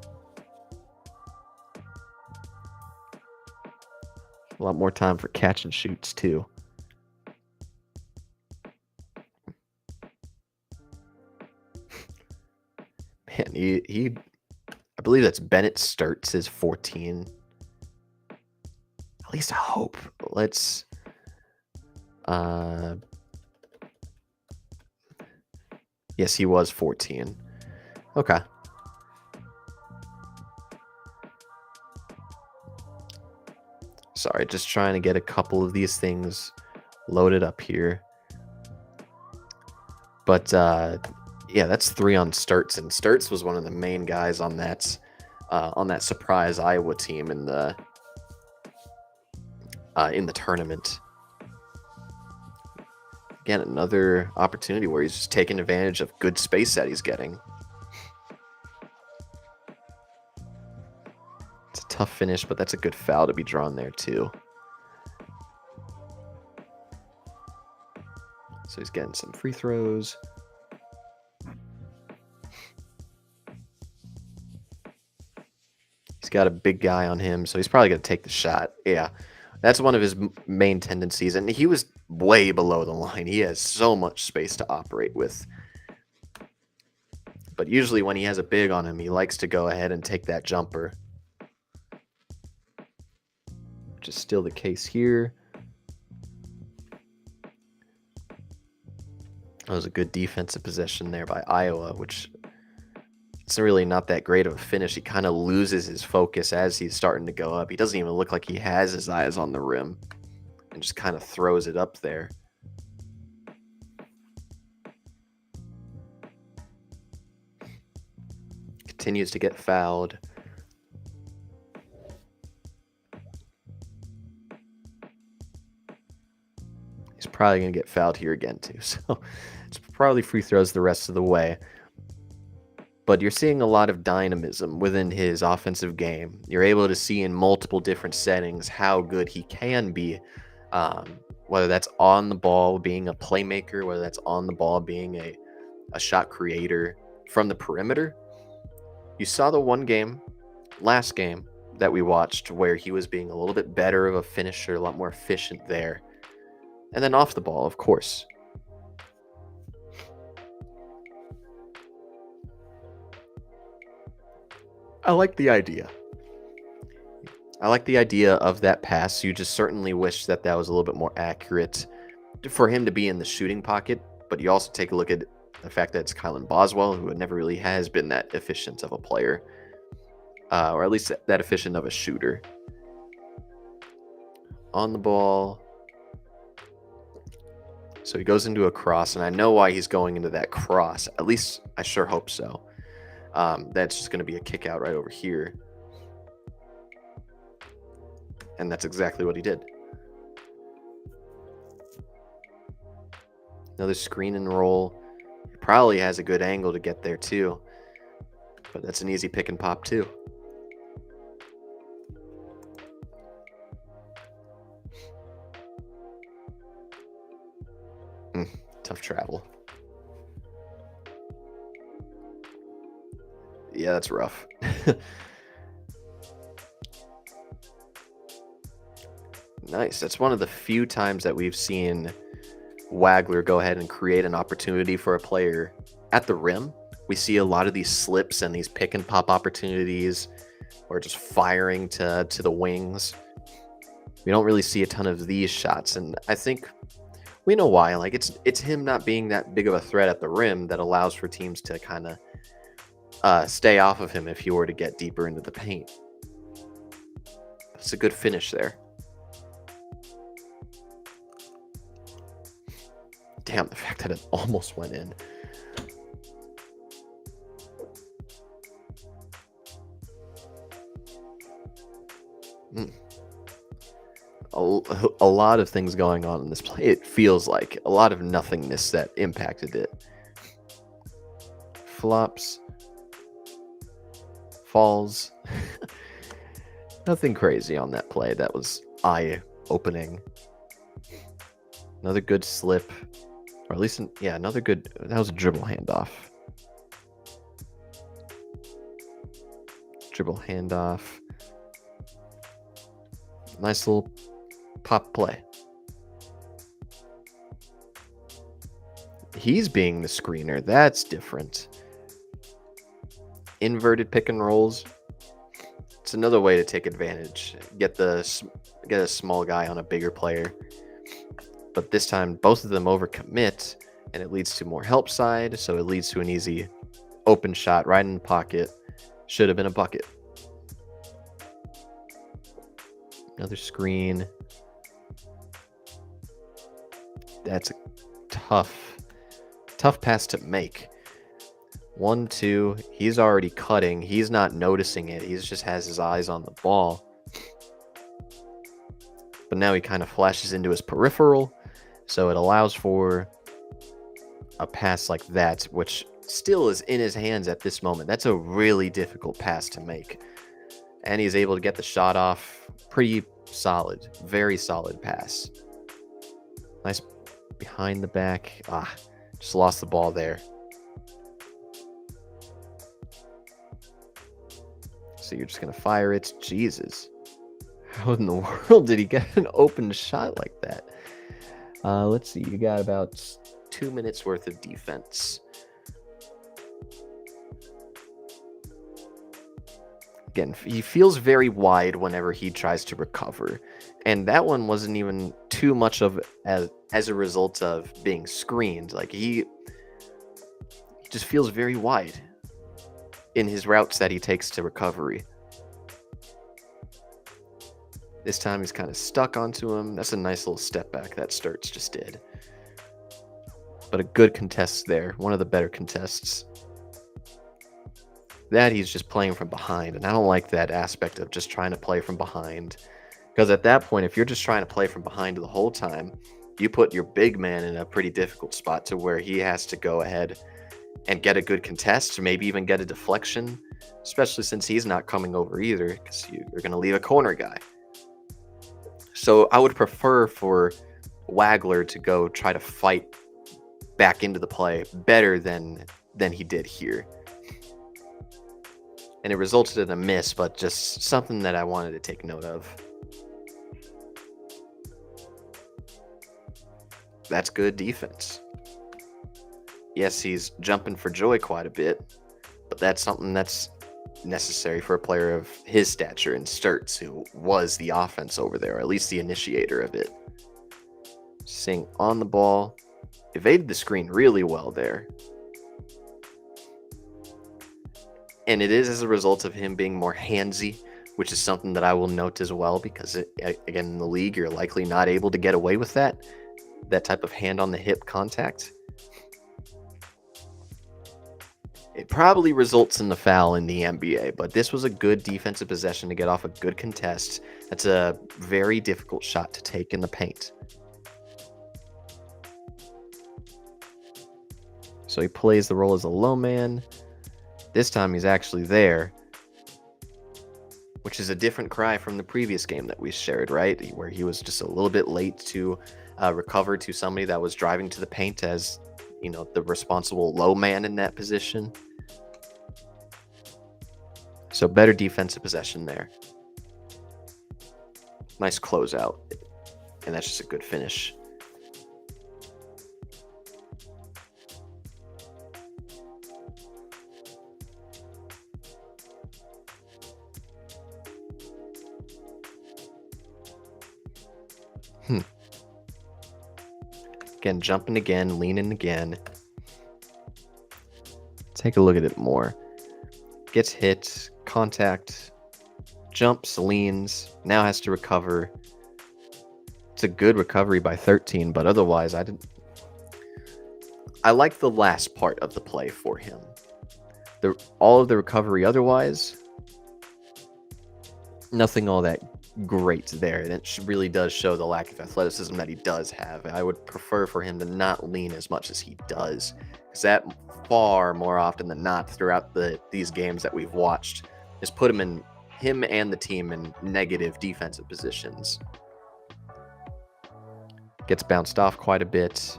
A lot more time for catch and shoots, too. Man, I believe that's Bennett starts his 14. At least I hope. Let's... Yes, he was 14. Okay. Sorry, just trying to get a couple of these things loaded up here. But, yeah, that's 3 on Sturts, and Sturts was one of the main guys on that surprise Iowa team in the tournament. Again, another opportunity where he's just taking advantage of good space that he's getting. It's a tough finish, but that's a good foul to be drawn there too. So he's getting some free throws. He's got a big guy on him, so he's probably going to take the shot. Yeah, that's one of his main tendencies, and he was way below the line. He has so much space to operate with. But usually when he has a big on him, he likes to go ahead and take that jumper. Which is still the case here. That was a good defensive possession there by Iowa, which it's really not that great of a finish. He kind of loses his focus as he's starting to go up. He doesn't even look like he has his eyes on the rim and just kind of throws it up there. Continues to get fouled. He's probably going to get fouled here again too. So it's probably free throws the rest of the way. But you're seeing a lot of dynamism within his offensive game. You're able to see in multiple different settings how good he can be, whether that's on the ball being a playmaker, whether that's on the ball being a shot creator from the perimeter. You saw the last game that we watched, where he was being a little bit better of a finisher, a lot more efficient there. And then off the ball, of course. I like the idea. I like the idea of that pass. You just certainly wish that was a little bit more accurate for him to be in the shooting pocket. But you also take a look at the fact that it's Kylan Boswell, who never really has been that efficient of a player. Or at least that efficient of a shooter. On the ball. So he goes into a cross, and I know why he's going into that cross. At least I sure hope so. That's just going to be a kick out right over here. And that's exactly what he did. Another screen and roll. He probably has a good angle to get there too. But that's an easy pick and pop too. Tough travel. Yeah, that's rough. Nice. That's one of the few times that we've seen Wagler go ahead and create an opportunity for a player at the rim. We see a lot of these slips and these pick and pop opportunities, or just firing to the wings. We don't really see a ton of these shots, and I think we know why. Like, it's him not being that big of a threat at the rim that allows for teams to kind of stay off of him if he were to get deeper into the paint. It's a good finish there. Damn, the fact that it almost went in. A lot of things going on in this play. It feels like a lot of nothingness that impacted it. Flops. Falls. Nothing crazy on that play. That was eye-opening. Another good slip. Or at least, another good... That was a dribble handoff. Dribble handoff. Nice little pop play. He's being the screener. That's different. Inverted pick and rolls. It's another way to take advantage. Get a small guy on a bigger player. But this time, both of them overcommit, and it leads to more help side, so it leads to an easy open shot right in the pocket. Should have been a bucket. Another screen. That's a tough pass to make. 1-2. He's already cutting. He's not noticing it. He just has his eyes on the ball. But now he kind of flashes into his peripheral. So it allows for a pass like that, which still is in his hands at this moment. That's a really difficult pass to make. And he's able to get the shot off. Pretty solid. Very solid pass. Nice behind the back. Just lost the ball there. So you're just going to fire it. Jesus. How in the world did he get an open shot like that? Let's see. You got about 2 minutes worth of defense. Again, he feels very wide whenever he tries to recover. And that one wasn't even too much of as a result of being screened. Like, he just feels very wide in his routes that he takes to recovery. This time he's kind of stuck onto him. That's a nice little step back that Sturts just did. But a good contest there. One of the better contests. That he's just playing from behind. And I don't like that aspect of just trying to play from behind. Because at that point, if you're just trying to play from behind the whole time, you put your big man in a pretty difficult spot to where he has to go ahead and get a good contest, maybe even get a deflection, especially since he's not coming over either, because you're going to leave a corner guy. So I would prefer for Wagler to go try to fight back into the play better than he did here. And it resulted in a miss, but just something that I wanted to take note of. That's good defense. Yes, he's jumping for joy quite a bit, but that's something that's necessary for a player of his stature and Sturts, who was the offense over there, or at least the initiator of it. Sing on the ball. Evaded the screen really well there. And it is as a result of him being more handsy, which is something that I will note as well, because again, in the league, you're likely not able to get away with that type of hand on the hip contact. It probably results in the foul in the NBA, but this was a good defensive possession to get off a good contest. That's a very difficult shot to take in the paint. So he plays the role as a low man. This time he's actually there, which is a different cry from the previous game that we shared, right? Where he was just a little bit late to recover to somebody that was driving to the paint as, the responsible low man in that position. So better defensive possession there. Nice closeout. And that's just a good finish. Again, jumping again, leaning again. Take a look at it more. Gets hit, contact, jumps, leans, now has to recover. It's a good recovery by 13, but otherwise I like the last part of the play for him. All of the recovery otherwise, nothing all that great there. That really does show the lack of athleticism that he does have. I would prefer for him to not lean as much as he does, because that far more often than not throughout these games that we've watched has put him and the team in negative defensive positions. Gets bounced off quite a bit.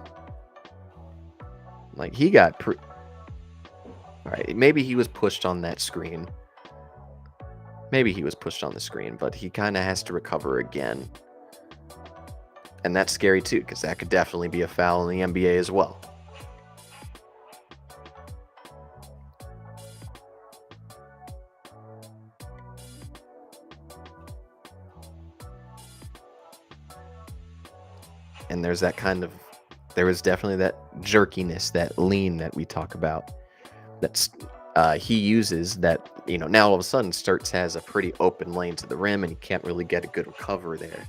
Like, he got all right, maybe he was pushed on that screen. Maybe he was pushed on the screen, but he kind of has to recover again. And that's scary too, because that could definitely be a foul in the NBA as well. And there was definitely that jerkiness, that lean that we talk about. That's he uses that, now all of a sudden Sturts has a pretty open lane to the rim and he can't really get a good recover there.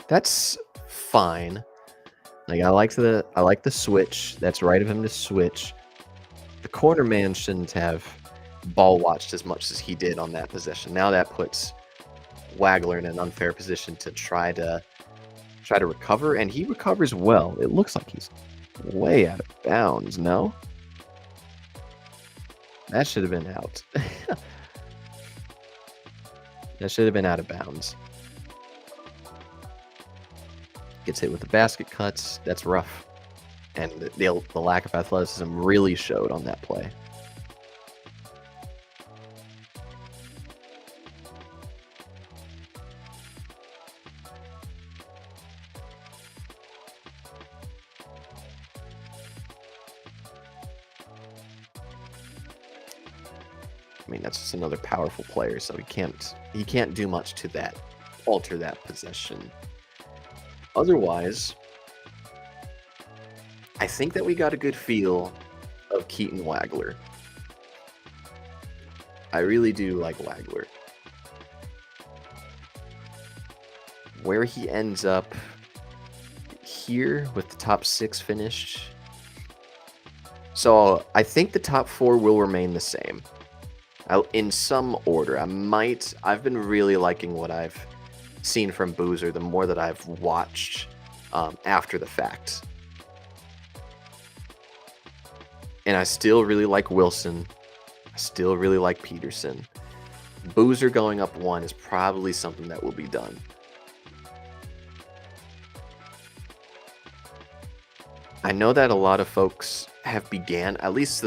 That's fine. Like, I like the switch. That's right of him to switch. The corner man shouldn't have ball watched as much as he did on that possession. Now that puts Wagler in an unfair position to try to recover, and he recovers well. It looks like he's way out of bounds, no? That should have been out. That should have been out of bounds. Gets hit with the basket cuts. That's rough. And the lack of athleticism really showed on that play. I mean, that's just another powerful player, so he can't do much to alter that possession. Otherwise, I think that we got a good feel of Keaton Wagler. I really do like Wagler. Where he ends up here with the top 6 finished. So I think the top 4 will remain the same. In some order. I've been really liking what I've seen from Boozer the more that I've watched after the fact. And I still really like Wilson. I still really like Peterson. Boozer going up 1 is probably something that will be done. I know that a lot of folks have at least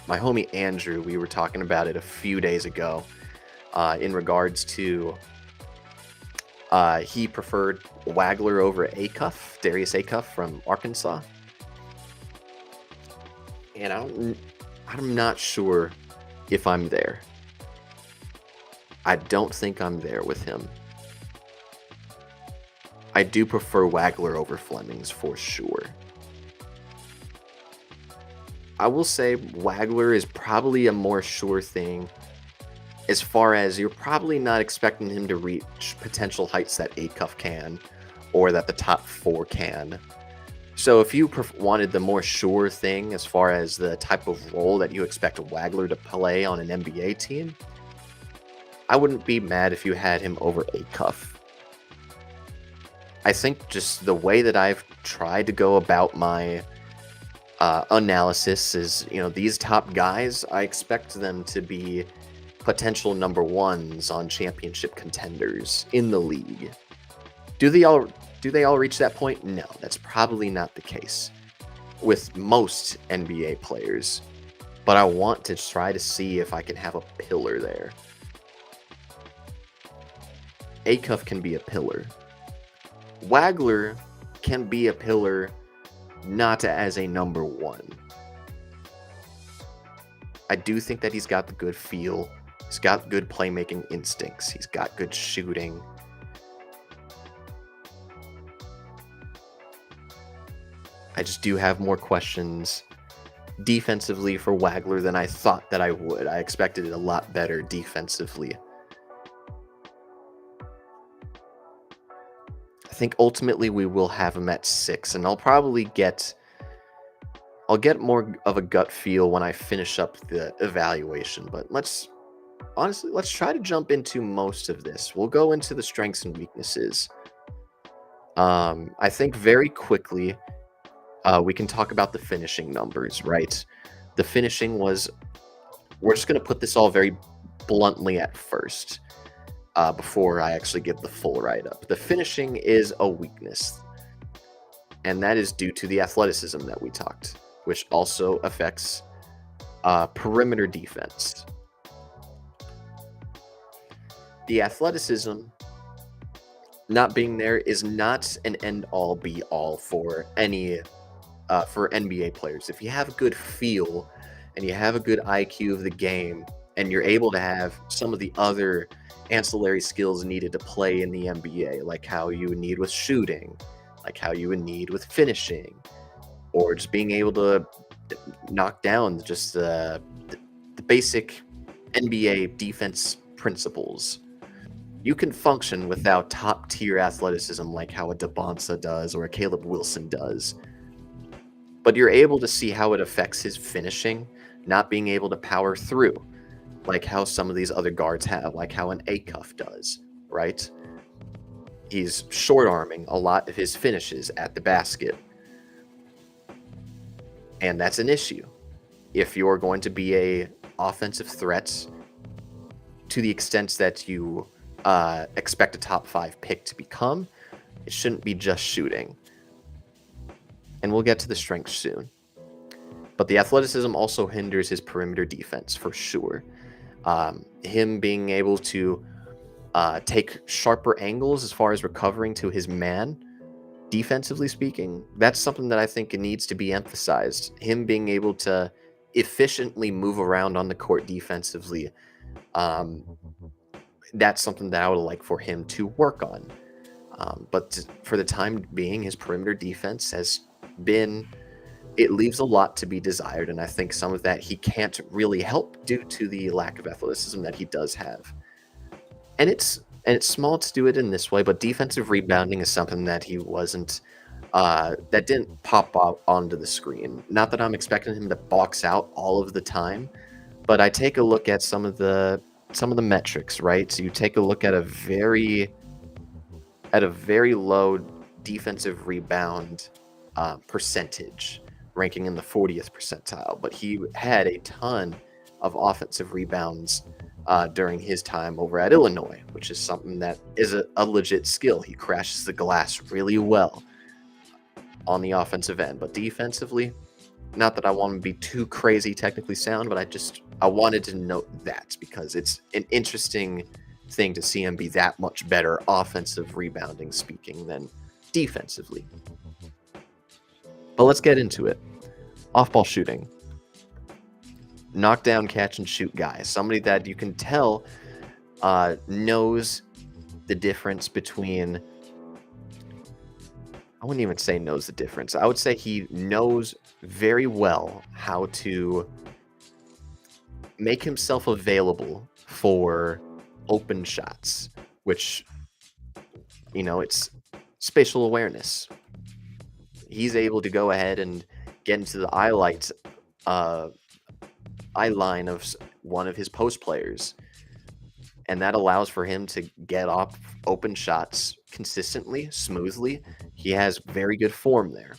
my homie Andrew, we were talking about it a few days ago in regards to he preferred Wagler over Darius Acuff from Arkansas. And I'm not sure if I'm there. I don't think I'm there with him. I do prefer Wagler over Flemings for sure. I will say Wagler is probably a more sure thing as far as you're probably not expecting him to reach potential heights that Acuff can or that the top 4 can. So if you wanted the more sure thing as far as the type of role that you expect Wagler to play on an NBA team, I wouldn't be mad if you had him over Acuff. I think just the way that I've tried to go about my analysis is, these top guys, I expect them to be potential number 1s on championship contenders in the league. Do they all reach that point? No, that's probably not the case with most NBA players. But I want to try to see if I can have a pillar there. Acuff can be a pillar. Wagler can be a pillar not as a number 1. I do think that he's got the good feel. He's got good playmaking instincts. He's got good shooting. I just do have more questions defensively for Wagler than I thought that I would. I expected it a lot better defensively. I I think ultimately we will have him at 6, and I'll get more of a gut feel when I finish up the evaluation. But let's try to jump into most of this. We'll go into the strengths and weaknesses. I think very quickly we can talk about the finishing numbers, right? The finishing was, we're just going to put this all very bluntly at first before I actually give the full write-up. The finishing is a weakness, and that is due to the athleticism that we talked, which also affects perimeter defense. The athleticism not being there is not an end-all be-all for any for NBA players. If you have a good feel and you have a good IQ of the game, and you're able to have some of the other ancillary skills needed to play in the NBA, like how you would need with shooting, like how you would need with finishing, or just being able to knock down just the basic NBA defense principles. You can function without top-tier athleticism like how a DeBonsa does or a Caleb Wilson does. But you're able to see how it affects his finishing, not being able to power through, like how some of these other guards have, like how an Acuff does, right? He's short-arming a lot of his finishes at the basket. And that's an issue. If you're going to be a offensive threat to the extent that you expect a top 5 pick to become, it shouldn't be just shooting. And we'll get to the strength soon. But the athleticism also hinders his perimeter defense for sure. Him being able to take sharper angles as far as recovering to his man, defensively speaking, that's something that I think needs to be emphasized. Him being able to efficiently move around on the court defensively, that's something that I would like for him to work on. But for the time being, his perimeter defense has been, it leaves a lot to be desired, and I think some of that he can't really help due to the lack of athleticism that he does have. And it's small to do it in this way, but defensive rebounding is something that he wasn't, that didn't pop out onto the screen. Not that I'm expecting him to box out all of the time, but I take a look at some of the metrics, right? So you take a look at a very low defensive rebound percentage, ranking in the 40th percentile, but he had a ton of offensive rebounds during his time over at Illinois, which is something that is a legit skill. He crashes the glass really well on the offensive end, but defensively, not that I want to be too crazy technically sound, but I wanted to note that because it's an interesting thing to see him be that much better offensive rebounding speaking than defensively. But let's get into it. Off-ball shooting. Knockdown, catch, and shoot guy. Somebody that you can tell knows the difference between... I wouldn't even say knows the difference. I would say he knows very well how to make himself available for open shots, which, it's spatial awareness. He's able to go ahead and get into the eye line of one of his post players, and that allows for him to get off open shots consistently, smoothly. He has very good form there.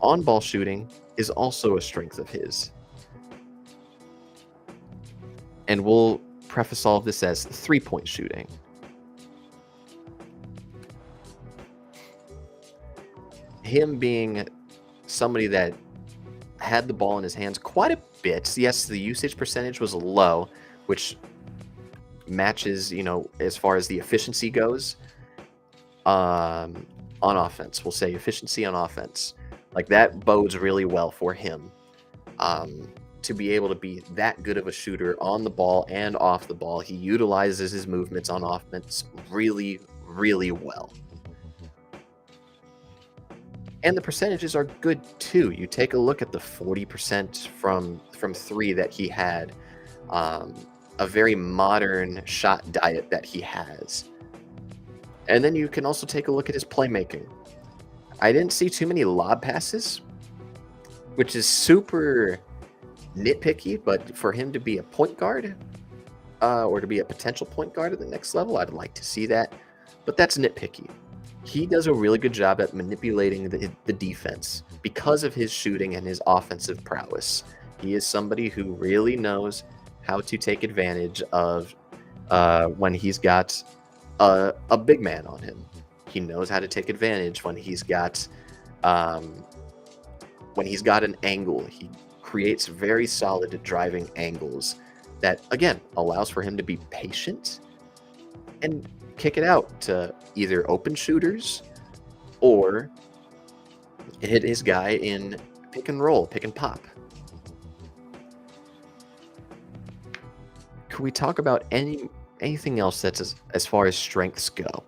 On-ball shooting is also a strength of his. And we'll preface all of this as three-point shooting. Him being somebody that had the ball in his hands quite a bit. Yes, the usage percentage was low, which matches, as far as the efficiency goes, on offense. We'll say efficiency on offense. Like, that bodes really well for him to be able to be that good of a shooter on the ball and off the ball. He utilizes his movements on offense really, really well. And the percentages are good too. You take a look at the 40% from three that he had, a very modern shot diet that he has. And then you can also take a look at his playmaking. I didn't see too many lob passes, which is super nitpicky, but for him to be a point guard, or to be a potential point guard at the next level, I'd like to see that. But that's nitpicky. He does a really good job at manipulating the defense because of his shooting and his offensive prowess. He is somebody who really knows how to take advantage of when he's got a big man on him. He knows how to take advantage when he's got an angle. He creates very solid driving angles that, again, allows for him to be patient and kick it out to either open shooters or hit his guy in pick and roll, pick and pop. Could we talk about anything else that's as far as strengths go?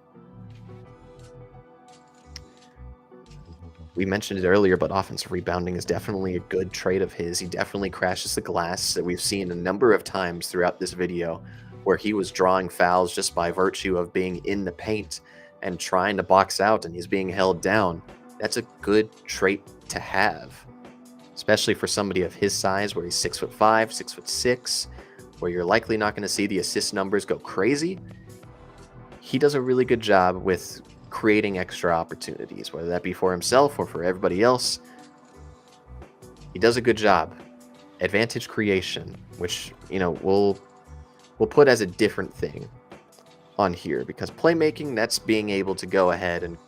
We mentioned it earlier, but offensive rebounding is definitely a good trait of his. He definitely crashes the glass that we've seen a number of times throughout this video, where he was drawing fouls just by virtue of being in the paint and trying to box out, and he's being held down. That's a good trait to have, especially for somebody of his size, where he's 6'5", 6'6", where you're likely not going to see the assist numbers go crazy. He does a really good job with creating extra opportunities, whether that be for himself or for everybody else. He does a good job. Advantage creation, which, we'll put as a different thing on here, because playmaking, that's being able to go ahead and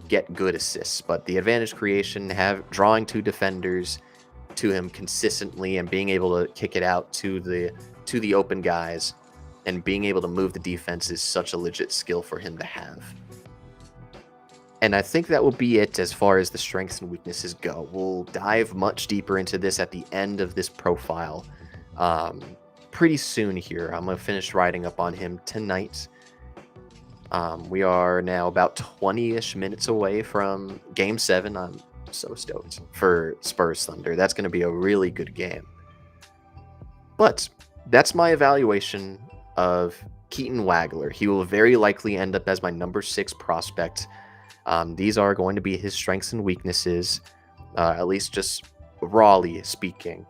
get good assists, but the advantage creation, drawing two defenders to him consistently and being able to kick it out to the open guys and being able to move the defense is such a legit skill for him to have. And I think that will be it as far as the strengths and weaknesses go. We'll dive much deeper into this at the end of this profile pretty soon here. I'm going to finish writing up on him tonight. We are now about 20-ish minutes away from Game 7. I'm so stoked for Spurs Thunder. That's going to be a really good game. But that's my evaluation of Keaton Wagler. He will very likely end up as my number 6 prospect. These are going to be his strengths and weaknesses, at least just rawly speaking.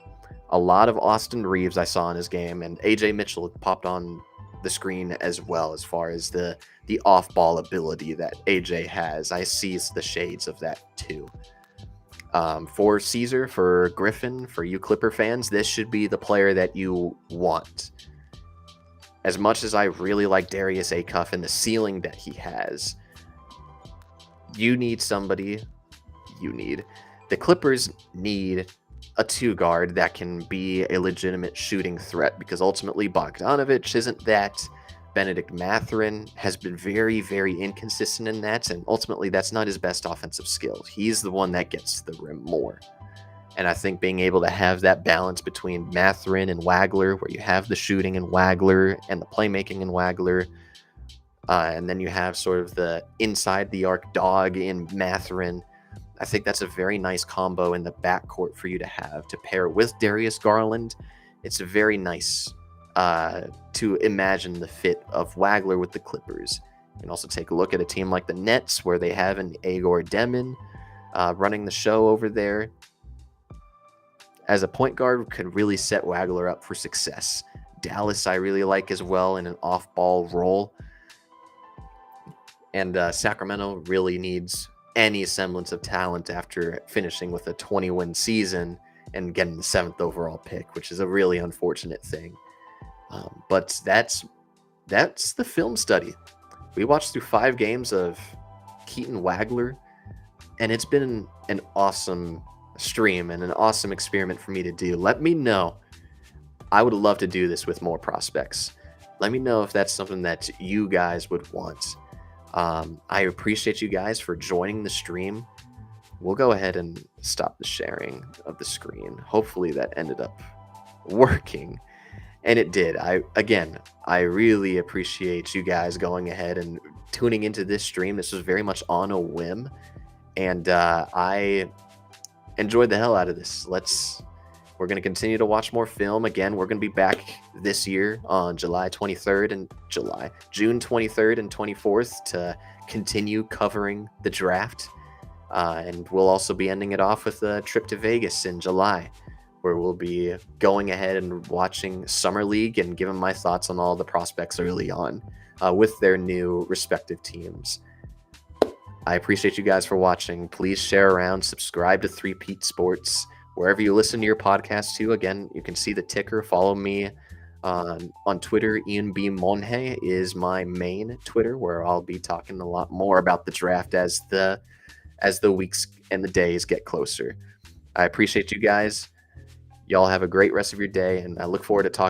A lot of Austin Reeves I saw in his game, and AJ Mitchell popped on the screen as well, as far as the off-ball ability that AJ has. I see the shades of that too. For Caesar, for Griffin, for you Clipper fans, this should be the player that you want. As much as I really like Darius Acuff and the ceiling that he has, the Clippers need a 2-guard that can be a legitimate shooting threat, because ultimately Bogdanovich isn't that. Benedict Mathurin has been very, very inconsistent in that, and ultimately that's not his best offensive skill. He's the one that gets to the rim more. And I think being able to have that balance between Mathurin and Wagler, where you have the shooting in Wagler and the playmaking in Wagler, and then you have sort of the inside the arc dog in Mathurin, I think that's a very nice combo in the backcourt for you to have to pair with Darius Garland. It's very nice to imagine the fit of Wagler with the Clippers. You can also take a look at a team like the Nets, where they have an Agor Demon running the show over there. As a point guard, could really set Wagler up for success. Dallas I really like as well in an off-ball role. And Sacramento really needs any semblance of talent after finishing with a 20-win season and getting the 7th overall pick, which is a really unfortunate thing. But that's the film study. We watched through 5 games of Keaton Wagler, and it's been an awesome stream and an awesome experiment for me to do. Let me know. I would love to do this with more prospects. Let me know if that's something that you guys would want. I appreciate you guys for joining the stream. We'll go ahead and stop the sharing of the screen. Hopefully that ended up working. And it did. I really appreciate you guys going ahead and tuning into this stream. This was very much on a whim, and I enjoyed the hell out of this. Let's we're going to continue to watch more film. Again, we're going to be back this year on June 23rd and 24th to continue covering the draft. And we'll also be ending it off with a trip to Vegas in July, where we'll be going ahead and watching Summer League and giving my thoughts on all the prospects early on with their new respective teams. I appreciate you guys for watching. Please share around, subscribe to Three-Peat Sports, wherever you listen to your podcast to. Again, you can see the ticker. Follow me on Twitter. Ian B. Monhe is my main Twitter, where I'll be talking a lot more about the draft as the weeks and the days get closer. I appreciate you guys. Y'all have a great rest of your day, and I look forward to talking